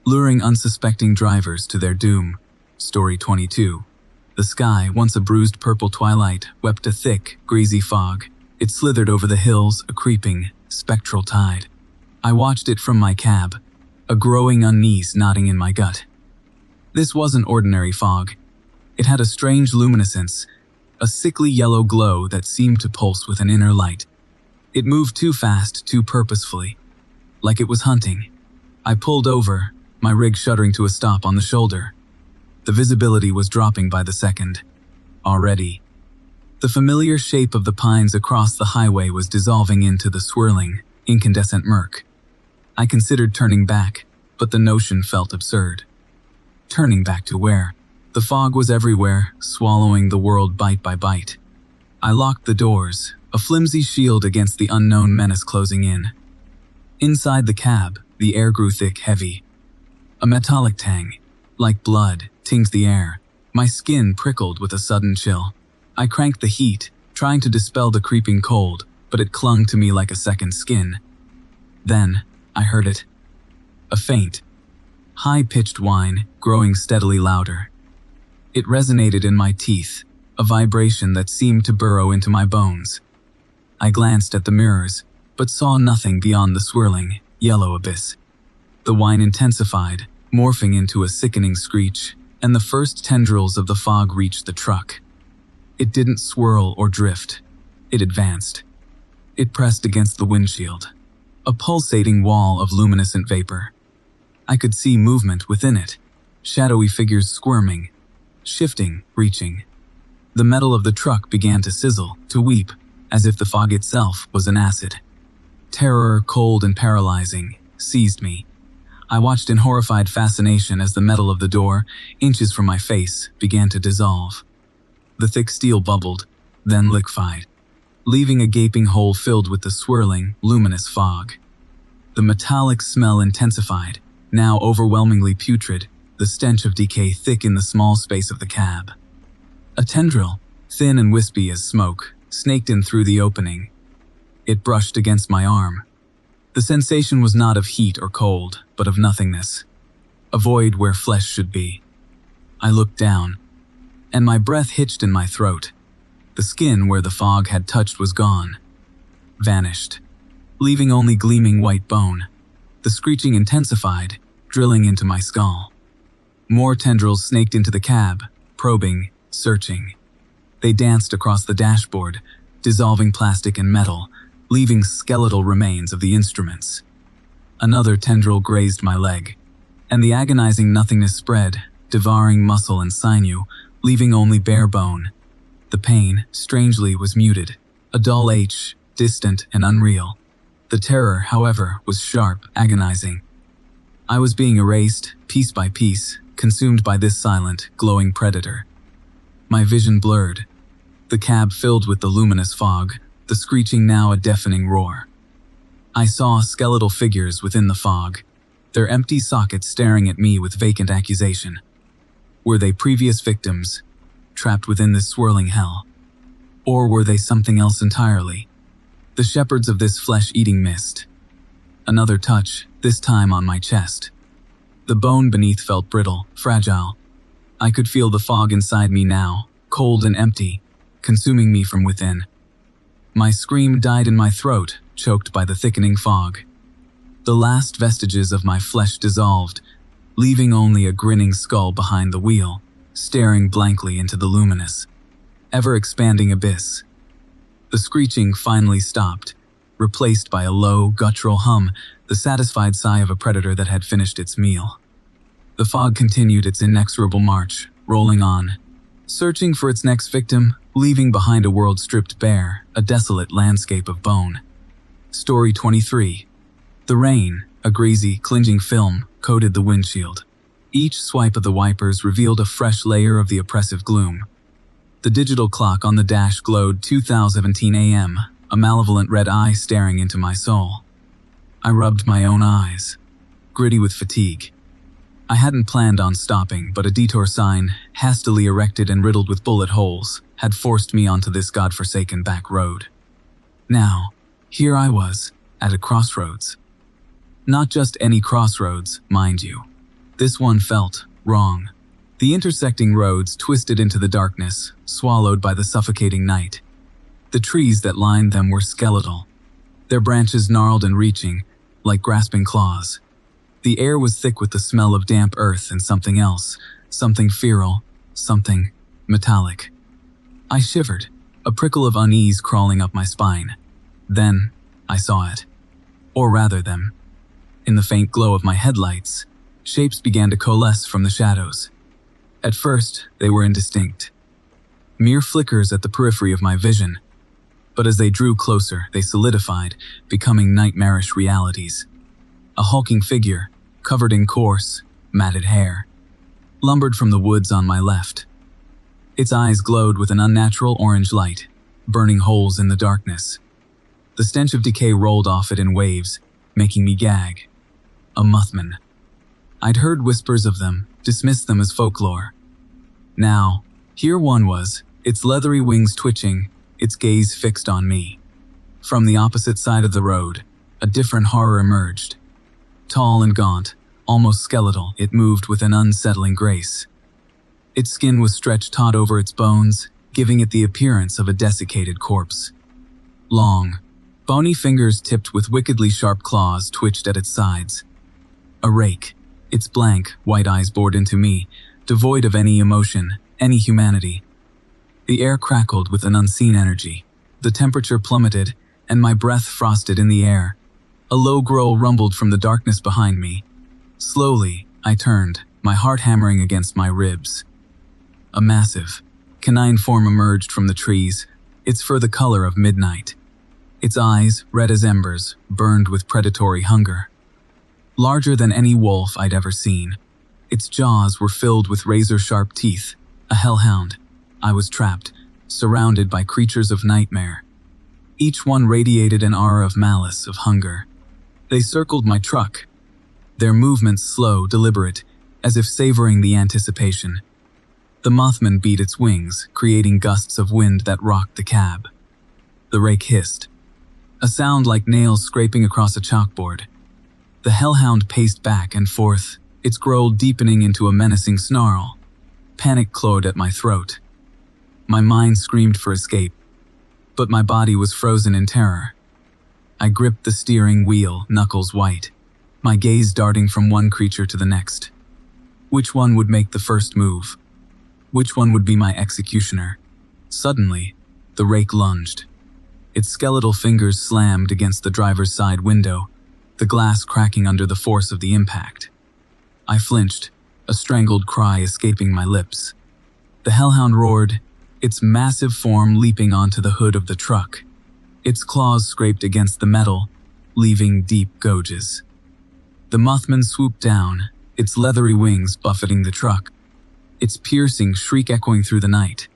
Luring unsuspecting drivers to their doom. Story 22. The sky, once a bruised purple twilight, wept a thick, greasy fog. It slithered over the hills, a creeping, spectral tide. I watched it from my cab, a growing unease knotting in my gut. This wasn't ordinary fog. It had a strange luminescence, a sickly yellow glow that seemed to pulse with an inner light. It moved too fast, too purposefully, like it was hunting. I pulled over, my rig shuddering to a stop on the shoulder. The visibility was dropping by the second. Already. The familiar shape of the pines across the highway was dissolving into the swirling, incandescent murk. I considered turning back, but the notion felt absurd. Turning back to where? The fog was everywhere, swallowing the world bite by bite. I locked the doors, a flimsy shield against the unknown menace closing in. Inside the cab, the air grew thick, heavy. A metallic tang, like blood, tinged the air. My skin prickled with a sudden chill. I cranked the heat, trying to dispel the creeping cold, but it clung to me like a second skin. Then, I heard it. A faint, high-pitched whine, growing steadily louder. It resonated in my teeth, a vibration that seemed to burrow into my bones. I glanced at the mirrors, but saw nothing beyond the swirling, yellow abyss. The whine intensified, morphing into a sickening screech, and the first tendrils of the fog reached the truck. It didn't swirl or drift. It advanced. It pressed against the windshield, a pulsating wall of luminescent vapor. I could see movement within it, shadowy figures squirming, shifting, reaching. The metal of the truck began to sizzle, to weep, as if the fog itself was an acid. Terror, cold and paralyzing, seized me. I watched in horrified fascination as the metal of the door, inches from my face, began to dissolve. The thick steel bubbled, then liquefied, leaving a gaping hole filled with the swirling, luminous fog. The metallic smell intensified, now overwhelmingly putrid, the stench of decay thick in the small space of the cab. A tendril, thin and wispy as smoke, snaked in through the opening. It brushed against my arm. The sensation was not of heat or cold, but of nothingness, a void where flesh should be. I looked down, and my breath hitched in my throat. The skin where the fog had touched was gone, vanished, leaving only gleaming white bone. The screeching intensified, drilling into my skull. More tendrils snaked into the cab, probing, searching. They danced across the dashboard, dissolving plastic and metal, leaving skeletal remains of the instruments. Another tendril grazed my leg, and the agonizing nothingness spread, devouring muscle and sinew, leaving only bare bone. The pain, strangely, was muted, a dull ache, distant and unreal. The terror, however, was sharp, agonizing. I was being erased, piece by piece, consumed by this silent, glowing predator. My vision blurred, the cab filled with the luminous fog, the screeching now a deafening roar. I saw skeletal figures within the fog, their empty sockets staring at me with vacant accusation. Were they previous victims, trapped within this swirling hell? Or were they something else entirely? The shepherds of this flesh-eating mist. Another touch, this time on my chest. The bone beneath felt brittle, fragile. I could feel the fog inside me now, cold and empty, consuming me from within. My scream died in my throat, choked by the thickening fog. The last vestiges of my flesh dissolved, leaving only a grinning skull behind the wheel, staring blankly into the luminous, ever-expanding abyss. The screeching finally stopped, replaced by a low, guttural hum, the satisfied sigh of a predator that had finished its meal. The fog continued its inexorable march, rolling on, searching for its next victim, leaving behind a world stripped bare, a desolate landscape of bone. Story 23. The rain, a greasy, clinging film, coated the windshield. Each swipe of the wipers revealed a fresh layer of the oppressive gloom. The digital clock on the dash glowed 2017 a.m., a malevolent red eye staring into my soul. I rubbed my own eyes, gritty with fatigue. I hadn't planned on stopping, but a detour sign, hastily erected and riddled with bullet holes, had forced me onto this godforsaken back road. Now, here I was, at a crossroads. Not just any crossroads, mind you. This one felt wrong. The intersecting roads twisted into the darkness, swallowed by the suffocating night. The trees that lined them were skeletal, their branches gnarled and reaching, like grasping claws. The air was thick with the smell of damp earth and something else, something feral, something metallic. I shivered, a prickle of unease crawling up my spine. Then, I saw it. Or rather them. In the faint glow of my headlights, shapes began to coalesce from the shadows. At first, they were indistinct, mere flickers at the periphery of my vision. But as they drew closer, they solidified, becoming nightmarish realities. A hulking figure, covered in coarse, matted hair, lumbered from the woods on my left. Its eyes glowed with an unnatural orange light, burning holes in the darkness. The stench of decay rolled off it in waves, making me gag. A Muthman. I'd heard whispers of them, dismissed them as folklore. Now, here one was, its leathery wings twitching, its gaze fixed on me. From the opposite side of the road, a different horror emerged. Tall and gaunt, almost skeletal, it moved with an unsettling grace. Its skin was stretched taut over its bones, giving it the appearance of a desiccated corpse. Long, bony fingers tipped with wickedly sharp claws twitched at its sides. A rake. Its blank, white eyes bored into me, devoid of any emotion, any humanity. The air crackled with an unseen energy. The temperature plummeted, and my breath frosted in the air. A low growl rumbled from the darkness behind me. Slowly, I turned, my heart hammering against my ribs. A massive, canine form emerged from the trees, its fur the color of midnight. Its eyes, red as embers, burned with predatory hunger. Larger than any wolf I'd ever seen. Its jaws were filled with razor-sharp teeth, a hellhound. I was trapped, surrounded by creatures of nightmare. Each one radiated an aura of malice, of hunger. They circled my truck, their movements slow, deliberate, as if savoring the anticipation. The Mothman beat its wings, creating gusts of wind that rocked the cab. The rake hissed, a sound like nails scraping across a chalkboard. The hellhound paced back and forth, its growl deepening into a menacing snarl. Panic clawed at my throat. My mind screamed for escape, but my body was frozen in terror. I gripped the steering wheel, knuckles white, my gaze darting from one creature to the next. Which one would make the first move? Which one would be my executioner? Suddenly, the rake lunged. Its skeletal fingers slammed against the driver's side window, the glass cracking under the force of the impact. I flinched, a strangled cry escaping my lips. The hellhound roared, its massive form leaping onto the hood of the truck. Its claws scraped against the metal, leaving deep gouges. The Mothman swooped down, its leathery wings buffeting the truck, its piercing shriek echoing through the night.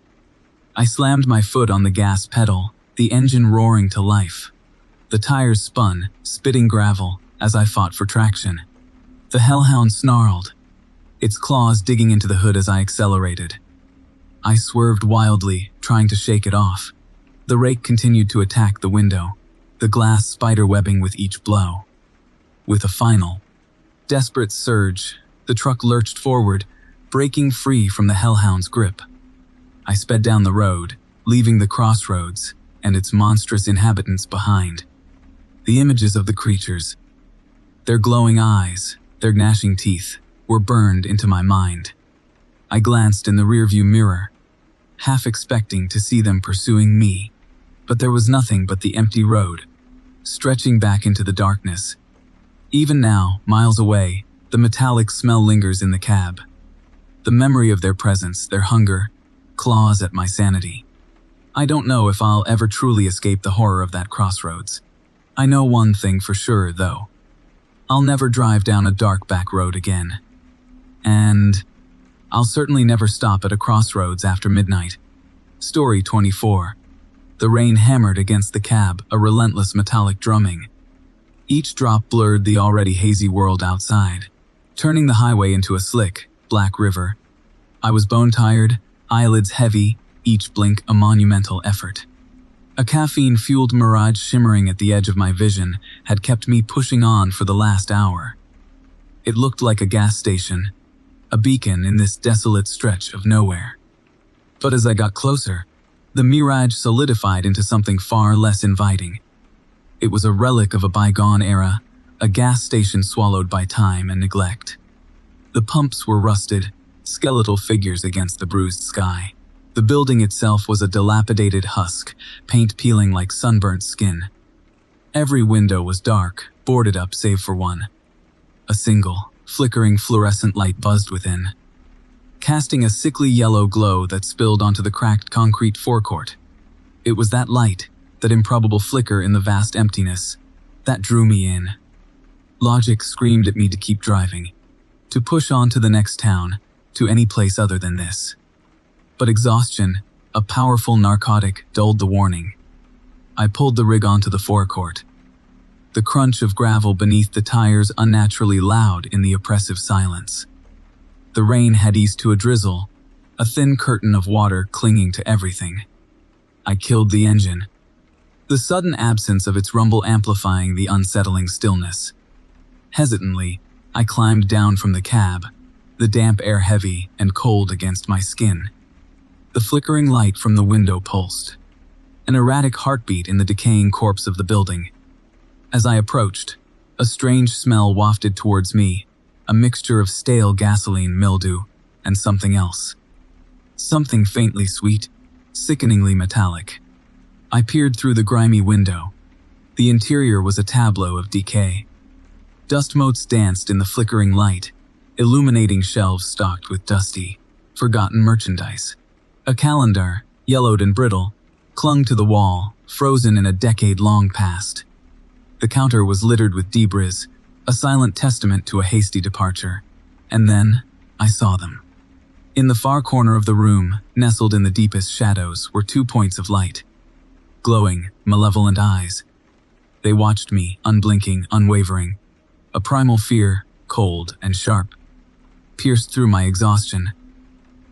I slammed my foot on the gas pedal, the engine roaring to life. The tires spun, spitting gravel, as I fought for traction. The hellhound snarled, its claws digging into the hood as I accelerated. I swerved wildly, trying to shake it off. The rake continued to attack the window, the glass spiderwebbing with each blow. With a final, desperate surge, the truck lurched forward, breaking free from the hellhound's grip. I sped down the road, leaving the crossroads and its monstrous inhabitants behind. The images of the creatures, their glowing eyes, their gnashing teeth, were burned into my mind. I glanced in the rearview mirror, half expecting to see them pursuing me, but there was nothing but the empty road, stretching back into the darkness. Even now, miles away, the metallic smell lingers in the cab. The memory of their presence, their hunger, claws at my sanity. I don't know if I'll ever truly escape the horror of that crossroads. I know one thing for sure, though. I'll never drive down a dark back road again. And I'll certainly never stop at a crossroads after midnight. Story 24. The rain hammered against the cab, a relentless metallic drumming. Each drop blurred the already hazy world outside, turning the highway into a slick, black river. I was bone-tired, eyelids heavy, each blink a monumental effort. A caffeine-fueled mirage shimmering at the edge of my vision had kept me pushing on for the last hour. It looked like a gas station, a beacon in this desolate stretch of nowhere. But as I got closer, the mirage solidified into something far less inviting. It was a relic of a bygone era, a gas station swallowed by time and neglect. The pumps were rusted, skeletal figures against the bruised sky. The building itself was a dilapidated husk, paint peeling like sunburnt skin. Every window was dark, boarded up save for one. A single, flickering fluorescent light buzzed within, casting a sickly yellow glow that spilled onto the cracked concrete forecourt. It was that light, that improbable flicker in the vast emptiness, that drew me in. Logic screamed at me to keep driving, to push on to the next town, to any place other than this. But exhaustion, a powerful narcotic, dulled the warning. I pulled the rig onto the forecourt. The crunch of gravel beneath the tires unnaturally loud in the oppressive silence. The rain had eased to a drizzle, a thin curtain of water clinging to everything. I killed the engine, the sudden absence of its rumble amplifying the unsettling stillness. Hesitantly, I climbed down from the cab, the damp air heavy and cold against my skin. The flickering light from the window pulsed, an erratic heartbeat in the decaying corpse of the building. As I approached, a strange smell wafted towards me, a mixture of stale gasoline mildew and something else. Something faintly sweet, sickeningly metallic. I peered through the grimy window. The interior was a tableau of decay. Dust motes danced in the flickering light, illuminating shelves stocked with dusty, forgotten merchandise. A calendar, yellowed and brittle, clung to the wall, frozen in a decade long past. The counter was littered with debris, a silent testament to a hasty departure. And then, I saw them. In the far corner of the room, nestled in the deepest shadows, were 2 points of light. Glowing, malevolent eyes. They watched me, unblinking, unwavering. A primal fear, cold and sharp, pierced through my exhaustion.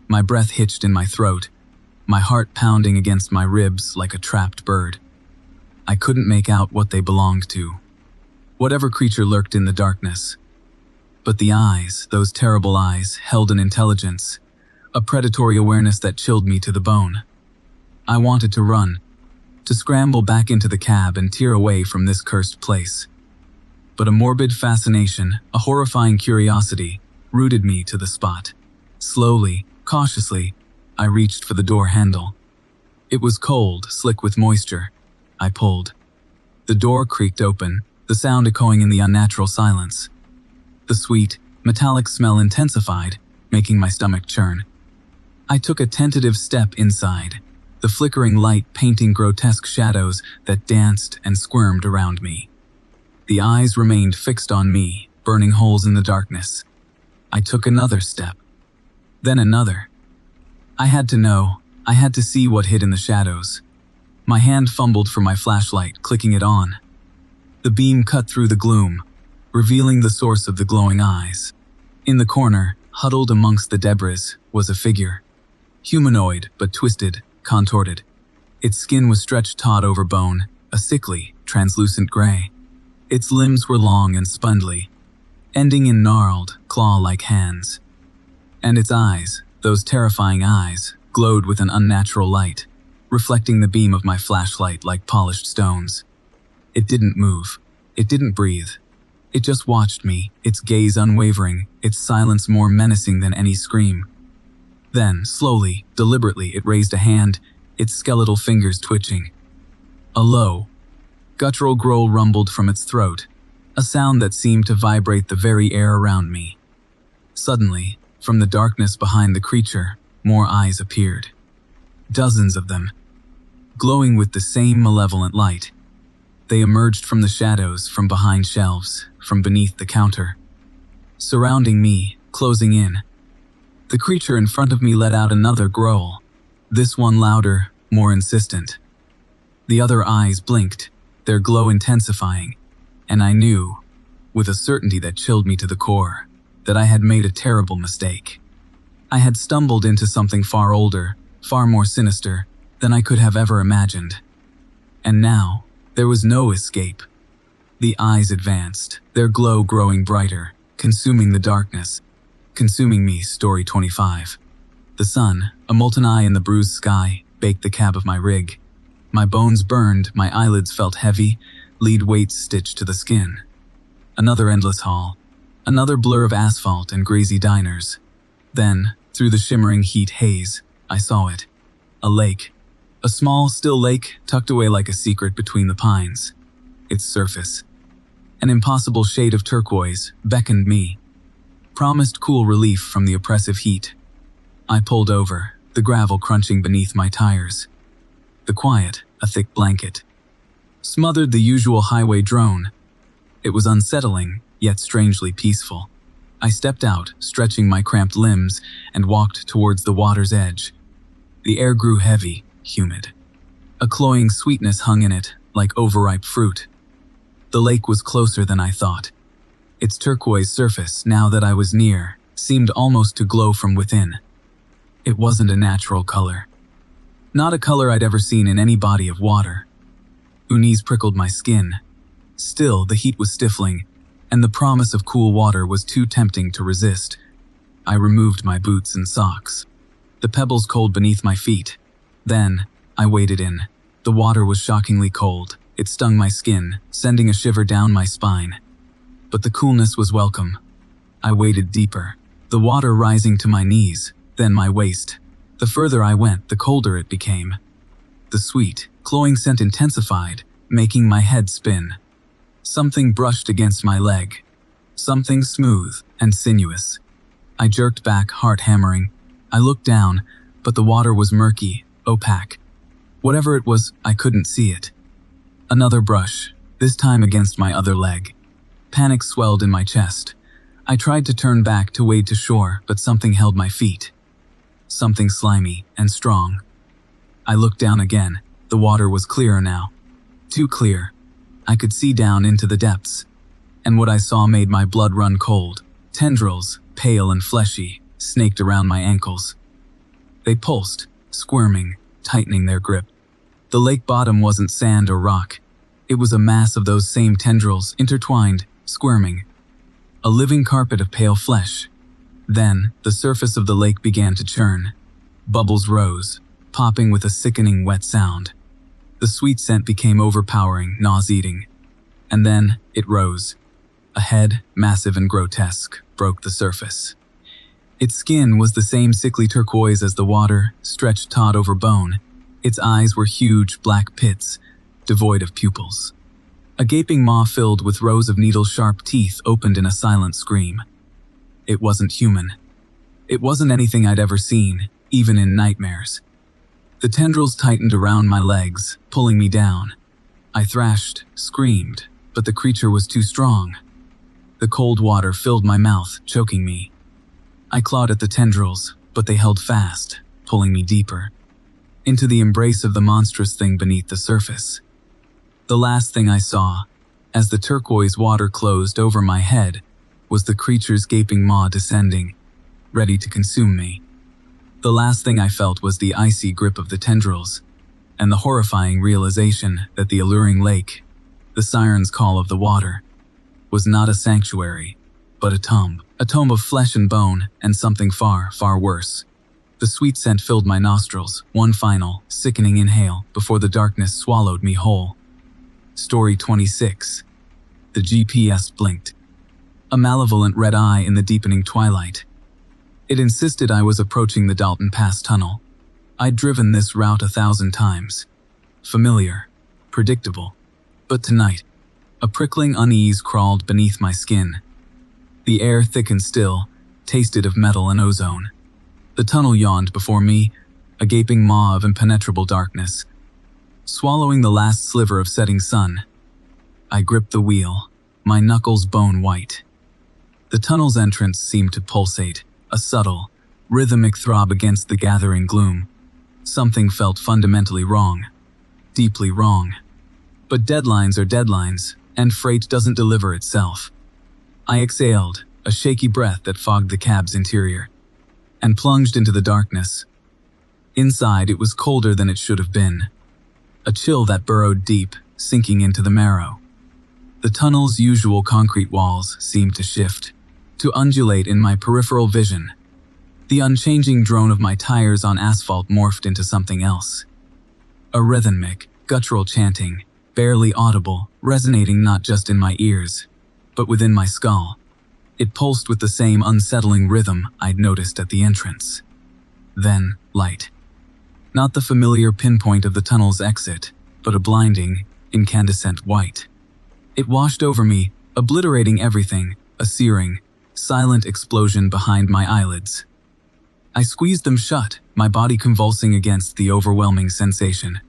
My breath hitched in my throat, my heart pounding against my ribs like a trapped bird. I couldn't make out what they belonged to. Whatever creature lurked in the darkness. But the eyes, those terrible eyes, held an intelligence, a predatory awareness that chilled me to the bone. I wanted to run, to scramble back into the cab and tear away from this cursed place. But a morbid fascination, a horrifying curiosity, rooted me to the spot. Slowly, cautiously, I reached for the door handle. It was cold, slick with moisture. I pulled. The door creaked open, the sound echoing in the unnatural silence. The sweet, metallic smell intensified, making my stomach churn. I took a tentative step inside, the flickering light painting grotesque shadows that danced and squirmed around me. The eyes remained fixed on me, burning holes in the darkness. I took another step. Then another. I had to know, I had to see what hid in the shadows. My hand fumbled for my flashlight, clicking it on. The beam cut through the gloom, revealing the source of the glowing eyes. In the corner, huddled amongst the debris, was a figure. Humanoid, but twisted, contorted. Its skin was stretched taut over bone, a sickly, translucent gray. Its limbs were long and spindly, ending in gnarled, claw-like hands. And its eyes, those terrifying eyes, glowed with an unnatural light, reflecting the beam of my flashlight like polished stones. It didn't move. It didn't breathe. It just watched me, its gaze unwavering, its silence more menacing than any scream. Then, slowly, deliberately, it raised a hand, its skeletal fingers twitching. A low, guttural growl rumbled from its throat, a sound that seemed to vibrate the very air around me. Suddenly, from the darkness behind the creature, more eyes appeared. Dozens of them, glowing with the same malevolent light. They emerged from the shadows, from behind shelves, from beneath the counter. Surrounding me, closing in. The creature in front of me let out another growl, this one louder, more insistent. The other eyes blinked, their glow intensifying, and I knew, with a certainty that chilled me to the core, that I had made a terrible mistake. I had stumbled into something far older, far more sinister, than I could have ever imagined. And now, there was no escape. The eyes advanced, their glow growing brighter, consuming the darkness. Consuming me, story 25. The sun, a molten eye in the bruised sky, baked the cab of my rig. My bones burned, my eyelids felt heavy, lead weights stitched to the skin. Another endless haul, another blur of asphalt and greasy diners. Then, through the shimmering heat haze, I saw it. A lake. A small, still lake, tucked away like a secret between the pines. Its surface, an impossible shade of turquoise, beckoned me. Promised cool relief from the oppressive heat. I pulled over, the gravel crunching beneath my tires. The quiet, a thick blanket, smothered the usual highway drone. It was unsettling, yet strangely peaceful. I stepped out, stretching my cramped limbs, and walked towards the water's edge. The air grew heavy, humid. A cloying sweetness hung in it, like overripe fruit. The lake was closer than I thought. Its turquoise surface, now that I was near, seemed almost to glow from within. It wasn't a natural color. Not a color I'd ever seen in any body of water. Unease prickled my skin. Still, the heat was stifling, and the promise of cool water was too tempting to resist. I removed my boots and socks. The pebbles cold beneath my feet. Then, I waded in. The water was shockingly cold. It stung my skin, sending a shiver down my spine. But the coolness was welcome. I waded deeper, the water rising to my knees, then my waist. The further I went, the colder it became. The sweet, cloying scent intensified, making my head spin. Something brushed against my leg. Something smooth and sinuous. I jerked back, heart hammering. I looked down, but the water was murky, opaque. Whatever it was, I couldn't see it. Another brush, this time against my other leg. Panic swelled in my chest. I tried to turn back to wade to shore, but something held my feet. Something slimy and strong. I looked down again. The water was clearer now. Too clear. I could see down into the depths. And what I saw made my blood run cold. Tendrils, pale and fleshy, snaked around my ankles. They pulsed, squirming, tightening their grip. The lake bottom wasn't sand or rock. It was a mass of those same tendrils, intertwined, squirming. A living carpet of pale flesh. Then, the surface of the lake began to churn. Bubbles rose, popping with a sickening wet sound. The sweet scent became overpowering, nauseating. And then, it rose. A head, massive and grotesque, broke the surface. Its skin was the same sickly turquoise as the water, stretched taut over bone. Its eyes were huge black pits, devoid of pupils. A gaping maw filled with rows of needle-sharp teeth opened in a silent scream. It wasn't human. It wasn't anything I'd ever seen, even in nightmares. The tendrils tightened around my legs, pulling me down. I thrashed, screamed, but the creature was too strong. The cold water filled my mouth, choking me. I clawed at the tendrils, but they held fast, pulling me deeper, into the embrace of the monstrous thing beneath the surface. The last thing I saw, as the turquoise water closed over my head, was the creature's gaping maw descending, ready to consume me. The last thing I felt was the icy grip of the tendrils, and the horrifying realization that the alluring lake, the siren's call of the water, was not a sanctuary, but a tomb of flesh and bone, and something far, far worse. The sweet scent filled my nostrils, one final, sickening inhale, before the darkness swallowed me whole. Story 26. The GPS blinked. A malevolent red eye in the deepening twilight. It insisted I was approaching the Dalton Pass tunnel. I'd driven this route 1,000 times. Familiar, predictable. But tonight, a prickling unease crawled beneath my skin. The air, thick and still, tasted of metal and ozone. The tunnel yawned before me, a gaping maw of impenetrable darkness. Swallowing the last sliver of setting sun, I gripped the wheel, my knuckles bone white. The tunnel's entrance seemed to pulsate, a subtle, rhythmic throb against the gathering gloom. Something felt fundamentally wrong. Deeply wrong. But deadlines are deadlines, and freight doesn't deliver itself. I exhaled, a shaky breath that fogged the cab's interior, and plunged into the darkness. Inside, it was colder than it should have been. A chill that burrowed deep, sinking into the marrow. The tunnel's usual concrete walls seemed to shift, to undulate in my peripheral vision. The unchanging drone of my tires on asphalt morphed into something else. A rhythmic, guttural chanting, barely audible, resonating not just in my ears, but within my skull. It pulsed with the same unsettling rhythm I'd noticed at the entrance. Then, light. Not the familiar pinpoint of the tunnel's exit, but a blinding, incandescent white. It washed over me, obliterating everything, a searing, silent explosion behind my eyelids. I squeezed them shut, my body convulsing against the overwhelming sensation.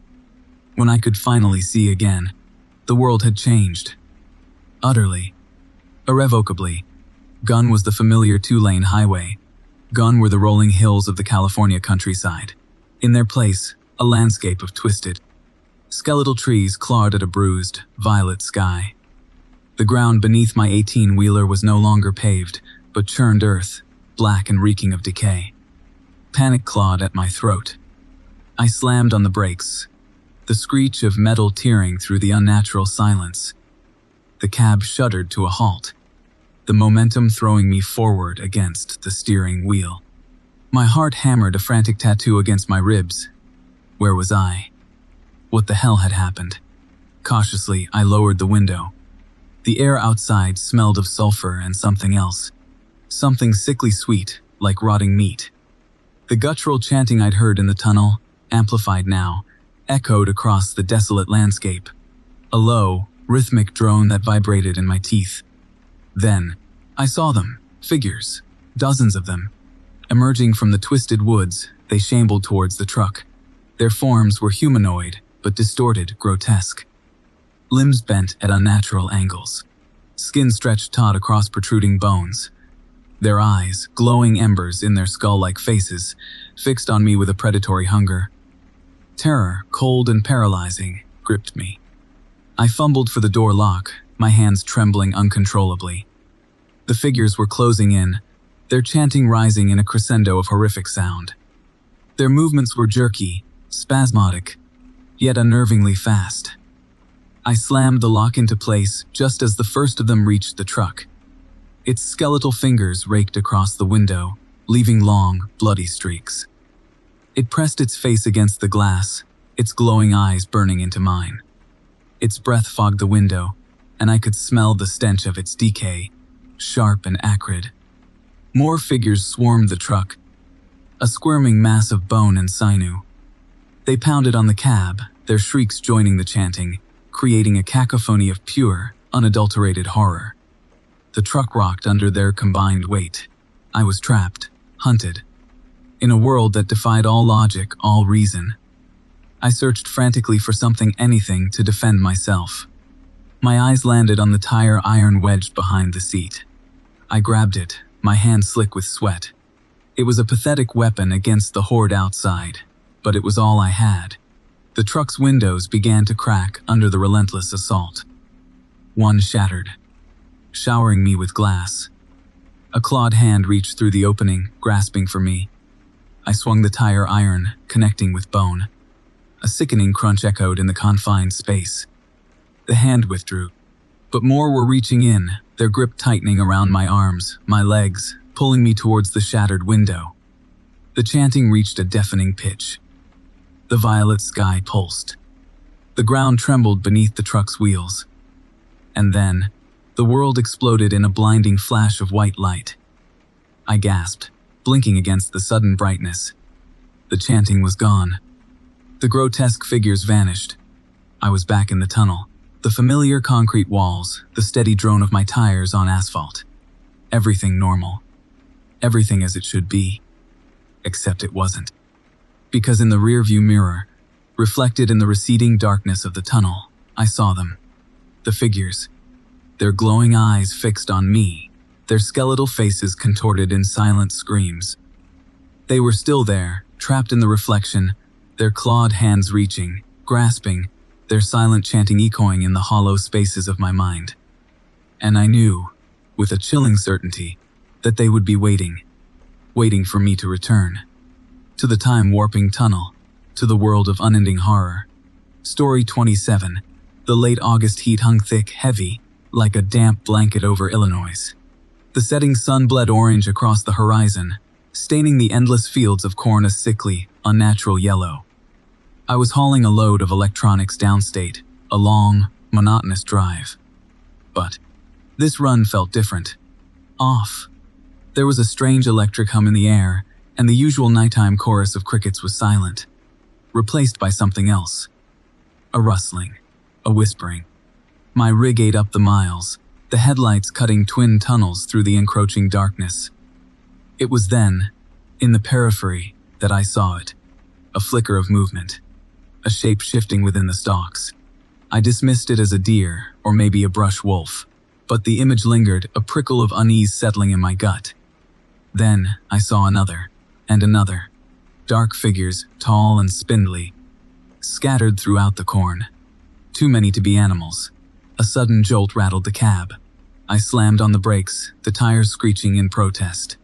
When I could finally see again, the world had changed. Utterly. Irrevocably. Gone was the familiar two-lane highway. Gone were the rolling hills of the California countryside. In their place, a landscape of twisted, skeletal trees clawed at a bruised, violet sky. The ground beneath my 18-wheeler was no longer paved, but churned earth, black and reeking of decay. Panic clawed at my throat. I slammed on the brakes, the screech of metal tearing through the unnatural silence. The cab shuddered to a halt, the momentum throwing me forward against the steering wheel. My heart hammered a frantic tattoo against my ribs. Where was I? What the hell had happened? Cautiously, I lowered the window. The air outside smelled of sulfur and something else. something sickly sweet, like rotting meat. The guttural chanting I'd heard in the tunnel, amplified now, echoed across the desolate landscape. A low, rhythmic drone that vibrated in my teeth. Then, I saw them, figures, dozens of them. Emerging from the twisted woods, they shambled towards the truck. Their forms were humanoid, but distorted, grotesque. Limbs bent at unnatural angles. Skin stretched taut across protruding bones. Their eyes, glowing embers in their skull-like faces, fixed on me with a predatory hunger. Terror, cold and paralyzing, gripped me. I fumbled for the door lock, my hands trembling uncontrollably. The figures were closing in, their chanting rising in a crescendo of horrific sound. Their movements were jerky, spasmodic, yet unnervingly fast. I slammed the lock into place just as the first of them reached the truck. Its skeletal fingers raked across the window, leaving long, bloody streaks. It pressed its face against the glass, its glowing eyes burning into mine. Its breath fogged the window, and I could smell the stench of its decay, sharp and acrid. More figures swarmed the truck, a squirming mass of bone and sinew. They pounded on the cab, their shrieks joining the chanting, creating a cacophony of pure, unadulterated horror. The truck rocked under their combined weight. I was trapped, hunted, in a world that defied all logic, all reason. I searched frantically for something, anything, to defend myself. My eyes landed on the tire iron wedged behind the seat. I grabbed it, my hand slick with sweat. It was a pathetic weapon against the horde outside, but it was all I had. The truck's windows began to crack under the relentless assault. One shattered, showering me with glass. A clawed hand reached through the opening, grasping for me. I swung the tire iron, connecting with bone. A sickening crunch echoed in the confined space. The hand withdrew, but more were reaching in, their grip tightening around my arms, my legs, pulling me towards the shattered window. The chanting reached a deafening pitch. The violet sky pulsed. The ground trembled beneath the truck's wheels. And then, the world exploded in a blinding flash of white light. I gasped, blinking against the sudden brightness. The chanting was gone. The grotesque figures vanished. I was back in the tunnel. The familiar concrete walls, the steady drone of my tires on asphalt. Everything normal. Everything as it should be. Except it wasn't. Because in the rearview mirror, reflected in the receding darkness of the tunnel, I saw them. The figures. Their glowing eyes fixed on me, their skeletal faces contorted in silent screams. They were still there, trapped in the reflection, their clawed hands reaching, grasping, their silent chanting echoing in the hollow spaces of my mind. And I knew, with a chilling certainty, that they would be waiting for me to return. To the time-warping tunnel, to the world of unending horror. Story 27. The late August heat hung thick, heavy, like a damp blanket over Illinois. The setting sun bled orange across the horizon, staining the endless fields of corn a sickly, unnatural yellow. I was hauling a load of electronics downstate, a long, monotonous drive. But this run felt different. Off. There was a strange electric hum in the air, and the usual nighttime chorus of crickets was silent, replaced by something else. A rustling, a whispering. My rig ate up the miles, the headlights cutting twin tunnels through the encroaching darkness. It was then, in the periphery, that I saw it. A flicker of movement, a shape shifting within the stalks. I dismissed it as a deer, or maybe a brush wolf, but the image lingered, a prickle of unease settling in my gut. Then I saw another, and another. Dark figures, tall and spindly, scattered throughout the corn. Too many to be animals. A sudden jolt rattled the cab. I slammed on the brakes, the tires screeching in protest.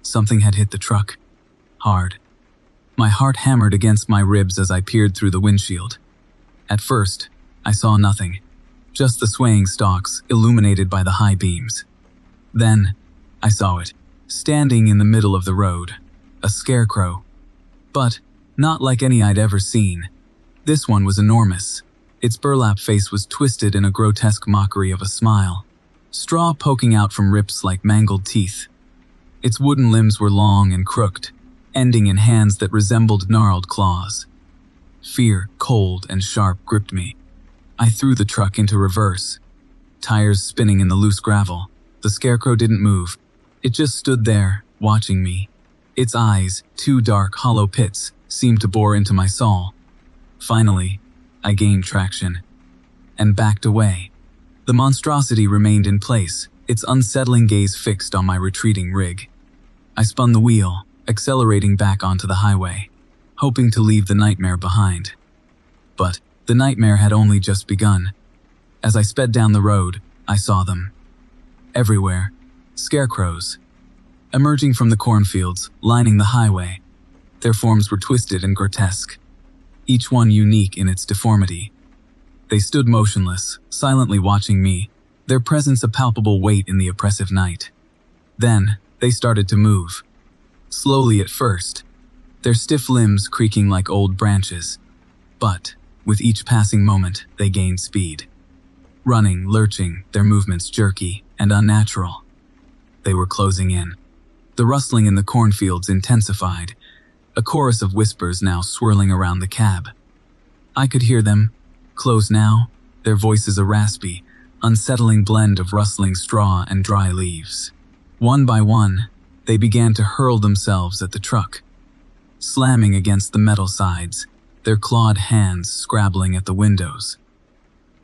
Something had hit the truck. Hard. My heart hammered against my ribs as I peered through the windshield. At first, I saw nothing. Just the swaying stalks, illuminated by the high beams. Then, I saw it, standing in the middle of the road. A scarecrow. But, not like any I'd ever seen. This one was enormous. Its burlap face was twisted in a grotesque mockery of a smile. Straw poking out from rips like mangled teeth. Its wooden limbs were long and crooked, ending in hands that resembled gnarled claws. Fear, cold and sharp, gripped me. I threw the truck into reverse, tires spinning in the loose gravel. The scarecrow didn't move. It just stood there, watching me. Its eyes, two dark, hollow pits, seemed to bore into my soul. Finally, I gained traction and backed away. The monstrosity remained in place, its unsettling gaze fixed on my retreating rig. I spun the wheel, accelerating back onto the highway, hoping to leave the nightmare behind. But the nightmare had only just begun. As I sped down the road, I saw them. Everywhere, scarecrows, emerging from the cornfields, lining the highway. Their forms were twisted and grotesque, each one unique in its deformity. They stood motionless, silently watching me, their presence a palpable weight in the oppressive night. Then, they started to move. Slowly at first, their stiff limbs creaking like old branches. But, with each passing moment, they gained speed. Running, lurching, their movements jerky and unnatural. They were closing in. The rustling in the cornfields intensified, a chorus of whispers now swirling around the cab. I could hear them, close now, their voices a raspy, unsettling blend of rustling straw and dry leaves. One by one, they began to hurl themselves at the truck, slamming against the metal sides, their clawed hands scrabbling at the windows.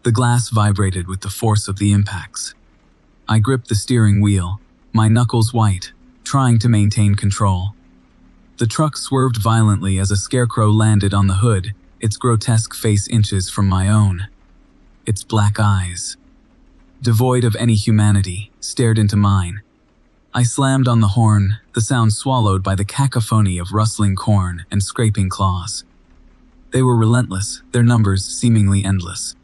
The glass vibrated with the force of the impacts. I gripped the steering wheel, my knuckles white, trying to maintain control. The truck swerved violently as a scarecrow landed on the hood, its grotesque face inches from my own. Its black eyes, devoid of any humanity, stared into mine. I slammed on the horn, the sound swallowed by the cacophony of rustling corn and scraping claws. They were relentless, their numbers seemingly endless.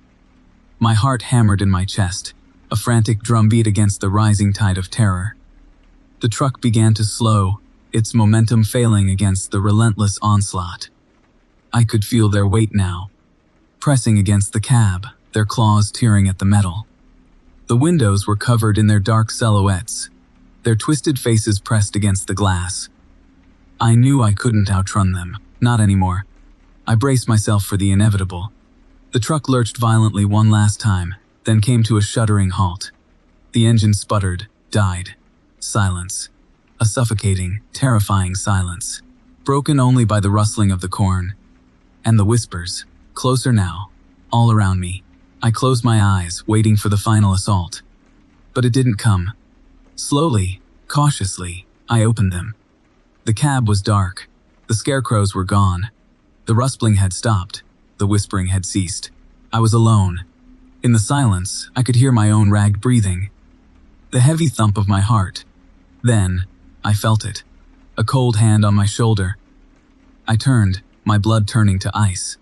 My heart hammered in my chest, a frantic drumbeat against the rising tide of terror. The truck began to slow, its momentum failing against the relentless onslaught. I could feel their weight now, pressing against the cab, their claws tearing at the metal. The windows were covered in their dark silhouettes, their twisted faces pressed against the glass. I knew I couldn't outrun them, not anymore. I braced myself for the inevitable. The truck lurched violently one last time, then came to a shuddering halt. The engine sputtered, died. Silence. A suffocating, terrifying silence, broken only by the rustling of the corn and the whispers, closer now, all around me. I closed my eyes, waiting for the final assault. But it didn't come. Slowly, cautiously, I opened them. The cab was dark. The scarecrows were gone. The rustling had stopped. The whispering had ceased. I was alone. In the silence, I could hear my own ragged breathing, the heavy thump of my heart. Then, I felt it, a cold hand on my shoulder. I turned, my blood turning to ice.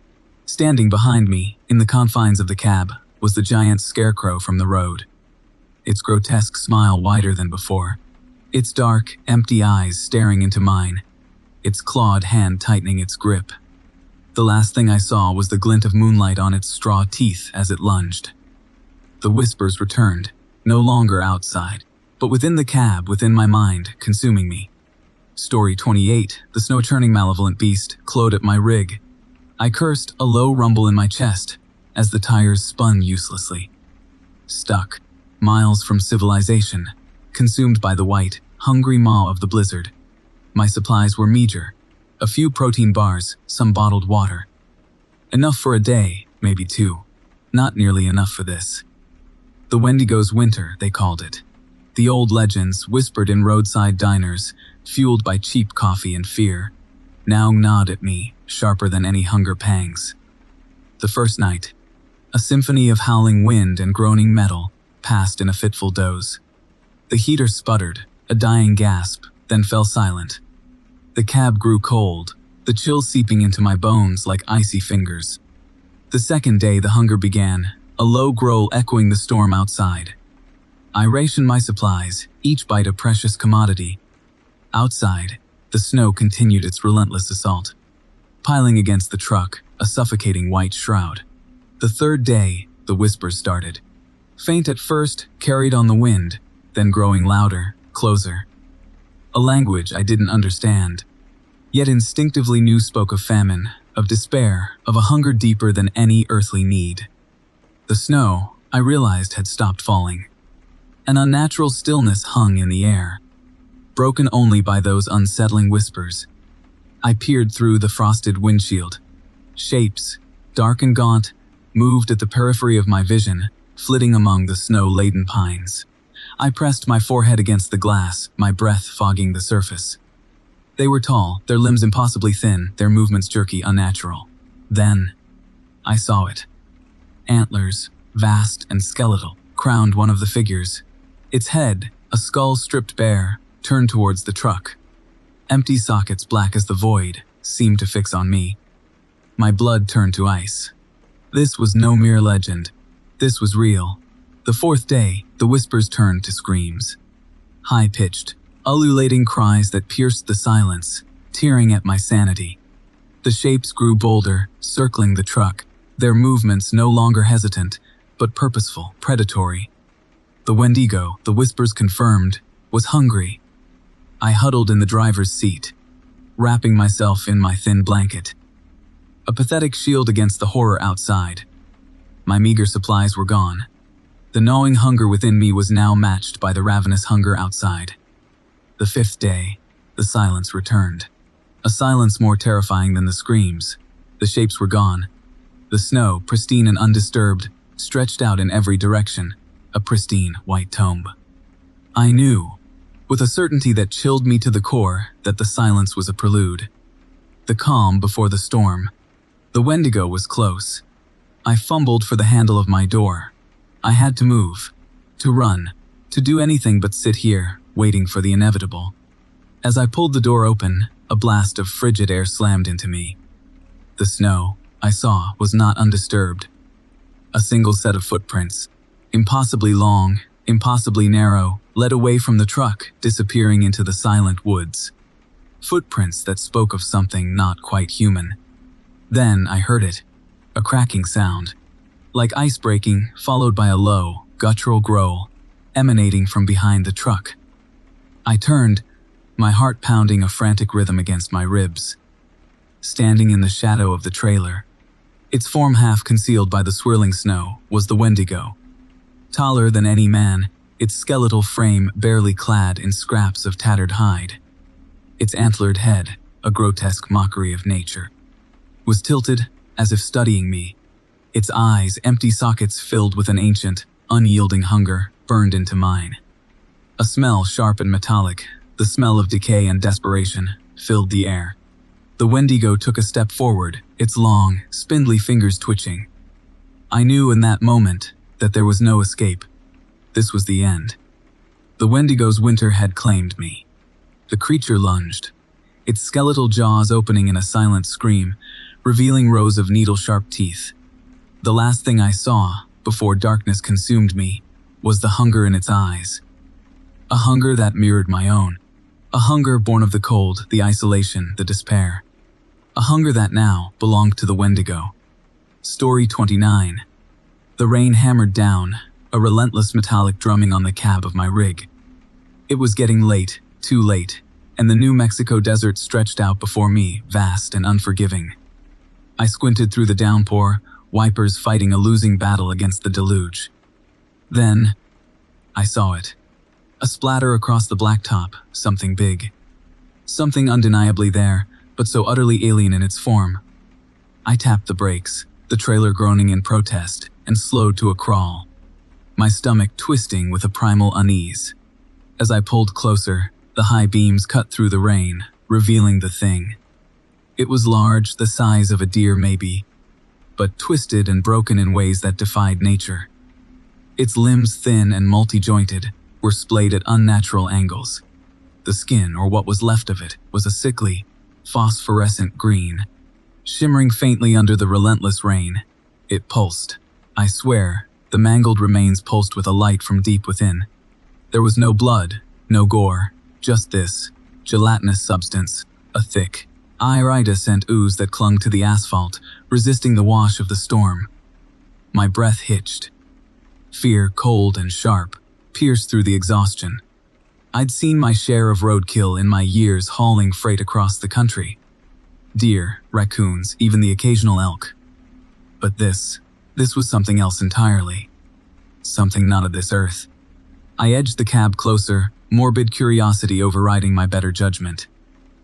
Standing behind me, in the confines of the cab, was the giant scarecrow from the road. Its grotesque smile wider than before. Its dark, empty eyes staring into mine. Its clawed hand tightening its grip. The last thing I saw was the glint of moonlight on its straw teeth as it lunged. The whispers returned, no longer outside, but within the cab, within my mind, consuming me. Story 28, the snow-churning malevolent beast, clawed at my rig. I cursed, a low rumble in my chest, as the tires spun uselessly. Stuck, miles from civilization, consumed by the white, hungry maw of the blizzard. My supplies were meager, a few protein bars, some bottled water. Enough for a day, maybe two. Not nearly enough for this. The Wendigo's winter, they called it. The old legends, whispered in roadside diners, fueled by cheap coffee and fear, now gnawed at me, sharper than any hunger pangs. The first night, a symphony of howling wind and groaning metal, passed in a fitful doze. The heater sputtered, a dying gasp, then fell silent. The cab grew cold, the chill seeping into my bones like icy fingers. The second day the hunger began, a low growl echoing the storm outside. I rationed my supplies, each bite a precious commodity. Outside, the snow continued its relentless assault, piling against the truck, a suffocating white shroud. The third day, the whispers started. Faint at first, carried on the wind, then growing louder, closer. a language I didn't understand, yet instinctively knew spoke of famine, of despair, of a hunger deeper than any earthly need. The snow, I realized, had stopped falling. An unnatural stillness hung in the air, broken only by those unsettling whispers. I peered through the frosted windshield. Shapes, dark and gaunt, moved at the periphery of my vision, flitting among the snow-laden pines. I pressed my forehead against the glass, my breath fogging the surface. They were tall, their limbs impossibly thin, their movements jerky, unnatural. Then, I saw it. Antlers, vast and skeletal, crowned one of the figures. Its head, a skull stripped bare, turned towards the truck. Empty sockets black as the void seemed to fix on me. My blood turned to ice. This was no mere legend. This was real. The fourth day, the whispers turned to screams. High-pitched, ululating cries that pierced the silence, tearing at my sanity. The shapes grew bolder, circling the truck, their movements no longer hesitant, but purposeful, predatory. The Wendigo, the whispers confirmed, was hungry. I huddled in the driver's seat, wrapping myself in my thin blanket. A pathetic shield against the horror outside. My meager supplies were gone. The gnawing hunger within me was now matched by the ravenous hunger outside. The fifth day, the silence returned. A silence more terrifying than the screams. The shapes were gone. The snow, pristine and undisturbed, stretched out in every direction, a pristine white tomb. I knew, with a certainty that chilled me to the core, that the silence was a prelude. The calm before the storm. The Wendigo was close. I fumbled for the handle of my door. I had to move, to run, to do anything but sit here, waiting for the inevitable. As I pulled the door open, a blast of frigid air slammed into me. The snow, I saw, was not undisturbed. A single set of footprints, impossibly long, impossibly narrow, led away from the truck, disappearing into the silent woods. Footprints that spoke of something not quite human. Then I heard it, a cracking sound, like ice breaking, followed by a low, guttural growl, emanating from behind the truck. I turned, my heart pounding a frantic rhythm against my ribs. Standing in the shadow of the trailer, its form half concealed by the swirling snow, was the Wendigo. Taller than any man, its skeletal frame barely clad in scraps of tattered hide. Its antlered head, a grotesque mockery of nature, was tilted as if studying me. Its eyes, empty sockets filled with an ancient, unyielding hunger, burned into mine. A smell sharp and metallic, the smell of decay and desperation, filled the air. The Wendigo took a step forward, its long, spindly fingers twitching. I knew in that moment that there was no escape. This was the end. The Wendigo's winter had claimed me. The creature lunged, its skeletal jaws opening in a silent scream, revealing rows of needle-sharp teeth. The last thing I saw, before darkness consumed me, was the hunger in its eyes. A hunger that mirrored my own. A hunger born of the cold, the isolation, the despair. A hunger that now belonged to the Wendigo. Story 29. The rain hammered down, a relentless metallic drumming on the cab of my rig. It was getting late, too late, and the New Mexico desert stretched out before me, vast and unforgiving. I squinted through the downpour, wipers fighting a losing battle against the deluge. Then, I saw it. A splatter across the blacktop, something big. Something undeniably there, but so utterly alien in its form. I tapped the brakes, the trailer groaning in protest, and slowed to a crawl, my stomach twisting with a primal unease. As I pulled closer, the high beams cut through the rain, revealing the thing. It was large, the size of a deer maybe, but twisted and broken in ways that defied nature. Its limbs, thin and multi-jointed, were splayed at unnatural angles. The skin, or what was left of it, was a sickly, phosphorescent green, shimmering faintly under the relentless rain. It pulsed. I swear, the mangled remains pulsed with a light from deep within. There was no blood, no gore, just this gelatinous substance, a thick, iridescent ooze that clung to the asphalt, resisting the wash of the storm. My breath hitched. Fear, cold and sharp, pierced through the exhaustion. I'd seen my share of roadkill in my years hauling freight across the country. Deer, raccoons, even the occasional elk. But this was something else entirely. Something not of this earth. I edged the cab closer, morbid curiosity overriding my better judgment.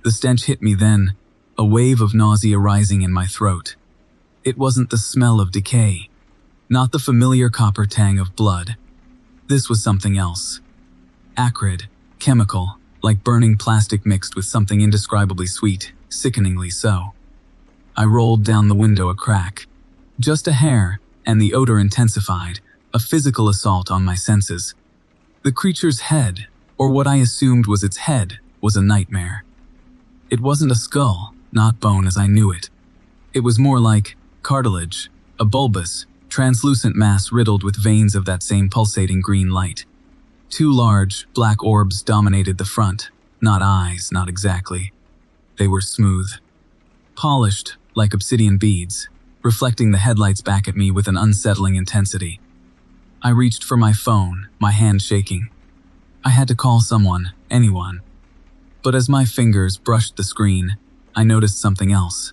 The stench hit me then, a wave of nausea rising in my throat. It wasn't the smell of decay, not the familiar copper tang of blood. This was something else. Acrid, chemical, like burning plastic mixed with something indescribably sweet, sickeningly so. I rolled down the window a crack. Just a hair, and the odor intensified, a physical assault on my senses. The creature's head, or what I assumed was its head, was a nightmare. It wasn't a skull, not bone as I knew it. It was more like cartilage, a bulbous, translucent mass riddled with veins of that same pulsating green light. Two large, black orbs dominated the front, not eyes, not exactly. They were smooth, polished like obsidian beads, reflecting the headlights back at me with an unsettling intensity. I reached for my phone, my hand shaking. I had to call someone, anyone. But as my fingers brushed the screen, I noticed something else.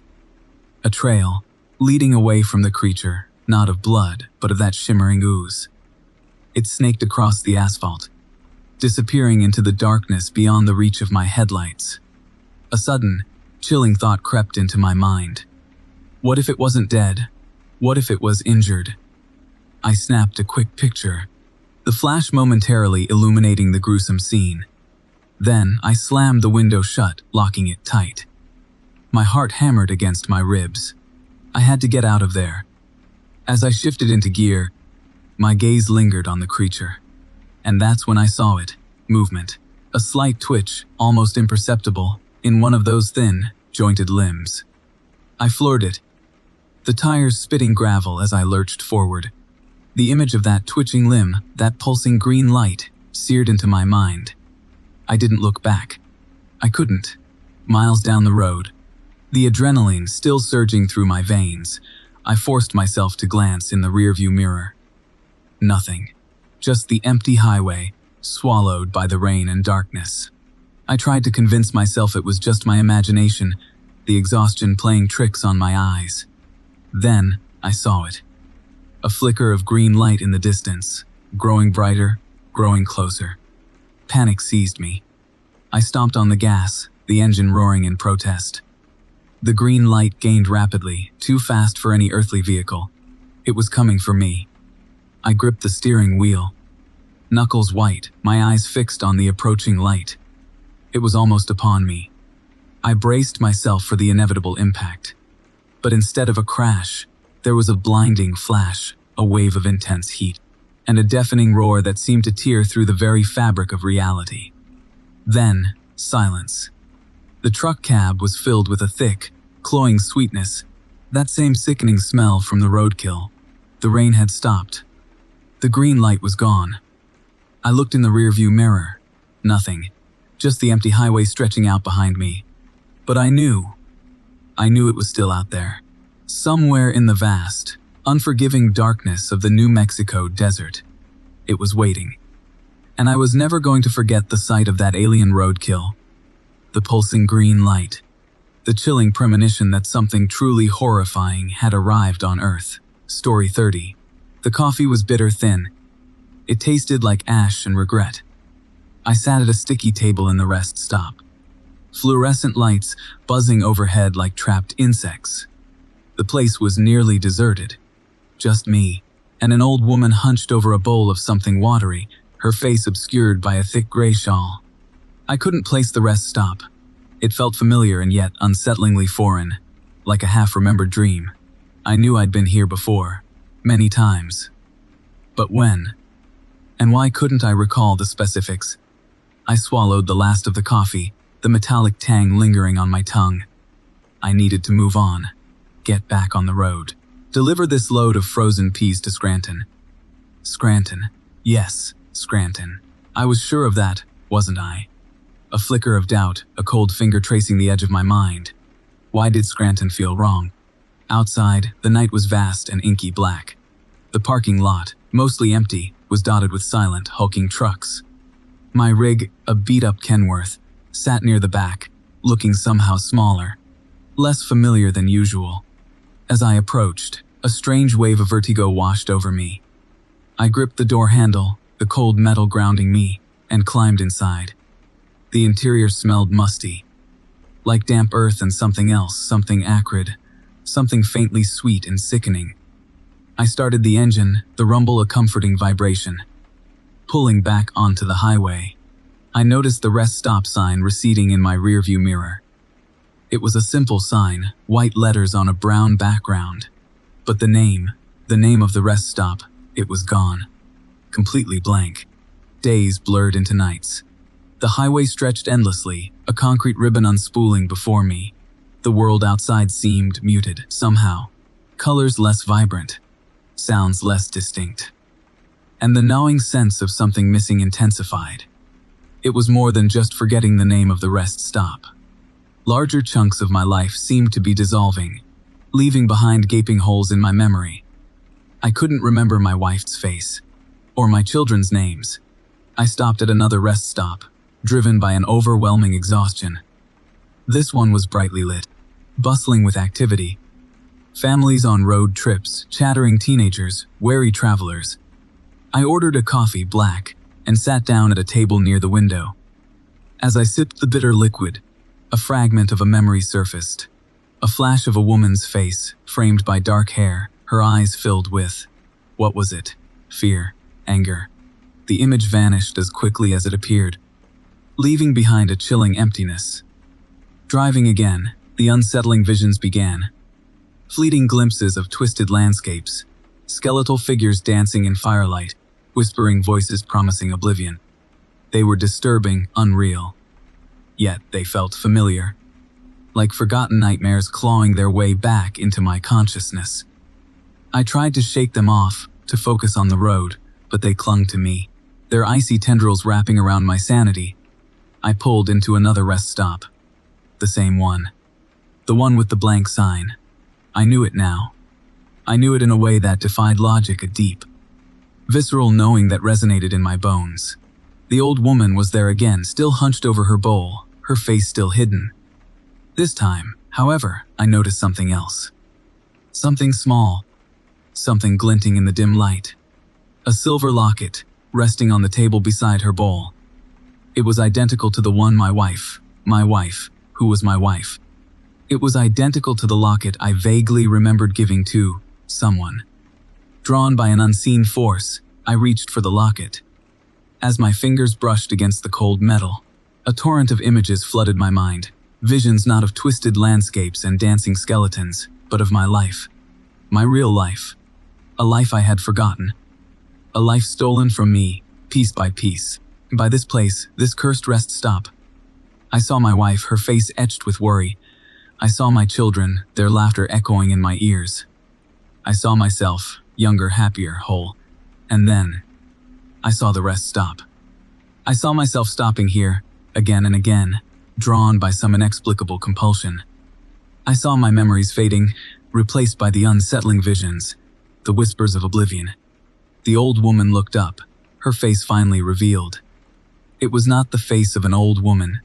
A trail, leading away from the creature, not of blood, but of that shimmering ooze. It snaked across the asphalt, disappearing into the darkness beyond the reach of my headlights. A sudden, chilling thought crept into my mind. What if it wasn't dead? What if it was injured? I snapped a quick picture, the flash momentarily illuminating the gruesome scene. Then I slammed the window shut, locking it tight. My heart hammered against my ribs. I had to get out of there. As I shifted into gear, my gaze lingered on the creature. And that's when I saw it, movement, a slight twitch, almost imperceptible, in one of those thin, jointed limbs. I floored it, the tires spitting gravel as I lurched forward. The image of that twitching limb, that pulsing green light, seared into my mind. I didn't look back. I couldn't. Miles down the road, the adrenaline still surging through my veins, I forced myself to glance in the rearview mirror. Nothing. Just the empty highway, swallowed by the rain and darkness. I tried to convince myself it was just my imagination, the exhaustion playing tricks on my eyes. Then, I saw it. A flicker of green light in the distance, growing brighter, growing closer. Panic seized me. I stomped on the gas, the engine roaring in protest. The green light gained rapidly, too fast for any earthly vehicle. It was coming for me. I gripped the steering wheel. Knuckles white, my eyes fixed on the approaching light. It was almost upon me. I braced myself for the inevitable impact. But instead of a crash, there was a blinding flash, a wave of intense heat, and a deafening roar that seemed to tear through the very fabric of reality. Then, silence. The truck cab was filled with a thick, cloying sweetness, that same sickening smell from the roadkill. The rain had stopped. The green light was gone. I looked in the rearview mirror. Nothing. Just the empty highway stretching out behind me. But I knew it was still out there. Somewhere in the vast, unforgiving darkness of the New Mexico desert. It was waiting. And I was never going to forget the sight of that alien roadkill. The pulsing green light. The chilling premonition that something truly horrifying had arrived on Earth. Story 30. The coffee was bitter thin. It tasted like ash and regret. I sat at a sticky table in the rest stop. Fluorescent lights buzzing overhead like trapped insects. The place was nearly deserted. Just me, and an old woman hunched over a bowl of something watery, her face obscured by a thick gray shawl. I couldn't place the rest stop. It felt familiar and yet unsettlingly foreign, like a half-remembered dream. I knew I'd been here before, many times. But when? And why couldn't I recall the specifics? I swallowed the last of the coffee, the metallic tang lingering on my tongue. I needed to move on, get back on the road, deliver this load of frozen peas to Scranton. Scranton. Yes, Scranton. I was sure of that, wasn't I? A flicker of doubt, a cold finger tracing the edge of my mind. Why did Scranton feel wrong? Outside, the night was vast and inky black. The parking lot, mostly empty, was dotted with silent, hulking trucks. My rig, a beat-up Kenworth, sat near the back, looking somehow smaller, less familiar than usual. As I approached, a strange wave of vertigo washed over me. I gripped the door handle, the cold metal grounding me, and climbed inside. The interior smelled musty, like damp earth and something else, something acrid, something faintly sweet and sickening. I started the engine, the rumble a comforting vibration. Pulling back onto the highway, I noticed the rest stop sign receding in my rearview mirror. It was a simple sign, white letters on a brown background. But the name of the rest stop, it was gone. Completely blank. Days blurred into nights. The highway stretched endlessly, a concrete ribbon unspooling before me. The world outside seemed muted, somehow. Colors less vibrant. Sounds less distinct. And the gnawing sense of something missing intensified. It was more than just forgetting the name of the rest stop. Larger chunks of my life seemed to be dissolving, leaving behind gaping holes in my memory. I couldn't remember my wife's face, or my children's names. I stopped at another rest stop, driven by an overwhelming exhaustion. This one was brightly lit, bustling with activity. Families on road trips, chattering teenagers, wary travelers. I ordered a coffee, black, and sat down at a table near the window. As I sipped the bitter liquid, a fragment of a memory surfaced. A flash of a woman's face, framed by dark hair, her eyes filled with, what was it? Fear, anger. The image vanished as quickly as it appeared, leaving behind a chilling emptiness. Driving again, the unsettling visions began. Fleeting glimpses of twisted landscapes, skeletal figures dancing in firelight, whispering voices promising oblivion. They were disturbing, unreal. Yet they felt familiar, like forgotten nightmares clawing their way back into my consciousness. I tried to shake them off, to focus on the road, but they clung to me, their icy tendrils wrapping around my sanity. I pulled into another rest stop. The same one. The one with the blank sign. I knew it now. I knew it in a way that defied logic, a deep, visceral knowing that resonated in my bones. The old woman was there again, still hunched over her bowl, her face still hidden. This time, however, I noticed something else. Something small, something glinting in the dim light. A silver locket, resting on the table beside her bowl. It was identical to the one my wife, who was my wife. It was identical to the locket I vaguely remembered giving to someone. Drawn by an unseen force, I reached for the locket. As my fingers brushed against the cold metal, a torrent of images flooded my mind. Visions not of twisted landscapes and dancing skeletons, but of my life. My real life. A life I had forgotten. A life stolen from me, piece by piece. By this place, this cursed rest stop. I saw my wife, her face etched with worry. I saw my children, their laughter echoing in my ears. I saw myself, younger, happier, whole. And then, I saw the rest stop. I saw myself stopping here, again and again, drawn by some inexplicable compulsion. I saw my memories fading, replaced by the unsettling visions, the whispers of oblivion. The old woman looked up, her face finally revealed. It was not the face of an old woman,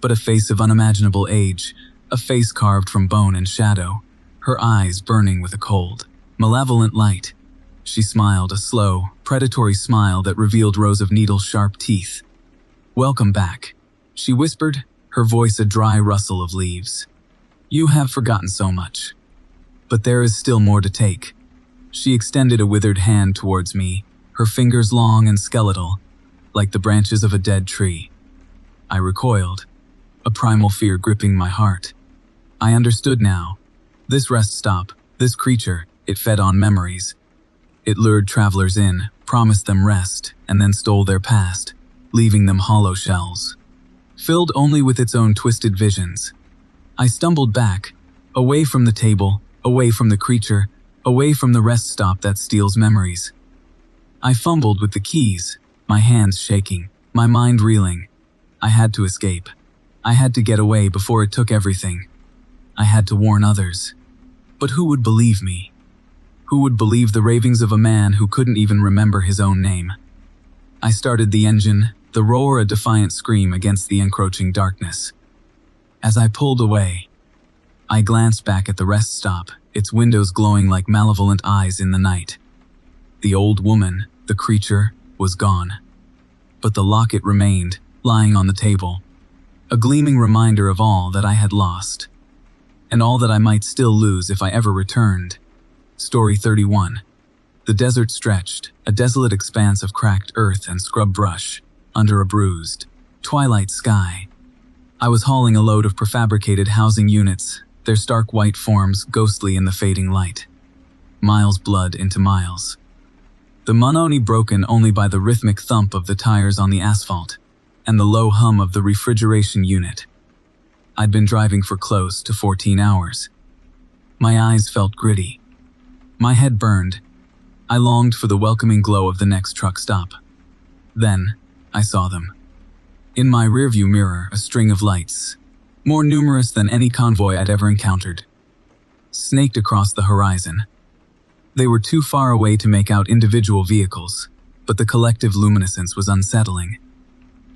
but a face of unimaginable age, a face carved from bone and shadow, her eyes burning with a cold, malevolent light. She smiled, a slow, predatory smile that revealed rows of needle-sharp teeth. "Welcome back," she whispered, her voice a dry rustle of leaves. "You have forgotten so much. But there is still more to take." She extended a withered hand towards me, her fingers long and skeletal, like the branches of a dead tree. I recoiled, a primal fear gripping my heart. I understood now. This rest stop, this creature, it fed on memories. It lured travelers in, promised them rest, and then stole their past, leaving them hollow shells, filled only with its own twisted visions. I stumbled back, away from the table, away from the creature, away from the rest stop that steals memories. I fumbled with the keys, my hands shaking, my mind reeling. I had to escape. I had to get away before it took everything. I had to warn others. But who would believe me? Who would believe the ravings of a man who couldn't even remember his own name? I started the engine, the roar a defiant scream against the encroaching darkness. As I pulled away, I glanced back at the rest stop, its windows glowing like malevolent eyes in the night. The old woman, the creature, was gone. But the locket remained, lying on the table, a gleaming reminder of all that I had lost, and all that I might still lose if I ever returned. Story 31. The desert stretched, a desolate expanse of cracked earth and scrub brush, under a bruised, twilight sky. I was hauling a load of prefabricated housing units, their stark white forms ghostly in the fading light. Miles blood into miles. The monotony broken only by the rhythmic thump of the tires on the asphalt, and the low hum of the refrigeration unit. I'd been driving for close to 14 hours. My eyes felt gritty. My head burned. I longed for the welcoming glow of the next truck stop. Then, I saw them. In my rearview mirror, a string of lights, more numerous than any convoy I'd ever encountered, snaked across the horizon. They were too far away to make out individual vehicles, but the collective luminescence was unsettling.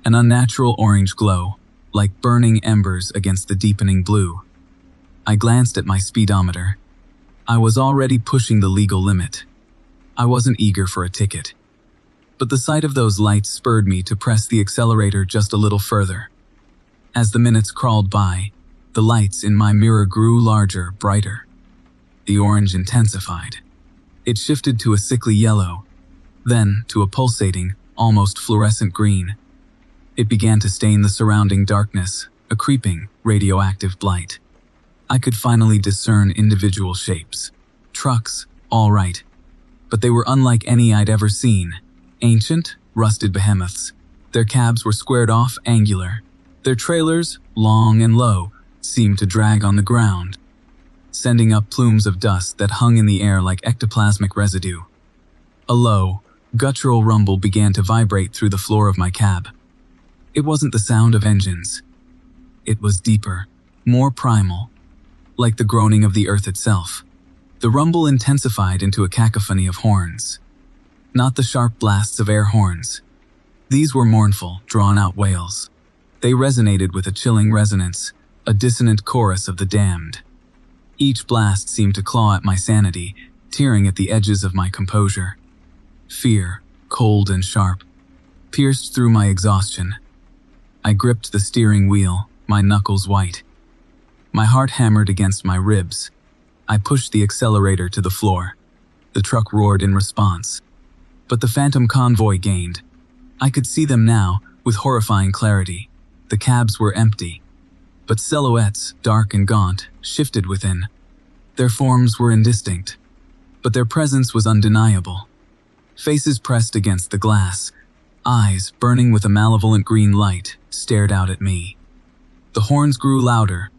An unnatural orange glow, like burning embers against the deepening blue. I glanced at my speedometer. I was already pushing the legal limit. I wasn't eager for a ticket. But the sight of those lights spurred me to press the accelerator just a little further. As the minutes crawled by, the lights in my mirror grew larger, brighter. The orange intensified. It shifted to a sickly yellow, then to a pulsating, almost fluorescent green. It began to stain the surrounding darkness, a creeping, radioactive blight. I could finally discern individual shapes. Trucks, all right, but they were unlike any I'd ever seen. Ancient, rusted behemoths. Their cabs were squared off, angular. Their trailers, long and low, seemed to drag on the ground, sending up plumes of dust that hung in the air like ectoplasmic residue. A low, guttural rumble began to vibrate through the floor of my cab. It wasn't the sound of engines. It was deeper, more primal, like the groaning of the earth itself. The rumble intensified into a cacophony of horns. Not the sharp blasts of air horns. These were mournful, drawn-out wails. They resonated with a chilling resonance, a dissonant chorus of the damned. Each blast seemed to claw at my sanity, tearing at the edges of my composure. Fear, cold and sharp, pierced through my exhaustion. I gripped the steering wheel, my knuckles white. My heart hammered against my ribs. I pushed the accelerator to the floor. The truck roared in response. But the phantom convoy gained. I could see them now, with horrifying clarity. The cabs were empty, but silhouettes, dark and gaunt, shifted within. Their forms were indistinct, but their presence was undeniable. Faces pressed against the glass, eyes burning with a malevolent green light, stared out at me. The horns grew louder,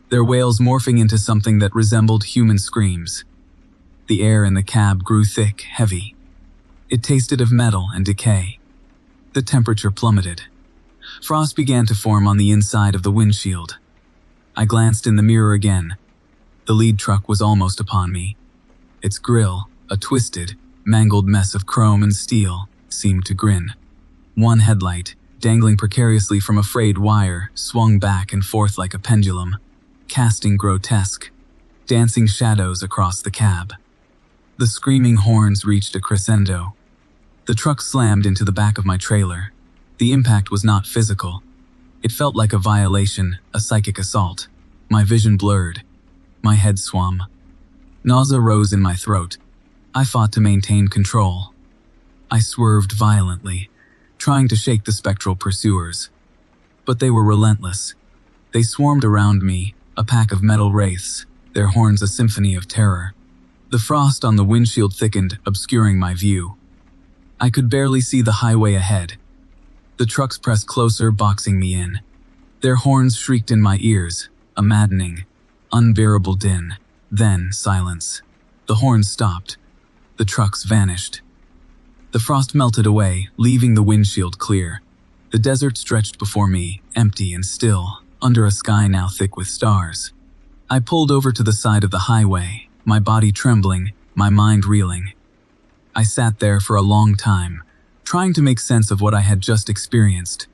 their wails morphing into something that resembled human screams. The air in the cab grew thick, heavy. It tasted of metal and decay. The temperature plummeted. Frost began to form on the inside of the windshield. I glanced in the mirror again. The lead truck was almost upon me. Its grille, a twisted, mangled mess of chrome and steel, seemed to grin. One headlight, dangling precariously from a frayed wire, swung back and forth like a pendulum, casting grotesque, dancing shadows across the cab. The screaming horns reached a crescendo. The truck slammed into the back of my trailer. The impact was not physical. It felt like a violation, a psychic assault. My vision blurred. My head swam. Nausea rose in my throat. I fought to maintain control. I swerved violently, trying to shake the spectral pursuers. But they were relentless. They swarmed around me, a pack of metal wraiths, their horns a symphony of terror. The frost on the windshield thickened, obscuring my view. I could barely see the highway ahead. The trucks pressed closer, boxing me in. Their horns shrieked in my ears, a maddening, unbearable din. Then silence. The horns stopped. The trucks vanished. The frost melted away, leaving the windshield clear. The desert stretched before me, empty and still, under a sky now thick with stars. I pulled over to the side of the highway, my body trembling, my mind reeling. I sat there for a long time, trying to make sense of what I had just experienced.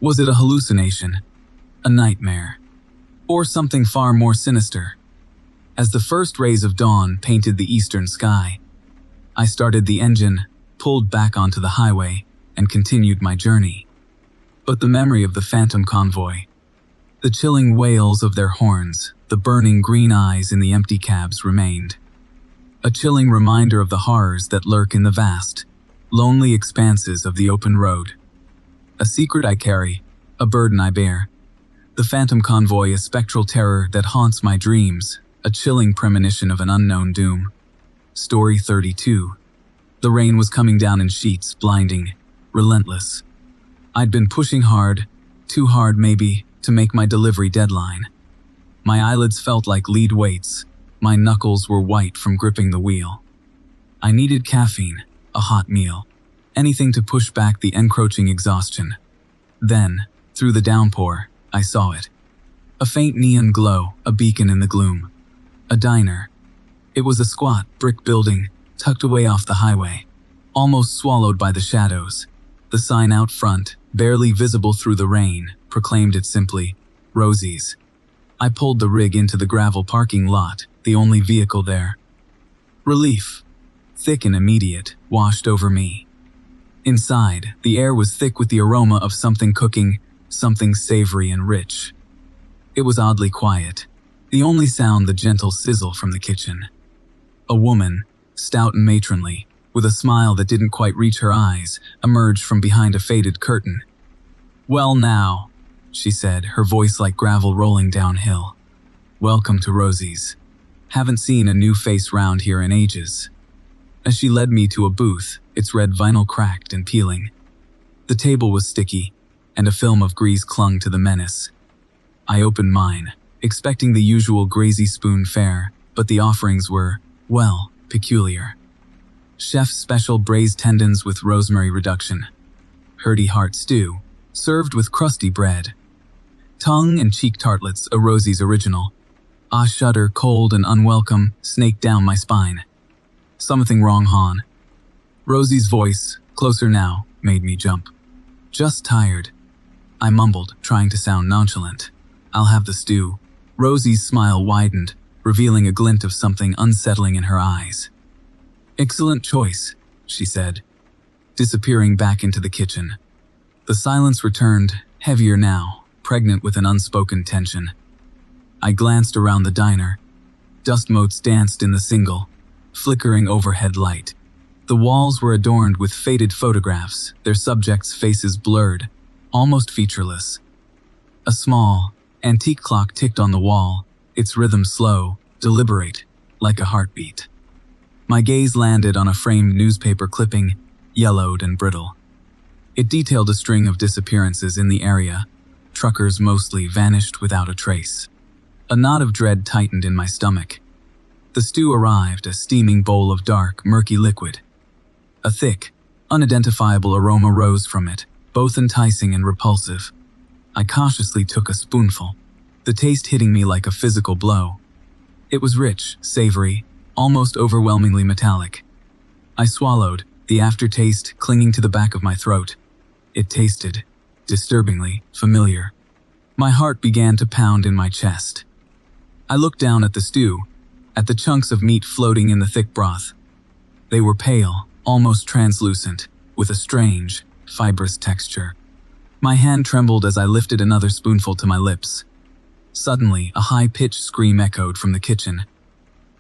Was it a hallucination, a nightmare, or something far more sinister? As the first rays of dawn painted the eastern sky, I started the engine, pulled back onto the highway, and continued my journey. But the memory of the phantom convoy, the chilling wails of their horns, the burning green eyes in the empty cabs remained. A chilling reminder of the horrors that lurk in the vast, lonely expanses of the open road. A secret I carry, a burden I bear. The phantom convoy, a spectral terror that haunts my dreams, a chilling premonition of an unknown doom. Story 32. The rain was coming down in sheets, blinding, relentless. I'd been pushing hard, too hard maybe, to make my delivery deadline. My eyelids felt like lead weights. My knuckles were white from gripping the wheel. I needed caffeine, a hot meal, anything to push back the encroaching exhaustion. Then, through the downpour, I saw it. A faint neon glow, a beacon in the gloom. A diner. It was a squat, brick building, tucked away off the highway, almost swallowed by the shadows. The sign out front, barely visible through the rain, proclaimed it simply, Rosie's. I pulled the rig into the gravel parking lot, the only vehicle there. Relief, thick and immediate, washed over me. Inside, the air was thick with the aroma of something cooking, something savory and rich. It was oddly quiet, the only sound the gentle sizzle from the kitchen. A woman, stout and matronly, with a smile that didn't quite reach her eyes, emerged from behind a faded curtain. "Well now," she said, her voice like gravel rolling downhill. "Welcome to Rosie's. Haven't seen a new face round here in ages." As she led me to a booth, its red vinyl cracked and peeling. The table was sticky, and a film of grease clung to the menace. I opened mine, expecting the usual grazy spoon fare, but the offerings were, well, peculiar. Chef's special braised tendons with rosemary reduction. Hearty heart stew, served with crusty bread. Tongue and cheek tartlets, a Rosie's original. A shudder, cold and unwelcome, snaked down my spine. "Something wrong, hon?" Rosie's voice, closer now, made me jump. "Just tired," I mumbled, trying to sound nonchalant. "I'll have the stew." Rosie's smile widened, revealing a glint of something unsettling in her eyes. "Excellent choice," she said, disappearing back into the kitchen. The silence returned, heavier now, pregnant with an unspoken tension. I glanced around the diner. Dust motes danced in the single, flickering overhead light. The walls were adorned with faded photographs, their subjects' faces blurred, almost featureless. A small, antique clock ticked on the wall, its rhythm slow, deliberate, like a heartbeat. My gaze landed on a framed newspaper clipping, yellowed and brittle. It detailed a string of disappearances in the area. Truckers mostly vanished without a trace. A knot of dread tightened in my stomach. The stew arrived, a steaming bowl of dark, murky liquid. A thick, unidentifiable aroma rose from it, both enticing and repulsive. I cautiously took a spoonful, the taste hitting me like a physical blow. It was rich, savory, almost overwhelmingly metallic. I swallowed, the aftertaste clinging to the back of my throat. It tasted, disturbingly, familiar. My heart began to pound in my chest. I looked down at the stew, at the chunks of meat floating in the thick broth. They were pale, almost translucent, with a strange, fibrous texture. My hand trembled as I lifted another spoonful to my lips. Suddenly, a high-pitched scream echoed from the kitchen.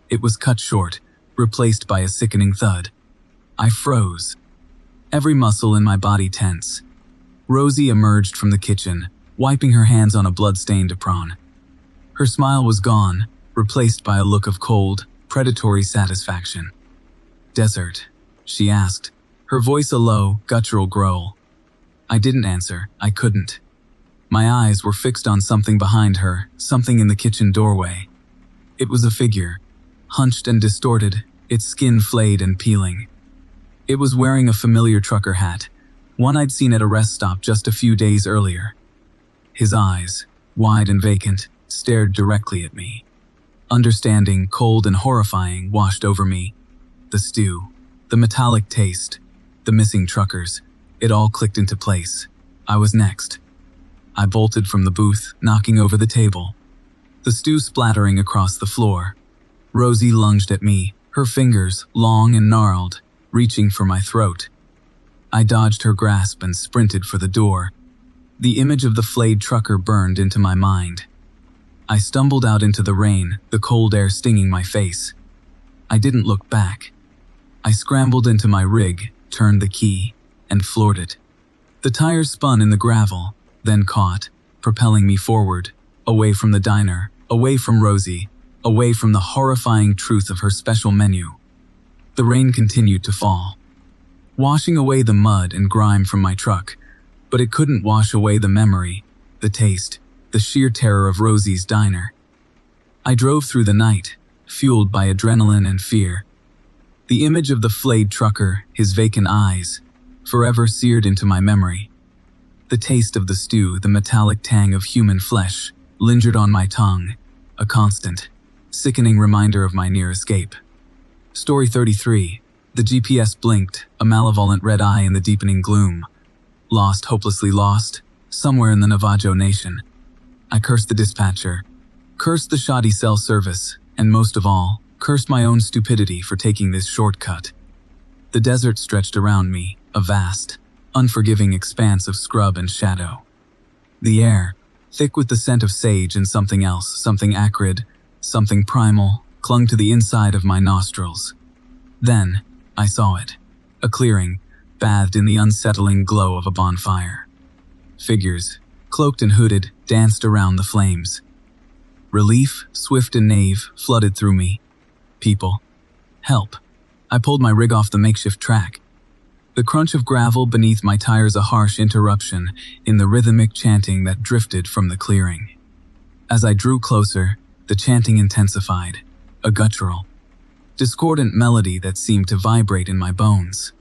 It was cut short, replaced by a sickening thud. I froze, every muscle in my body tense. Rosie emerged from the kitchen, wiping her hands on a blood-stained apron. Her smile was gone, replaced by a look of cold, predatory satisfaction. "Dessert?" she asked, her voice a low, guttural growl. I didn't answer, I couldn't. My eyes were fixed on something behind her, something in the kitchen doorway. It was a figure, hunched and distorted, its skin flayed and peeling. It was wearing a familiar trucker hat, one I'd seen at a rest stop just a few days earlier. His eyes, wide and vacant, stared directly at me. Understanding, cold and horrifying, washed over me. The stew, the metallic taste, the missing truckers. It all clicked into place. I was next. I bolted from the booth, knocking over the table, the stew splattering across the floor. Rosie lunged at me, her fingers, long and gnarled, reaching for my throat. I dodged her grasp and sprinted for the door. The image of the flayed trucker burned into my mind. I stumbled out into the rain, the cold air stinging my face. I didn't look back. I scrambled into my rig, turned the key, and floored it. The tires spun in the gravel, then caught, propelling me forward, away from the diner, away from Rosie, away from the horrifying truth of her special menu. The rain continued to fall, washing away the mud and grime from my truck, but it couldn't wash away the memory, the taste, the sheer terror of Rosie's diner. I drove through the night, fueled by adrenaline and fear. The image of the flayed trucker, his vacant eyes, forever seared into my memory. The taste of the stew, the metallic tang of human flesh, lingered on my tongue, a constant, sickening reminder of my near escape. Story 33. The GPS blinked, a malevolent red eye in the deepening gloom. Lost, hopelessly lost, somewhere in the Navajo Nation. I cursed the dispatcher, cursed the shoddy cell service, and most of all, cursed my own stupidity for taking this shortcut. The desert stretched around me, a vast, unforgiving expanse of scrub and shadow. The air, thick with the scent of sage and something else, something acrid, something primal, clung to the inside of my nostrils. Then, I saw it. A clearing, bathed in the unsettling glow of a bonfire. Figures, cloaked and hooded, danced around the flames. Relief, swift and naive, flooded through me. People. Help. I pulled my rig off the makeshift track. The crunch of gravel beneath my tires a harsh interruption in the rhythmic chanting that drifted from the clearing. As I drew closer, the chanting intensified, a guttural, discordant melody that seemed to vibrate in my bones.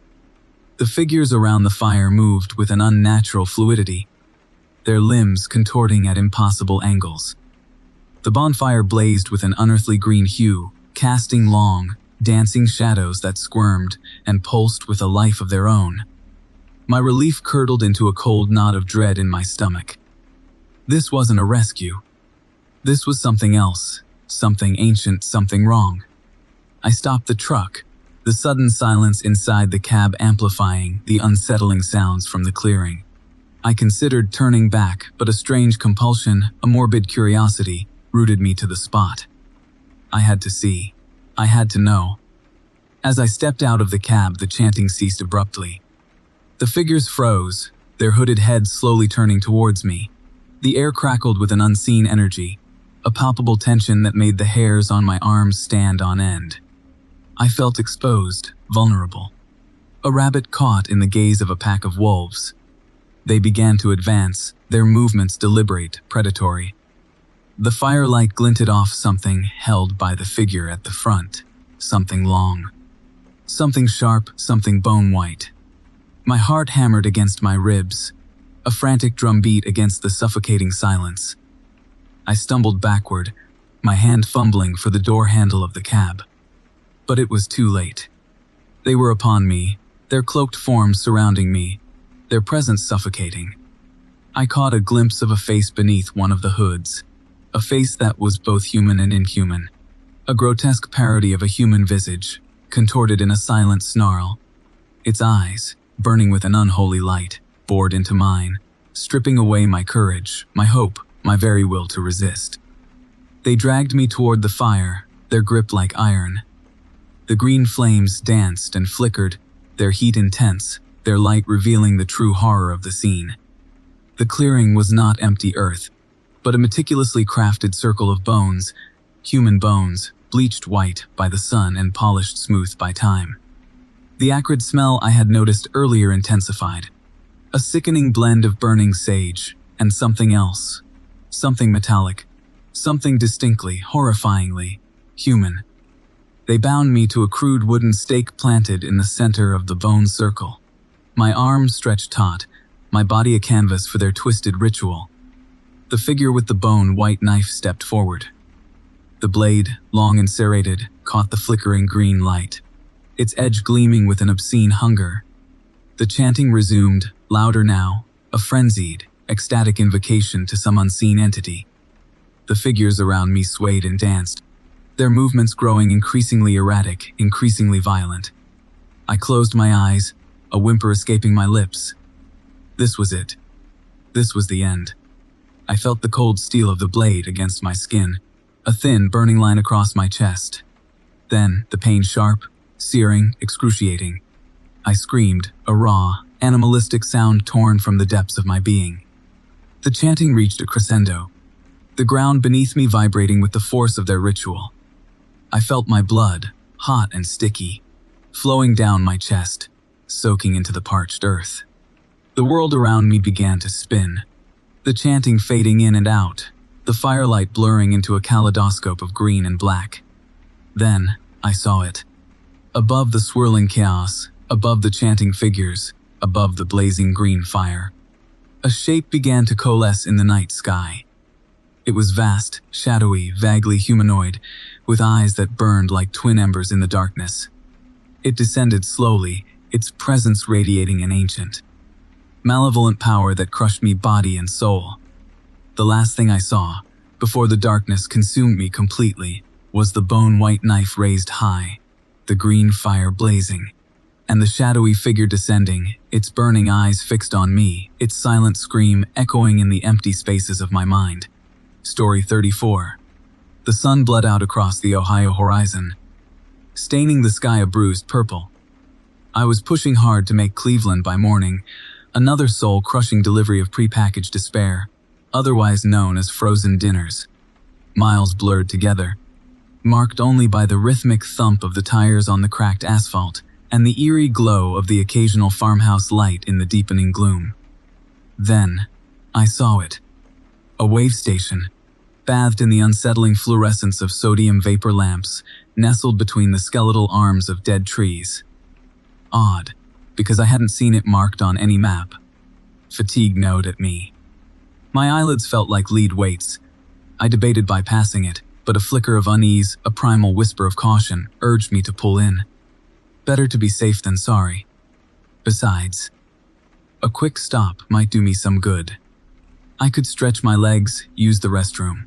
The figures around the fire moved with an unnatural fluidity, their limbs contorting at impossible angles. The bonfire blazed with an unearthly green hue, casting long, dancing shadows that squirmed and pulsed with a life of their own. My relief curdled into a cold knot of dread in my stomach. This wasn't a rescue. This was something else, something ancient, something wrong. I stopped the truck, the sudden silence inside the cab amplifying the unsettling sounds from the clearing. I considered turning back, but a strange compulsion, a morbid curiosity, rooted me to the spot. I had to see. I had to know. As I stepped out of the cab, the chanting ceased abruptly. The figures froze, their hooded heads slowly turning towards me. The air crackled with an unseen energy, a palpable tension that made the hairs on my arms stand on end. I felt exposed, vulnerable. A rabbit caught in the gaze of a pack of wolves. They began to advance, their movements deliberate, predatory. The firelight glinted off something held by the figure at the front, something long. Something sharp, something bone-white. My heart hammered against my ribs, a frantic drumbeat against the suffocating silence. I stumbled backward, my hand fumbling for the door handle of the cab. But it was too late. They were upon me, their cloaked forms surrounding me, their presence suffocating. I caught a glimpse of a face beneath one of the hoods, a face that was both human and inhuman, a grotesque parody of a human visage, contorted in a silent snarl. Its eyes, burning with an unholy light, bored into mine, stripping away my courage, my hope, my very will to resist. They dragged me toward the fire, their grip like iron. The green flames danced and flickered, their heat intense, their light revealing the true horror of the scene. The clearing was not empty earth, but a meticulously crafted circle of bones, human bones, bleached white by the sun and polished smooth by time. The acrid smell I had noticed earlier intensified, a sickening blend of burning sage and something else, something metallic, something distinctly, horrifyingly, human. They bound me to a crude wooden stake planted in the center of the bone circle. My arms stretched taut, my body a canvas for their twisted ritual. The figure with the bone-white knife stepped forward. The blade, long and serrated, caught the flickering green light, its edge gleaming with an obscene hunger. The chanting resumed, louder now, a frenzied, ecstatic invocation to some unseen entity. The figures around me swayed and danced, their movements growing increasingly erratic, increasingly violent. I closed my eyes, a whimper escaping my lips. This was it. This was the end. I felt the cold steel of the blade against my skin, a thin, burning line across my chest. Then, the pain sharp, searing, excruciating. I screamed, a raw, animalistic sound torn from the depths of my being. The chanting reached a crescendo, the ground beneath me vibrating with the force of their ritual. I felt my blood, hot and sticky, flowing down my chest, soaking into the parched earth. The world around me began to spin, the chanting fading in and out, the firelight blurring into a kaleidoscope of green and black. Then, I saw it. Above the swirling chaos, above the chanting figures, above the blazing green fire, a shape began to coalesce in the night sky. It was vast, shadowy, vaguely humanoid, with eyes that burned like twin embers in the darkness. It descended slowly, its presence radiating an ancient, malevolent power that crushed me body and soul. The last thing I saw, before the darkness consumed me completely, was the bone-white knife raised high, the green fire blazing, and the shadowy figure descending, its burning eyes fixed on me, its silent scream echoing in the empty spaces of my mind. Story 34. The sun bled out across the Ohio horizon, staining the sky a bruised purple. I was pushing hard to make Cleveland by morning, another soul-crushing delivery of prepackaged despair, otherwise known as frozen dinners. Miles blurred together, marked only by the rhythmic thump of the tires on the cracked asphalt and the eerie glow of the occasional farmhouse light in the deepening gloom. Then, I saw it. A wave station, bathed in the unsettling fluorescence of sodium vapor lamps, nestled between the skeletal arms of dead trees. Odd, because I hadn't seen it marked on any map. Fatigue gnawed at me. My eyelids felt like lead weights. I debated bypassing it, but a flicker of unease, a primal whisper of caution, urged me to pull in. Better to be safe than sorry. Besides, a quick stop might do me some good. I could stretch my legs, use the restroom.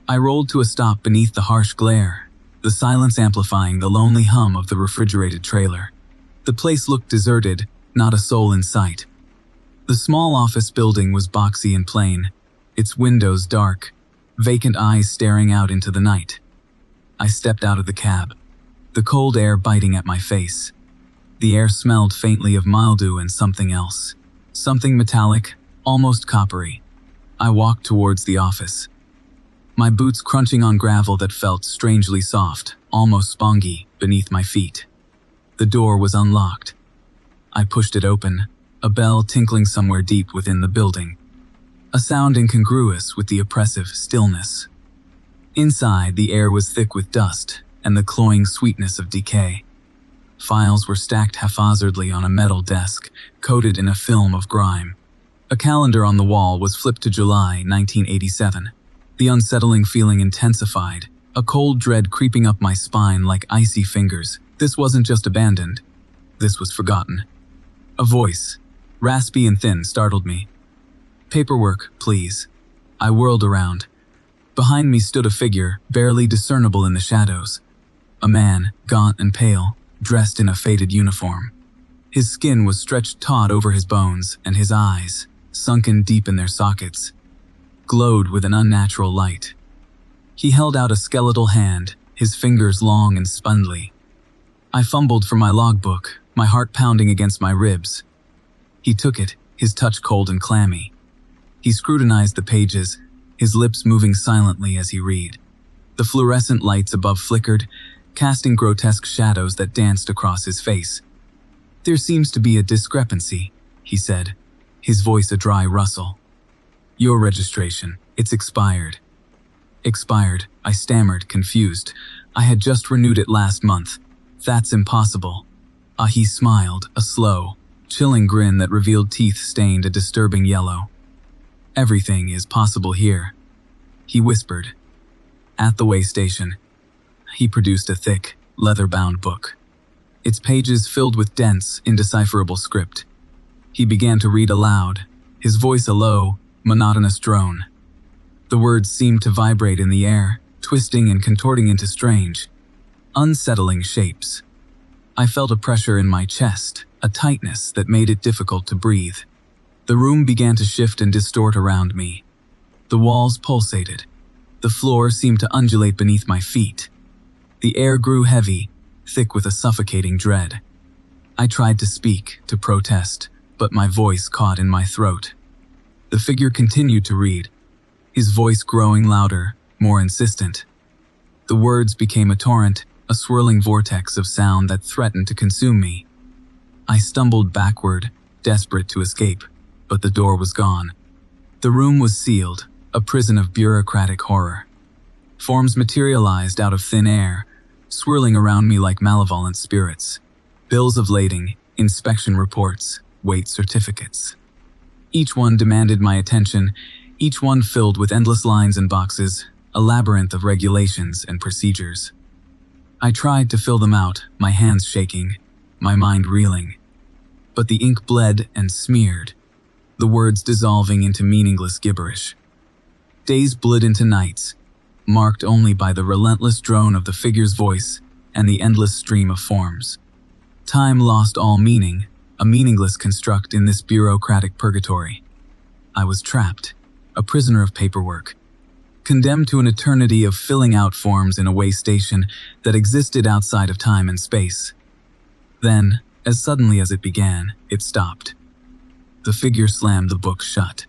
I rolled to a stop beneath the harsh glare, the silence amplifying the lonely hum of the refrigerated trailer. The place looked deserted, not a soul in sight. The small office building was boxy and plain, its windows dark, vacant eyes staring out into the night. I stepped out of the cab, the cold air biting at my face. The air smelled faintly of mildew and something else, something metallic, almost coppery. I walked towards the office, my boots crunching on gravel that felt strangely soft, almost spongy, beneath my feet. The door was unlocked. I pushed it open, a bell tinkling somewhere deep within the building, a sound incongruous with the oppressive stillness. Inside, the air was thick with dust and the cloying sweetness of decay. Files were stacked haphazardly on a metal desk, coated in a film of grime. A calendar on the wall was flipped to July 1987. The unsettling feeling intensified, a cold dread creeping up my spine like icy fingers. This wasn't just abandoned. This was forgotten. A voice, raspy and thin, startled me. "Paperwork, please." I whirled around. Behind me stood a figure, barely discernible in the shadows. A man, gaunt and pale, dressed in a faded uniform. His skin was stretched taut over his bones, and his eyes, sunken deep in their sockets, glowed with an unnatural light. He held out a skeletal hand, his fingers long and spindly. I fumbled for my logbook, my heart pounding against my ribs. He took it, his touch cold and clammy. He scrutinized the pages, his lips moving silently as he read. The fluorescent lights above flickered, casting grotesque shadows that danced across his face. "There seems to be a discrepancy," he said, his voice a dry rustle. "Your registration, it's expired." "Expired," I stammered, confused. "I had just renewed it last month." "That's impossible." He smiled, a slow, chilling grin that revealed teeth stained a disturbing yellow. "Everything is possible here," he whispered. At the way station, he produced a thick, leather-bound book. its pages filled with dense, indecipherable script. He began to read aloud, his voice a low, monotonous drone. The words seemed to vibrate in the air, twisting and contorting into strange, unsettling shapes. I felt a pressure in my chest, a tightness that made it difficult to breathe. The room began to shift and distort around me. The walls pulsated. The floor seemed to undulate beneath my feet. The air grew heavy, thick with a suffocating dread. I tried to speak, to protest, but my voice caught in my throat. The figure continued to read, his voice growing louder, more insistent. The words became a torrent, a swirling vortex of sound that threatened to consume me. I stumbled backward, desperate to escape, but the door was gone. The room was sealed, a prison of bureaucratic horror. Forms materialized out of thin air, swirling around me like malevolent spirits. Bills of lading, inspection reports, weight certificates. Each one demanded my attention, each one filled with endless lines and boxes, a labyrinth of regulations and procedures. I tried to fill them out, my hands shaking, my mind reeling. But the ink bled and smeared, the words dissolving into meaningless gibberish. Days bled into nights, marked only by the relentless drone of the figure's voice and the endless stream of forms. Time lost all meaning, a meaningless construct in this bureaucratic purgatory. I was trapped, a prisoner of paperwork, condemned to an eternity of filling out forms in a way station that existed outside of time and space. Then, as suddenly as it began, it stopped. The figure slammed the book shut,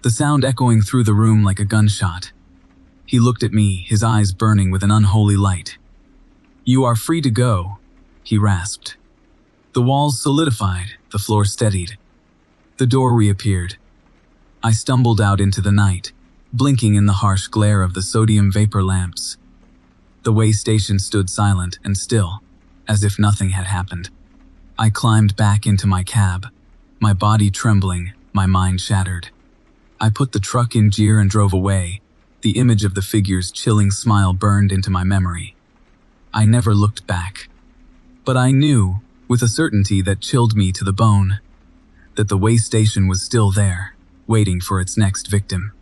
the sound echoing through the room like a gunshot. He looked at me, his eyes burning with an unholy light. "You are free to go," he rasped. The walls solidified, the floor steadied. The door reappeared. I stumbled out into the night, blinking in the harsh glare of the sodium vapor lamps. The way station stood silent and still, as if nothing had happened. I climbed back into my cab, my body trembling, my mind shattered. I put the truck in gear and drove away. The image of the figure's chilling smile burned into my memory. I never looked back. But I knew, with a certainty that chilled me to the bone, that the way station was still there, waiting for its next victim.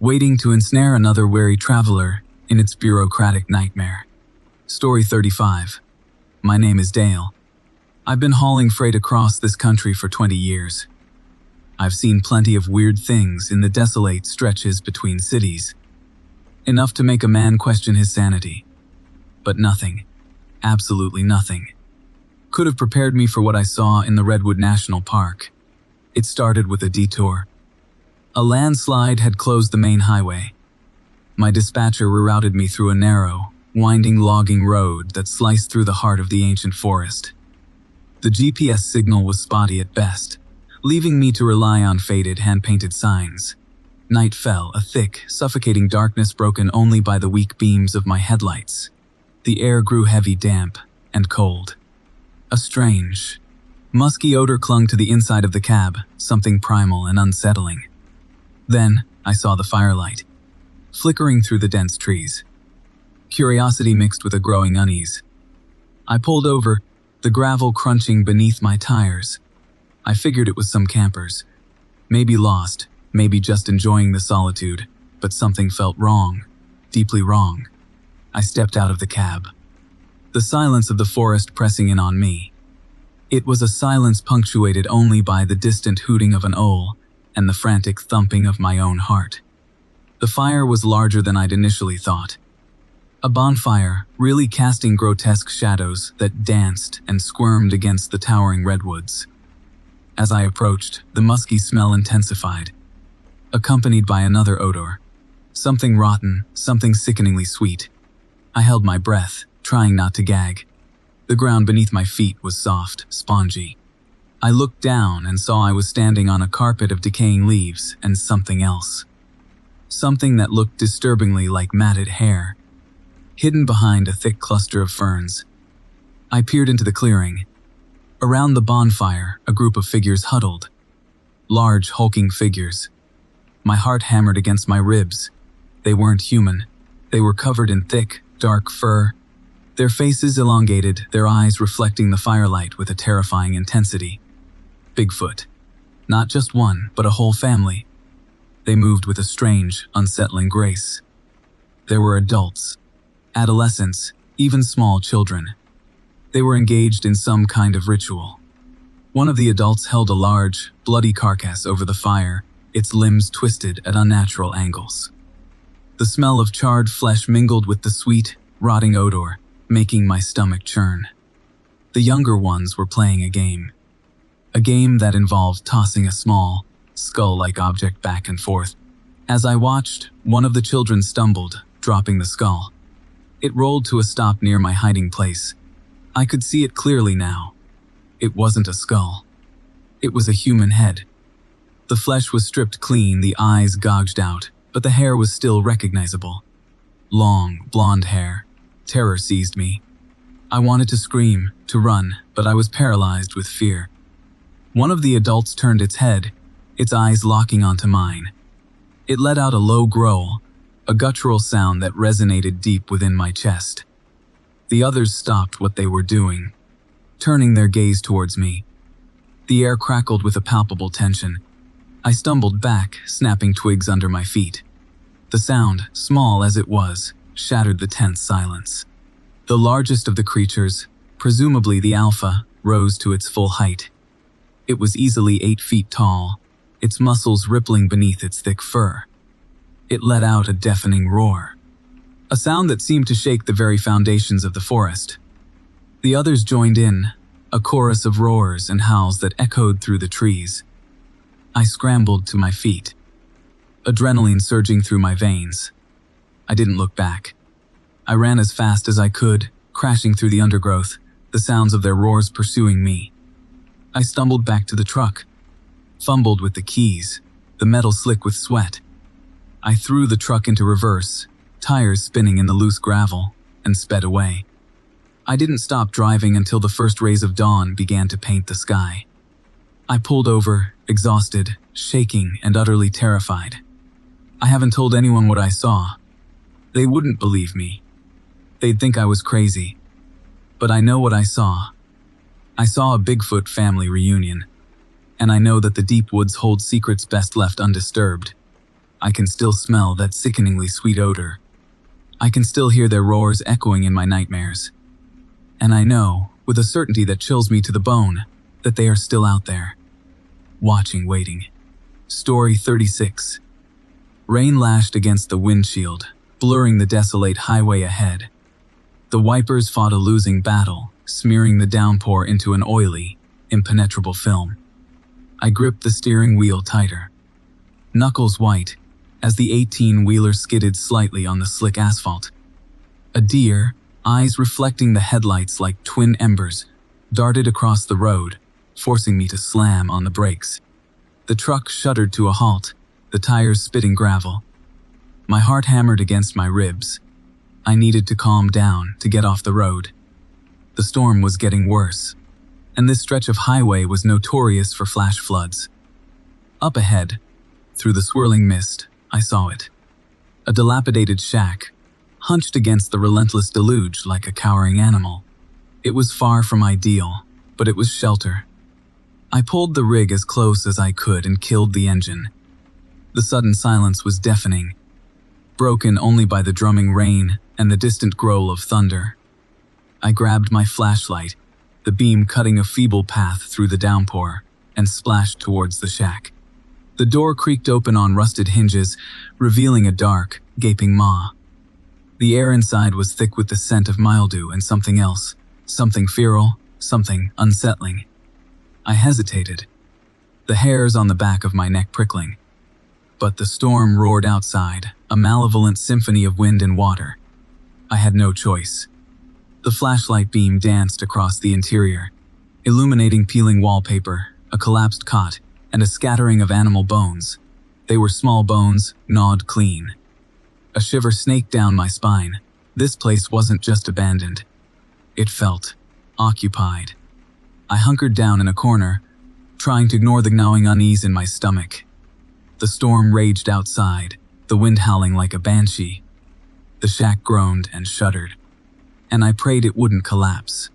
Waiting to ensnare another wary traveler in its bureaucratic nightmare. Story 35. My name is Dale. I've been hauling freight across this country for 20 years. I've seen plenty of weird things in the desolate stretches between cities. Enough to make a man question his sanity. But nothing, absolutely nothing, could have prepared me for what I saw in the Redwood National Park. It started with a detour. A landslide had closed the main highway. My dispatcher rerouted me through a narrow, winding logging road that sliced through the heart of the ancient forest. The GPS signal was spotty at best, leaving me to rely on faded hand-painted signs. Night fell, a thick, suffocating darkness broken only by the weak beams of my headlights. The air grew heavy, damp, and cold. A strange, musky odor clung to the inside of the cab, something primal and unsettling. Then, I saw the firelight, flickering through the dense trees. Curiosity mixed with a growing unease. I pulled over, the gravel crunching beneath my tires. I figured it was some campers. Maybe lost, maybe just enjoying the solitude, but something felt wrong, deeply wrong. I stepped out of the cab. The silence of the forest pressing in on me. It was a silence punctuated only by the distant hooting of an owl and the frantic thumping of my own heart. The fire was larger than I'd initially thought. A bonfire, really casting grotesque shadows that danced and squirmed against the towering redwoods. As I approached, the musky smell intensified, accompanied by another odor. Something rotten, something sickeningly sweet. I held my breath, trying not to gag. The ground beneath my feet was soft, spongy. I looked down and saw I was standing on a carpet of decaying leaves and something else. Something that looked disturbingly like matted hair, hidden behind a thick cluster of ferns. I peered into the clearing. Around the bonfire, a group of figures huddled. Large, hulking figures. My heart hammered against my ribs. They weren't human. They were covered in thick, dark fur, Their faces elongated, their eyes reflecting the firelight with a terrifying intensity. Bigfoot. Not just one, but a whole family. They moved with a strange, unsettling grace. There were adults, adolescents, even small children. They were engaged in some kind of ritual. One of the adults held a large, bloody carcass over the fire, its limbs twisted at unnatural angles. The smell of charred flesh mingled with the sweet, rotting odor, making my stomach churn. The younger ones were playing a game that involved tossing a small, skull-like object back and forth. As I watched, one of the children stumbled, dropping the skull. It rolled to a stop near my hiding place. I could see it clearly now. It wasn't a skull. It was a human head. The flesh was stripped clean, the eyes gouged out, but the hair was still recognizable. Long, blonde hair. Terror seized me. I wanted to scream, to run, but I was paralyzed with fear. One of the adults turned its head, its eyes locking onto mine. It let out a low growl, a guttural sound that resonated deep within my chest. The others stopped what they were doing, turning their gaze towards me. The air crackled with a palpable tension. I stumbled back, snapping twigs under my feet. The sound, small as it was, shattered the tense silence. The largest of the creatures, presumably the alpha, rose to its full height. It was easily 8 feet tall, its muscles rippling beneath its thick fur. It let out a deafening roar, a sound that seemed to shake the very foundations of the forest. The others joined in, a chorus of roars and howls that echoed through the trees. I scrambled to my feet, adrenaline surging through my veins. I didn't look back. I ran as fast as I could, crashing through the undergrowth, the sounds of their roars pursuing me. I stumbled back to the truck, fumbled with the keys, the metal slick with sweat. I threw the truck into reverse, tires spinning in the loose gravel, and sped away. I didn't stop driving until the first rays of dawn began to paint the sky. I pulled over, exhausted, shaking, and utterly terrified. I haven't told anyone what I saw. They wouldn't believe me. They'd think I was crazy. But I know what I saw. I saw a Bigfoot family reunion. And I know that the deep woods hold secrets best left undisturbed. I can still smell that sickeningly sweet odor. I can still hear their roars echoing in my nightmares. And I know, with a certainty that chills me to the bone, that they are still out there. Watching, waiting. Story 36. Rain lashed against the windshield, blurring the desolate highway ahead. The wipers fought a losing battle, smearing the downpour into an oily, impenetrable film. I gripped the steering wheel tighter, knuckles white, as the 18-wheeler skidded slightly on the slick asphalt. A deer, eyes reflecting the headlights like twin embers, darted across the road, forcing me to slam on the brakes. The truck shuddered to a halt, the tires spitting gravel. My heart hammered against my ribs. I needed to calm down to get off the road. The storm was getting worse, and this stretch of highway was notorious for flash floods. Up ahead, through the swirling mist, I saw it. A dilapidated shack, hunched against the relentless deluge like a cowering animal. It was far from ideal, but it was shelter. I pulled the rig as close as I could and killed the engine. The sudden silence was deafening, broken only by the drumming rain and the distant growl of thunder. I grabbed my flashlight, the beam cutting a feeble path through the downpour, and splashed towards the shack. The door creaked open on rusted hinges, revealing a dark, gaping maw. The air inside was thick with the scent of mildew and something else, something feral, something unsettling. I hesitated, the hairs on the back of my neck prickling. But the storm roared outside, a malevolent symphony of wind and water. I had no choice. The flashlight beam danced across the interior, illuminating peeling wallpaper, a collapsed cot, and a scattering of animal bones. They were small bones, gnawed clean. A shiver snaked down my spine. This place wasn't just abandoned. It felt occupied. I hunkered down in a corner, trying to ignore the gnawing unease in my stomach. The storm raged outside, the wind howling like a banshee. The shack groaned and shuddered. and I prayed it wouldn't collapse.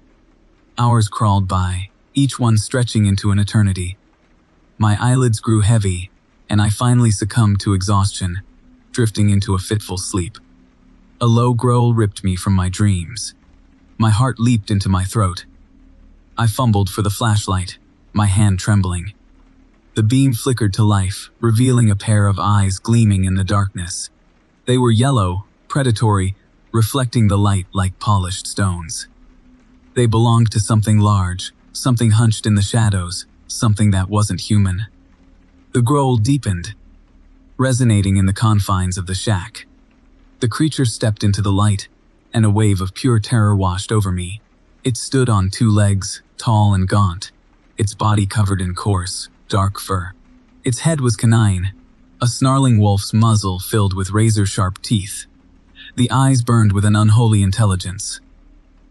Hours crawled by, each one stretching into an eternity. My eyelids grew heavy, and I finally succumbed to exhaustion, drifting into a fitful sleep. A low growl ripped me from my dreams. My heart leaped into my throat. I fumbled for the flashlight, my hand trembling. The beam flickered to life, revealing a pair of eyes gleaming in the darkness. They were yellow, predatory, reflecting the light like polished stones. They belonged to something large, something hunched in the shadows, something that wasn't human. The growl deepened, resonating in the confines of the shack. The creature stepped into the light, and a wave of pure terror washed over me. It stood on two legs, tall and gaunt, its body covered in coarse, dark fur. Its head was canine, a snarling wolf's muzzle filled with razor-sharp teeth. The eyes burned with an unholy intelligence.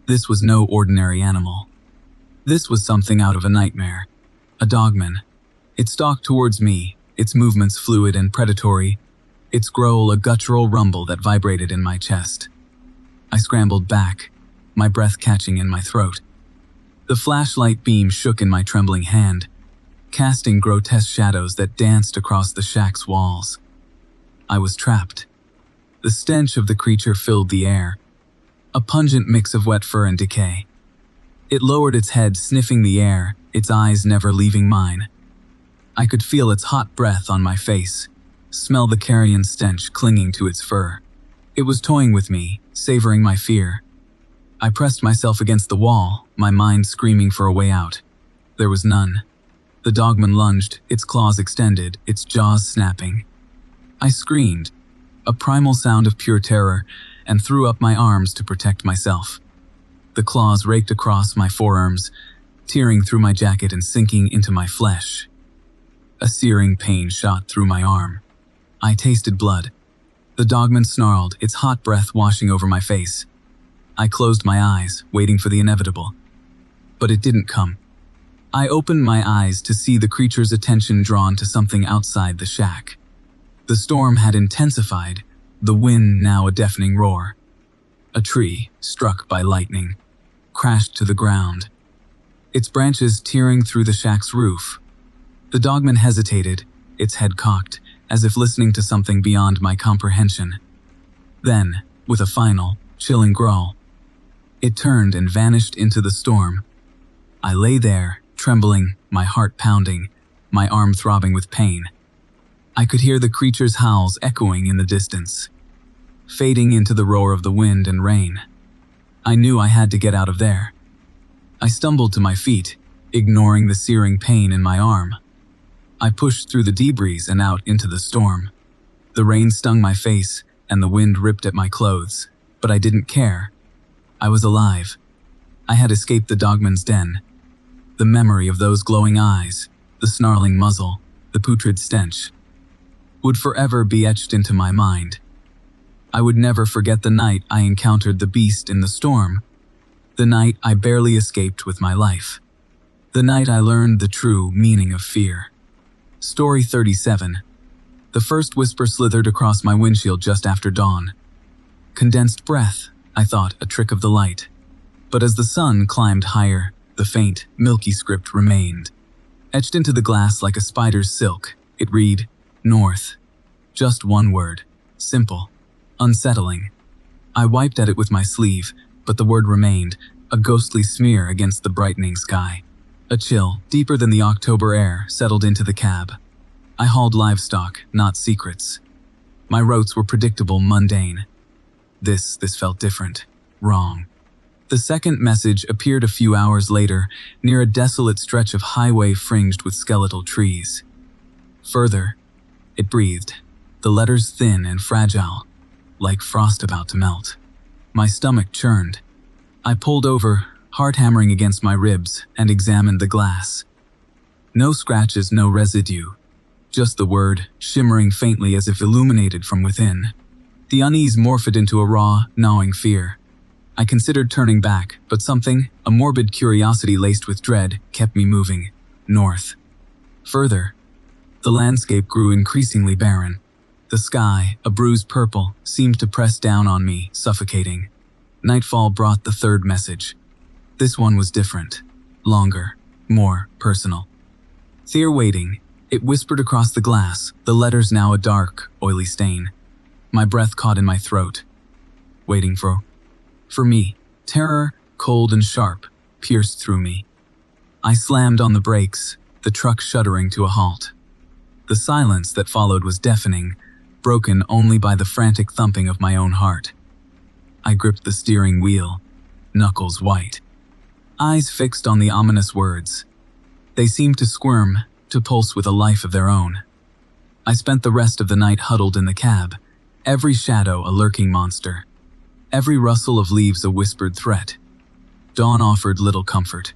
This was no ordinary animal. This was something out of a nightmare. A dogman. It stalked towards me, its movements fluid and predatory, its growl a guttural rumble that vibrated in my chest. I scrambled back, my breath catching in my throat. The flashlight beam shook in my trembling hand, casting grotesque shadows that danced across the shack's walls. I was trapped. The stench of the creature filled the air, a pungent mix of wet fur and decay. It lowered its head, sniffing the air, its eyes never leaving mine. I could feel its hot breath on my face, smell the carrion stench clinging to its fur. It was toying with me, savoring my fear. I pressed myself against the wall, my mind screaming for a way out. There was none. The dogman lunged, its claws extended, its jaws snapping. I screamed, a primal sound of pure terror, and threw up my arms to protect myself. The claws raked across my forearms, tearing through my jacket and sinking into my flesh. A searing pain shot through my arm. I tasted blood. The dogman snarled, its hot breath washing over my face. I closed my eyes, waiting for the inevitable. But it didn't come. I opened my eyes to see the creature's attention drawn to something outside the shack. The storm had intensified, the wind now a deafening roar. A tree, struck by lightning, crashed to the ground, its branches tearing through the shack's roof. The dogman hesitated, its head cocked, as if listening to something beyond my comprehension. Then, with a final, chilling growl, it turned and vanished into the storm. I lay there, trembling, my heart pounding, my arm throbbing with pain. I could hear the creature's howls echoing in the distance, fading into the roar of the wind and rain. I knew I had to get out of there. I stumbled to my feet, ignoring the searing pain in my arm. I pushed through the debris and out into the storm. The rain stung my face, and the wind ripped at my clothes, but I didn't care. I was alive. I had escaped the dogman's den. The memory of those glowing eyes, the snarling muzzle, the putrid stench, would forever be etched into my mind. I would never forget the night I encountered the beast in the storm, the night I barely escaped with my life, the night I learned the true meaning of fear. Story 37. The first whisper slithered across my windshield just after dawn. Condensed breath, I thought, a trick of the light. But as the sun climbed higher, the faint, milky script remained. Etched into the glass like a spider's silk, it read, North. Just one word. Simple. Unsettling. I wiped at it with my sleeve, but the word remained, a ghostly smear against the brightening sky. A chill, deeper than the October air, settled into the cab. I hauled livestock, not secrets. My routes were predictable, mundane. This felt different. Wrong. The second message appeared a few hours later, near a desolate stretch of highway fringed with skeletal trees. Further, it breathed, the letters thin and fragile, like frost about to melt. My stomach churned. I pulled over, heart hammering against my ribs, and examined the glass. No scratches, no residue. Just the word, shimmering faintly as if illuminated from within. The unease morphed into a raw, gnawing fear. I considered turning back, but something, a morbid curiosity laced with dread, kept me moving. North. Further. The landscape grew increasingly barren. The sky, a bruised purple, seemed to press down on me, suffocating. Nightfall brought the third message. This one was different, longer, more personal. "Fear waiting," it whispered across the glass, the letters now a dark, oily stain. My breath caught in my throat. Waiting for me. Terror, cold and sharp, pierced through me. I slammed on the brakes, the truck shuddering to a halt. The silence that followed was deafening, broken only by the frantic thumping of my own heart. I gripped the steering wheel, knuckles white, eyes fixed on the ominous words. They seemed to squirm, to pulse with a life of their own. I spent the rest of the night huddled in the cab, every shadow a lurking monster, every rustle of leaves a whispered threat. Dawn offered little comfort.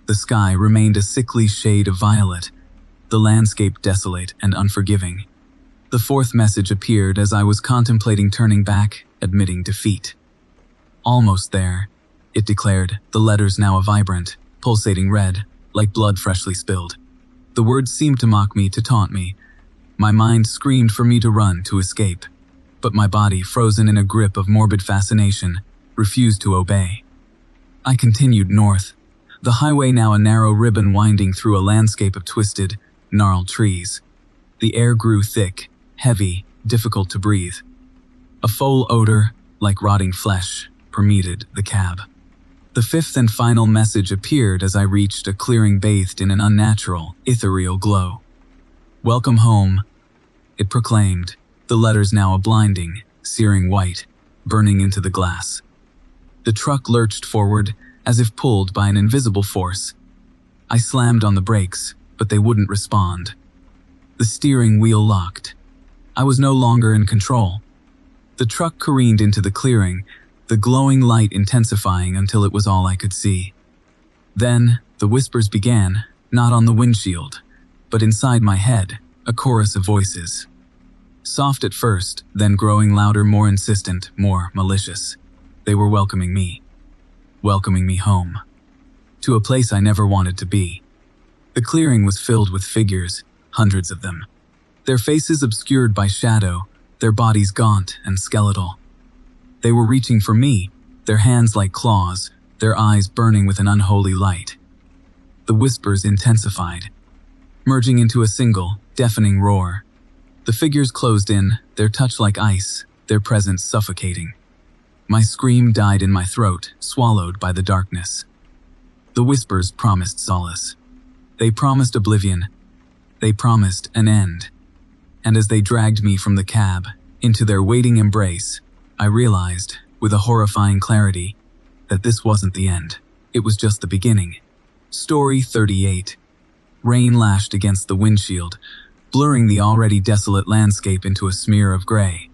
The sky remained a sickly shade of violet, the landscape desolate and unforgiving. The fourth message appeared as I was contemplating turning back, admitting defeat. "Almost there," it declared, the letters now a vibrant, pulsating red, like blood freshly spilled. The words seemed to mock me, to taunt me. My mind screamed for me to run, to escape. But my body, frozen in a grip of morbid fascination, refused to obey. I continued north, the highway now a narrow ribbon winding through a landscape of twisted, gnarled trees. The air grew thick, heavy, difficult to breathe. A foul odor, like rotting flesh, permeated the cab. The fifth and final message appeared as I reached a clearing bathed in an unnatural, ethereal glow. "Welcome home," it proclaimed, the letters now a blinding, searing white, burning into the glass. The truck lurched forward, as if pulled by an invisible force. I slammed on the brakes, but they wouldn't respond. The steering wheel locked. I was no longer in control. The truck careened into the clearing, the glowing light intensifying until it was all I could see. Then, the whispers began, not on the windshield, but inside my head, a chorus of voices. Soft at first, then growing louder, more insistent, more malicious. They were welcoming me home, to a place I never wanted to be. The clearing was filled with figures, hundreds of them. Their faces obscured by shadow, their bodies gaunt and skeletal. They were reaching for me, their hands like claws, their eyes burning with an unholy light. The whispers intensified, merging into a single, deafening roar. The figures closed in, their touch like ice, their presence suffocating. My scream died in my throat, swallowed by the darkness. The whispers promised solace. They promised oblivion. They promised an end. And as they dragged me from the cab, into their waiting embrace, I realized, with a horrifying clarity, that this wasn't the end. It was just the beginning. Story 38. Rain lashed against the windshield, blurring the already desolate landscape into a smear of gray.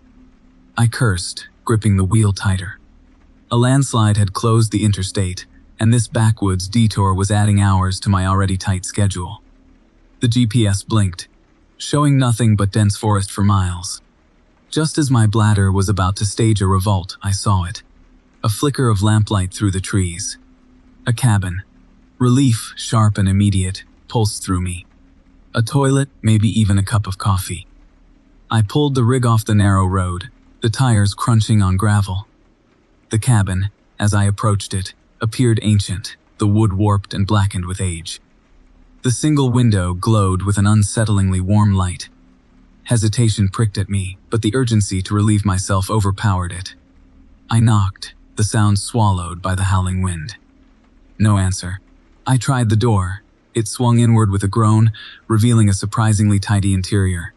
I cursed, gripping the wheel tighter. A landslide had closed the interstate, and this backwoods detour was adding hours to my already tight schedule. The GPS blinked, showing nothing but dense forest for miles. Just as my bladder was about to stage a revolt, I saw it. A flicker of lamplight through the trees. A cabin. Relief, sharp and immediate, pulsed through me. A toilet, maybe even a cup of coffee. I pulled the rig off the narrow road, the tires crunching on gravel. The cabin, as I approached it, appeared ancient, the wood warped and blackened with age. The single window glowed with an unsettlingly warm light. Hesitation pricked at me, but the urgency to relieve myself overpowered it. I knocked, the sound swallowed by the howling wind. No answer. I tried the door. It swung inward with a groan, revealing a surprisingly tidy interior.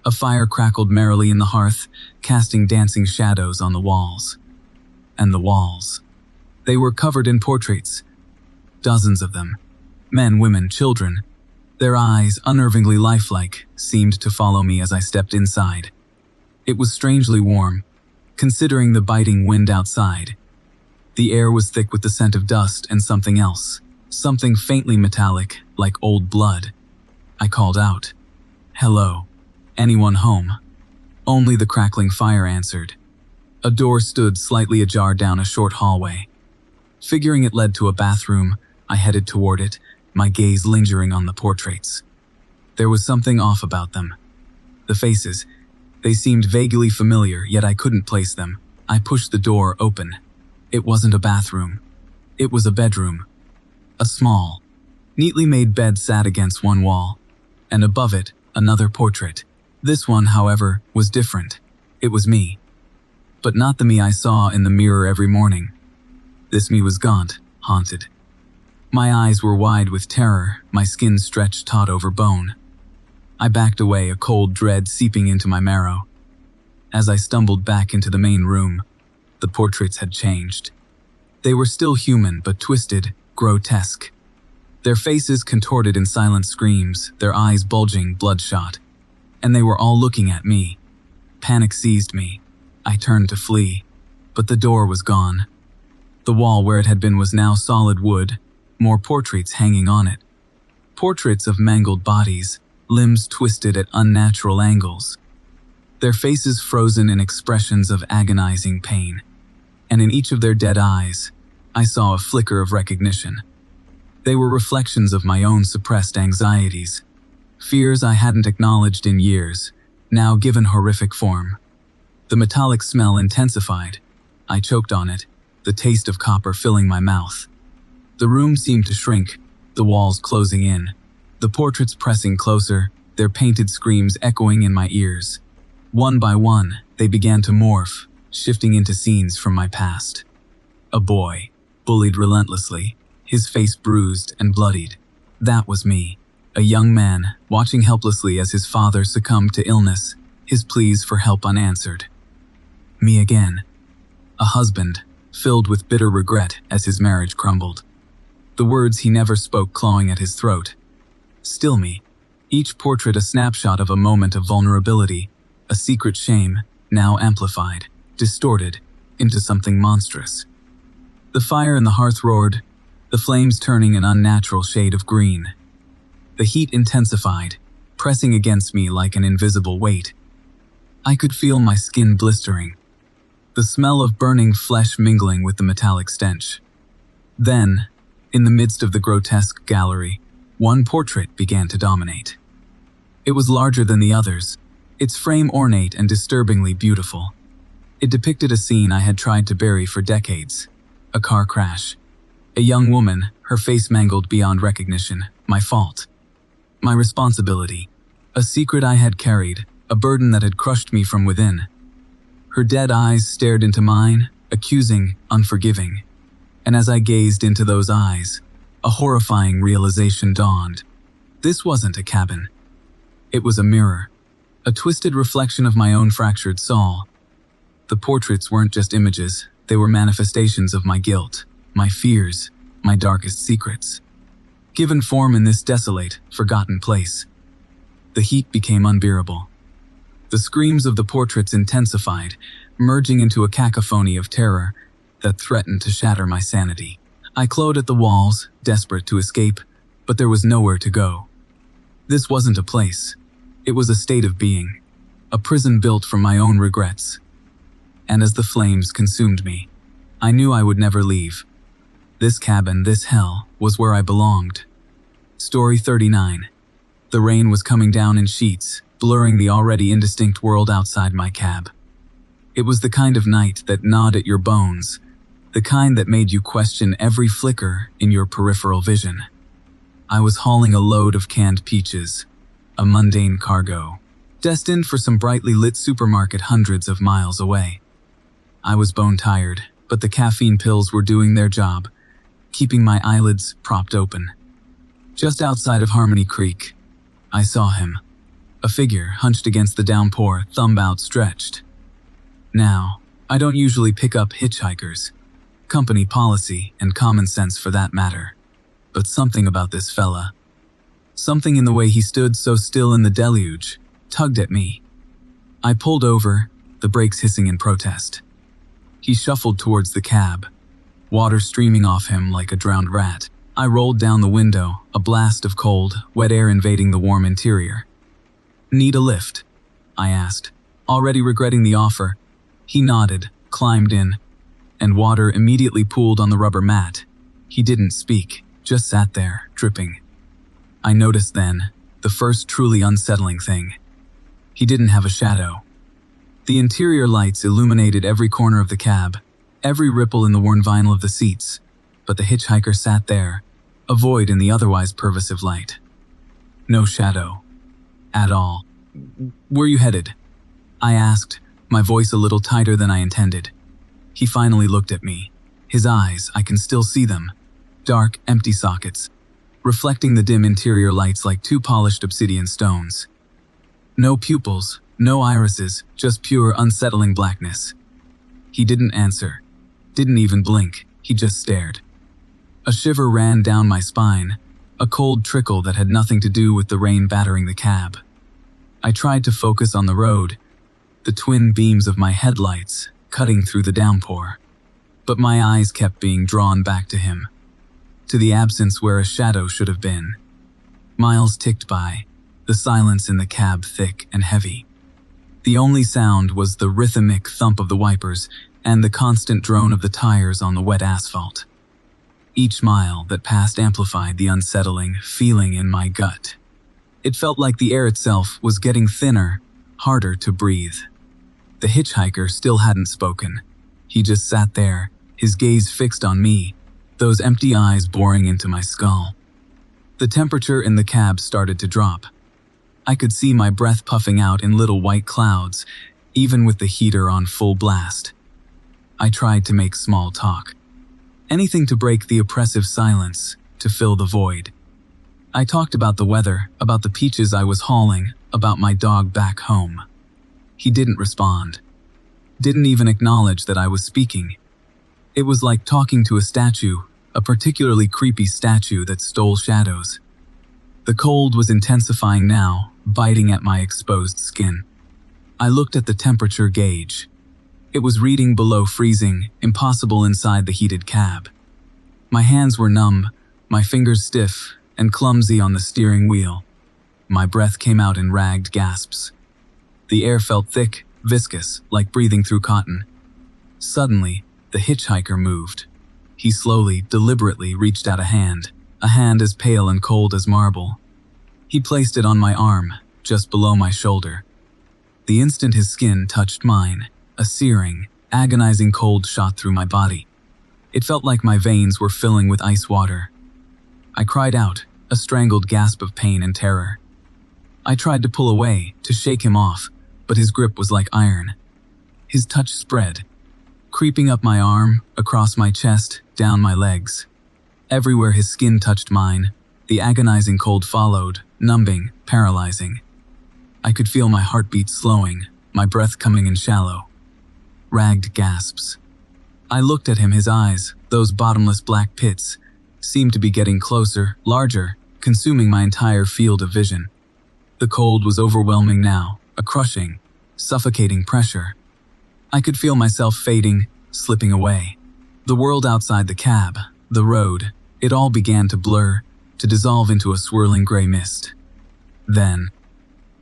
A fire crackled merrily in the hearth, casting dancing shadows on the walls. And the walls. They were covered in portraits. Dozens of them. Men, women, children. Their eyes, unnervingly lifelike, seemed to follow me as I stepped inside. It was strangely warm, considering the biting wind outside. The air was thick with the scent of dust and something else, something faintly metallic, like old blood. I called out, "Hello. Anyone home?" Only the crackling fire answered. A door stood slightly ajar down a short hallway. Figuring it led to a bathroom, I headed toward it, my gaze lingering on the portraits. There was something off about them. The faces, they seemed vaguely familiar, yet I couldn't place them. I pushed the door open. It wasn't a bathroom. It was a bedroom. A small, neatly made bed sat against one wall, and above it, another portrait. This one, however, was different. It was me. But not the me I saw in the mirror every morning. This me was gaunt, haunted. My eyes were wide with terror, my skin stretched taut over bone. I backed away, a cold dread seeping into my marrow. As I stumbled back into the main room, the portraits had changed. They were still human, but twisted, grotesque. Their faces contorted in silent screams, their eyes bulging, bloodshot. And they were all looking at me. Panic seized me. I turned to flee, but the door was gone. The wall where it had been was now solid wood, more portraits hanging on it. Portraits of mangled bodies, limbs twisted at unnatural angles. Their faces frozen in expressions of agonizing pain. And in each of their dead eyes, I saw a flicker of recognition. They were reflections of my own suppressed anxieties, fears I hadn't acknowledged in years, now given horrific form. The metallic smell intensified. I choked on it, the taste of copper filling my mouth. The room seemed to shrink, the walls closing in, the portraits pressing closer, their painted screams echoing in my ears. One by one, they began to morph, shifting into scenes from my past. A boy, bullied relentlessly, his face bruised and bloodied. That was me. A young man, watching helplessly as his father succumbed to illness, his pleas for help unanswered. Me again. A husband, filled with bitter regret as his marriage crumbled. The words he never spoke clawing at his throat. Still me. Each portrait a snapshot of a moment of vulnerability, a secret shame, now amplified, distorted, into something monstrous. The fire in the hearth roared, the flames turning an unnatural shade of green. The heat intensified, pressing against me like an invisible weight. I could feel my skin blistering, the smell of burning flesh mingling with the metallic stench. Then, in the midst of the grotesque gallery, one portrait began to dominate. It was larger than the others, its frame ornate and disturbingly beautiful. It depicted a scene I had tried to bury for decades. A car crash. A young woman, her face mangled beyond recognition. My fault. My responsibility. A secret I had carried, a burden that had crushed me from within. Her dead eyes stared into mine, accusing, unforgiving. And as I gazed into those eyes, a horrifying realization dawned. This wasn't a cabin. It was a mirror. A twisted reflection of my own fractured soul. The portraits weren't just images, they were manifestations of my guilt, my fears, my darkest secrets. Given form in this desolate, forgotten place. The heat became unbearable. The screams of the portraits intensified, merging into a cacophony of terror that threatened to shatter my sanity. I clawed at the walls, desperate to escape, but there was nowhere to go. This wasn't a place. It was a state of being, a prison built from my own regrets. And as the flames consumed me, I knew I would never leave. This cabin, this hell, was where I belonged. Story 39. The rain was coming down in sheets, blurring the already indistinct world outside my cab. It was the kind of night that gnawed at your bones, the kind that made you question every flicker in your peripheral vision. I was hauling a load of canned peaches, a mundane cargo, destined for some brightly lit supermarket hundreds of miles away. I was bone-tired, but the caffeine pills were doing their job, keeping my eyelids propped open. Just outside of Harmony Creek, I saw him, a figure hunched against the downpour, thumb outstretched. Now, I don't usually pick up hitchhikers, company policy and common sense for that matter, but something about this fella, something in the way he stood so still in the deluge, tugged at me. I pulled over, the brakes hissing in protest. He shuffled towards the cab, water streaming off him like a drowned rat. I rolled down the window, a blast of cold, wet air invading the warm interior. "Need a lift?" I asked, already regretting the offer. He nodded, climbed in, and water immediately pooled on the rubber mat. He didn't speak, just sat there, dripping. I noticed then, the first truly unsettling thing. He didn't have a shadow. The interior lights illuminated every corner of the cab, every ripple in the worn vinyl of the seats, but the hitchhiker sat there, a void in the otherwise pervasive light. No shadow. At all. "Where you headed?" I asked, my voice a little tighter than I intended. He finally looked at me. His eyes, I can still see them. Dark, empty sockets, reflecting the dim interior lights like two polished obsidian stones. No pupils, no irises, just pure, unsettling blackness. He didn't answer. Didn't even blink. He just stared. A shiver ran down my spine, a cold trickle that had nothing to do with the rain battering the cab. I tried to focus on the road, the twin beams of my headlights cutting through the downpour. But my eyes kept being drawn back to him, to the absence where a shadow should have been. Miles ticked by, the silence in the cab thick and heavy. The only sound was the rhythmic thump of the wipers and the constant drone of the tires on the wet asphalt. Each mile that passed amplified the unsettling feeling in my gut. It felt like the air itself was getting thinner, harder to breathe. The hitchhiker still hadn't spoken. He just sat there, his gaze fixed on me, those empty eyes boring into my skull. The temperature in the cab started to drop. I could see my breath puffing out in little white clouds, even with the heater on full blast. I tried to make small talk. Anything to break the oppressive silence, to fill the void. I talked about the weather, about the peaches I was hauling, about my dog back home. He didn't respond. Didn't even acknowledge that I was speaking. It was like talking to a statue, a particularly creepy statue that stole shadows. The cold was intensifying now, biting at my exposed skin. I looked at the temperature gauge. It was reading below freezing, impossible inside the heated cab. My hands were numb, my fingers stiff and clumsy on the steering wheel. My breath came out in ragged gasps. The air felt thick, viscous, like breathing through cotton. Suddenly, the hitchhiker moved. He slowly, deliberately reached out a hand as pale and cold as marble. He placed it on my arm, just below my shoulder. The instant his skin touched mine, a searing, agonizing cold shot through my body. It felt like my veins were filling with ice water. I cried out, a strangled gasp of pain and terror. I tried to pull away, to shake him off, but his grip was like iron. His touch spread, creeping up my arm, across my chest, down my legs. Everywhere his skin touched mine, the agonizing cold followed, numbing, paralyzing. I could feel my heartbeat slowing, my breath coming in shallow. Ragged gasps. I looked at him, his eyes, those bottomless black pits, seemed to be getting closer, larger, consuming my entire field of vision. The cold was overwhelming now, a crushing, suffocating pressure. I could feel myself fading, slipping away. The world outside the cab, the road, it all began to blur, to dissolve into a swirling gray mist. Then,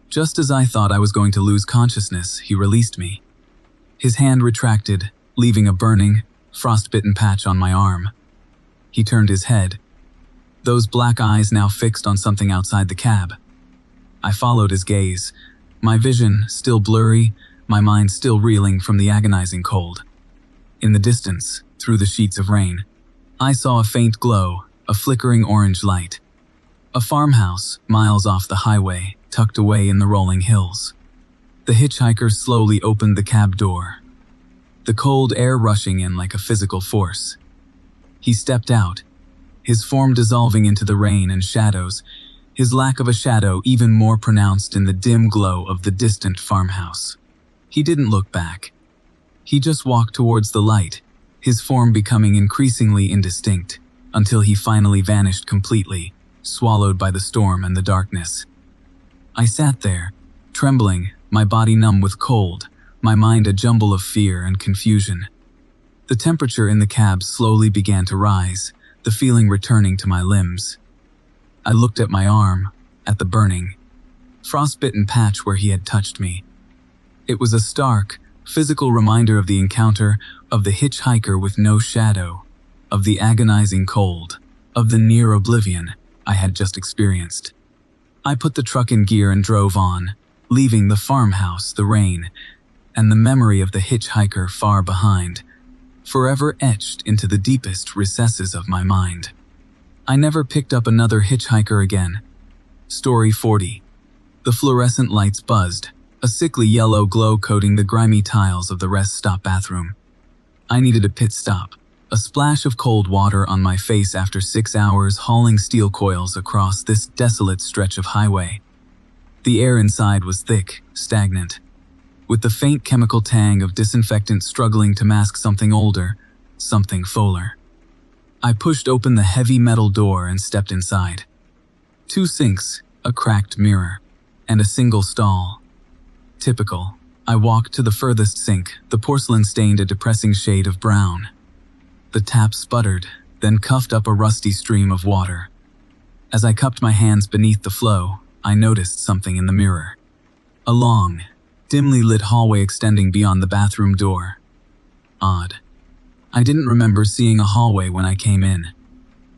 just as I thought I was going to lose consciousness, he released me. His hand retracted, leaving a burning, frostbitten patch on my arm. He turned his head, those black eyes now fixed on something outside the cab. I followed his gaze, my vision still blurry, my mind still reeling from the agonizing cold. In the distance, through the sheets of rain, I saw a faint glow, a flickering orange light. A farmhouse, miles off the highway, tucked away in the rolling hills. The hitchhiker slowly opened the cab door, the cold air rushing in like a physical force. He stepped out, his form dissolving into the rain and shadows, his lack of a shadow even more pronounced in the dim glow of the distant farmhouse. He didn't look back. He just walked towards the light, his form becoming increasingly indistinct, until he finally vanished completely, swallowed by the storm and the darkness. I sat there, trembling, my body numb with cold, my mind a jumble of fear and confusion. The temperature in the cab slowly began to rise, the feeling returning to my limbs. I looked at my arm, at the burning, frostbitten patch where he had touched me. It was a stark, physical reminder of the encounter, of the hitchhiker with no shadow, of the agonizing cold, of the near oblivion I had just experienced. I put the truck in gear and drove on, leaving the farmhouse, the rain, and the memory of the hitchhiker far behind. forever etched into the deepest recesses of my mind. I never picked up another hitchhiker again. Story 40. The fluorescent lights buzzed, a sickly yellow glow coating the grimy tiles of the rest stop bathroom. I needed a pit stop, a splash of cold water on my face after 6 hours hauling steel coils across this desolate stretch of highway. The air inside was thick, stagnant, with the faint chemical tang of disinfectant struggling to mask something older, something fuller. I pushed open the heavy metal door and stepped inside. 2 sinks, a cracked mirror, and a single stall. Typical. I walked to the furthest sink, the porcelain stained a depressing shade of brown. The tap sputtered, then cuffed up a rusty stream of water. As I cupped my hands beneath the flow, I noticed something in the mirror. A long, dimly lit hallway extending beyond the bathroom door. Odd. I didn't remember seeing a hallway when I came in.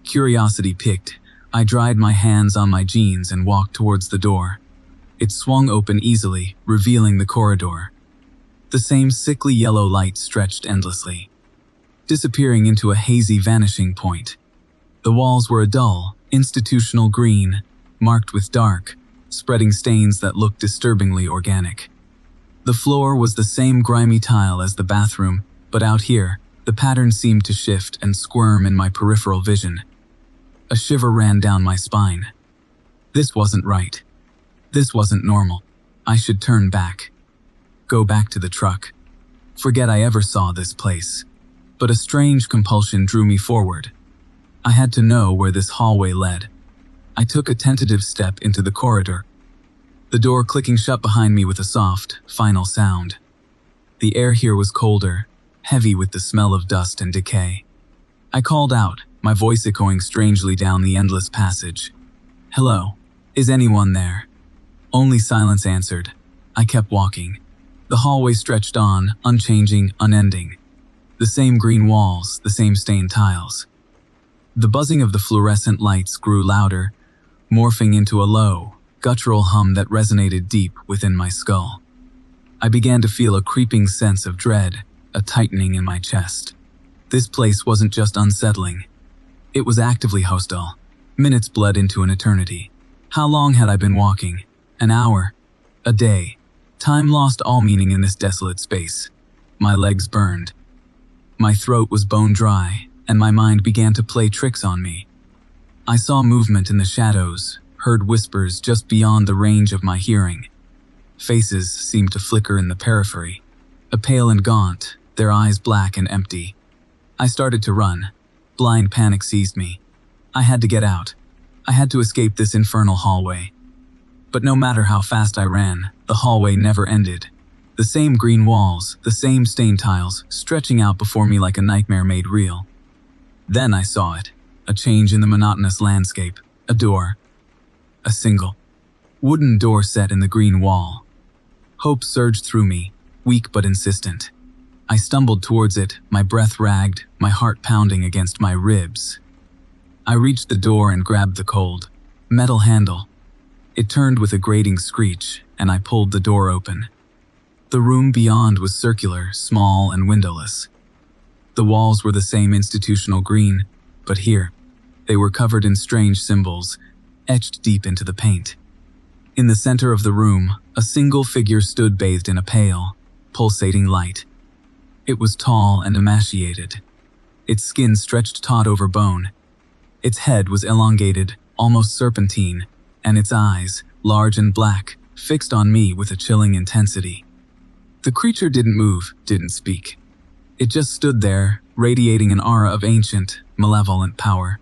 Curiosity piqued, I dried my hands on my jeans and walked towards the door. It swung open easily, revealing the corridor. The same sickly yellow light stretched endlessly, disappearing into a hazy vanishing point. The walls were a dull, institutional green, marked with dark, spreading stains that looked disturbingly organic. The floor was the same grimy tile as the bathroom, but out here, the pattern seemed to shift and squirm in my peripheral vision. A shiver ran down my spine. This wasn't right. This wasn't normal. I should turn back. Go back to the truck. Forget I ever saw this place. But a strange compulsion drew me forward. I had to know where this hallway led. I took a tentative step into the corridor, the door clicking shut behind me with a soft, final sound. The air here was colder, heavy with the smell of dust and decay. I called out, my voice echoing strangely down the endless passage. "Hello, is anyone there?" Only silence answered. I kept walking. The hallway stretched on, unchanging, unending. The same green walls, the same stained tiles. The buzzing of the fluorescent lights grew louder, morphing into a low, guttural hum that resonated deep within my skull. I began to feel a creeping sense of dread, a tightening in my chest. This place wasn't just unsettling. It was actively hostile. Minutes bled into an eternity. How long had I been walking? An hour? A day? Time lost all meaning in this desolate space. My legs burned. My throat was bone dry, and my mind began to play tricks on me. I saw movement in the shadows, heard whispers just beyond the range of my hearing. Faces seemed to flicker in the periphery, a pale and gaunt, their eyes black and empty. I started to run. Blind panic seized me. I had to get out. I had to escape this infernal hallway. But no matter how fast I ran, the hallway never ended. The same green walls, the same stained tiles, stretching out before me like a nightmare made real. Then I saw it, a change in the monotonous landscape, a door. A single, wooden door set in the green wall. Hope surged through me, weak but insistent. I stumbled towards it, my breath ragged, my heart pounding against my ribs. I reached the door and grabbed the cold, metal handle. It turned with a grating screech, and I pulled the door open. The room beyond was circular, small, and windowless. The walls were the same institutional green, but here, they were covered in strange symbols, etched deep into the paint. In the center of the room, a single figure stood bathed in a pale, pulsating light. It was tall and emaciated. Its skin stretched taut over bone. Its head was elongated, almost serpentine, and its eyes, large and black, fixed on me with a chilling intensity. The creature didn't move, didn't speak. It just stood there, radiating an aura of ancient, malevolent power.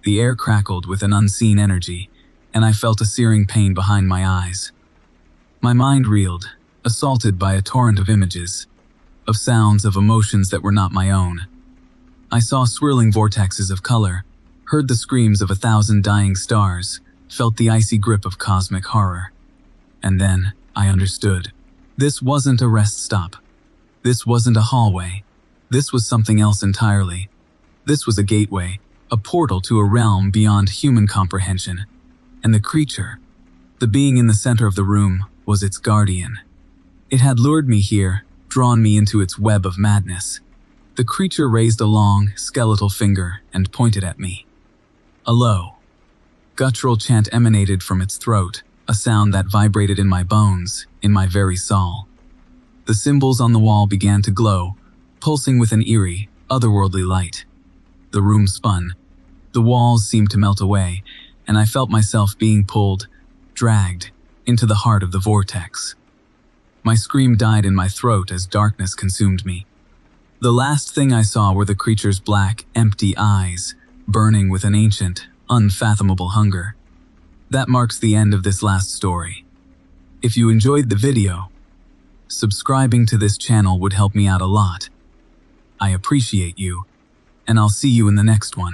The air crackled with an unseen energy, and I felt a searing pain behind my eyes. My mind reeled, assaulted by a torrent of images, of sounds, of emotions that were not my own. I saw swirling vortexes of color, heard the screams of 1,000 dying stars, felt the icy grip of cosmic horror. And then, I understood. This wasn't a rest stop. This wasn't a hallway. This was something else entirely. This was a gateway, a portal to a realm beyond human comprehension. And the creature, the being in the center of the room, was its guardian. It had lured me here, drawn me into its web of madness. The creature raised a long, skeletal finger and pointed at me. A low, guttural chant emanated from its throat, a sound that vibrated in my bones, in my very soul. The symbols on the wall began to glow, pulsing with an eerie, otherworldly light. The room spun. The walls seemed to melt away, and I felt myself being pulled, dragged, into the heart of the vortex. My scream died in my throat as darkness consumed me. The last thing I saw were the creature's black, empty eyes, burning with an ancient, unfathomable hunger. That marks the end of this last story. If you enjoyed the video, subscribing to this channel would help me out a lot. I appreciate you, and I'll see you in the next one.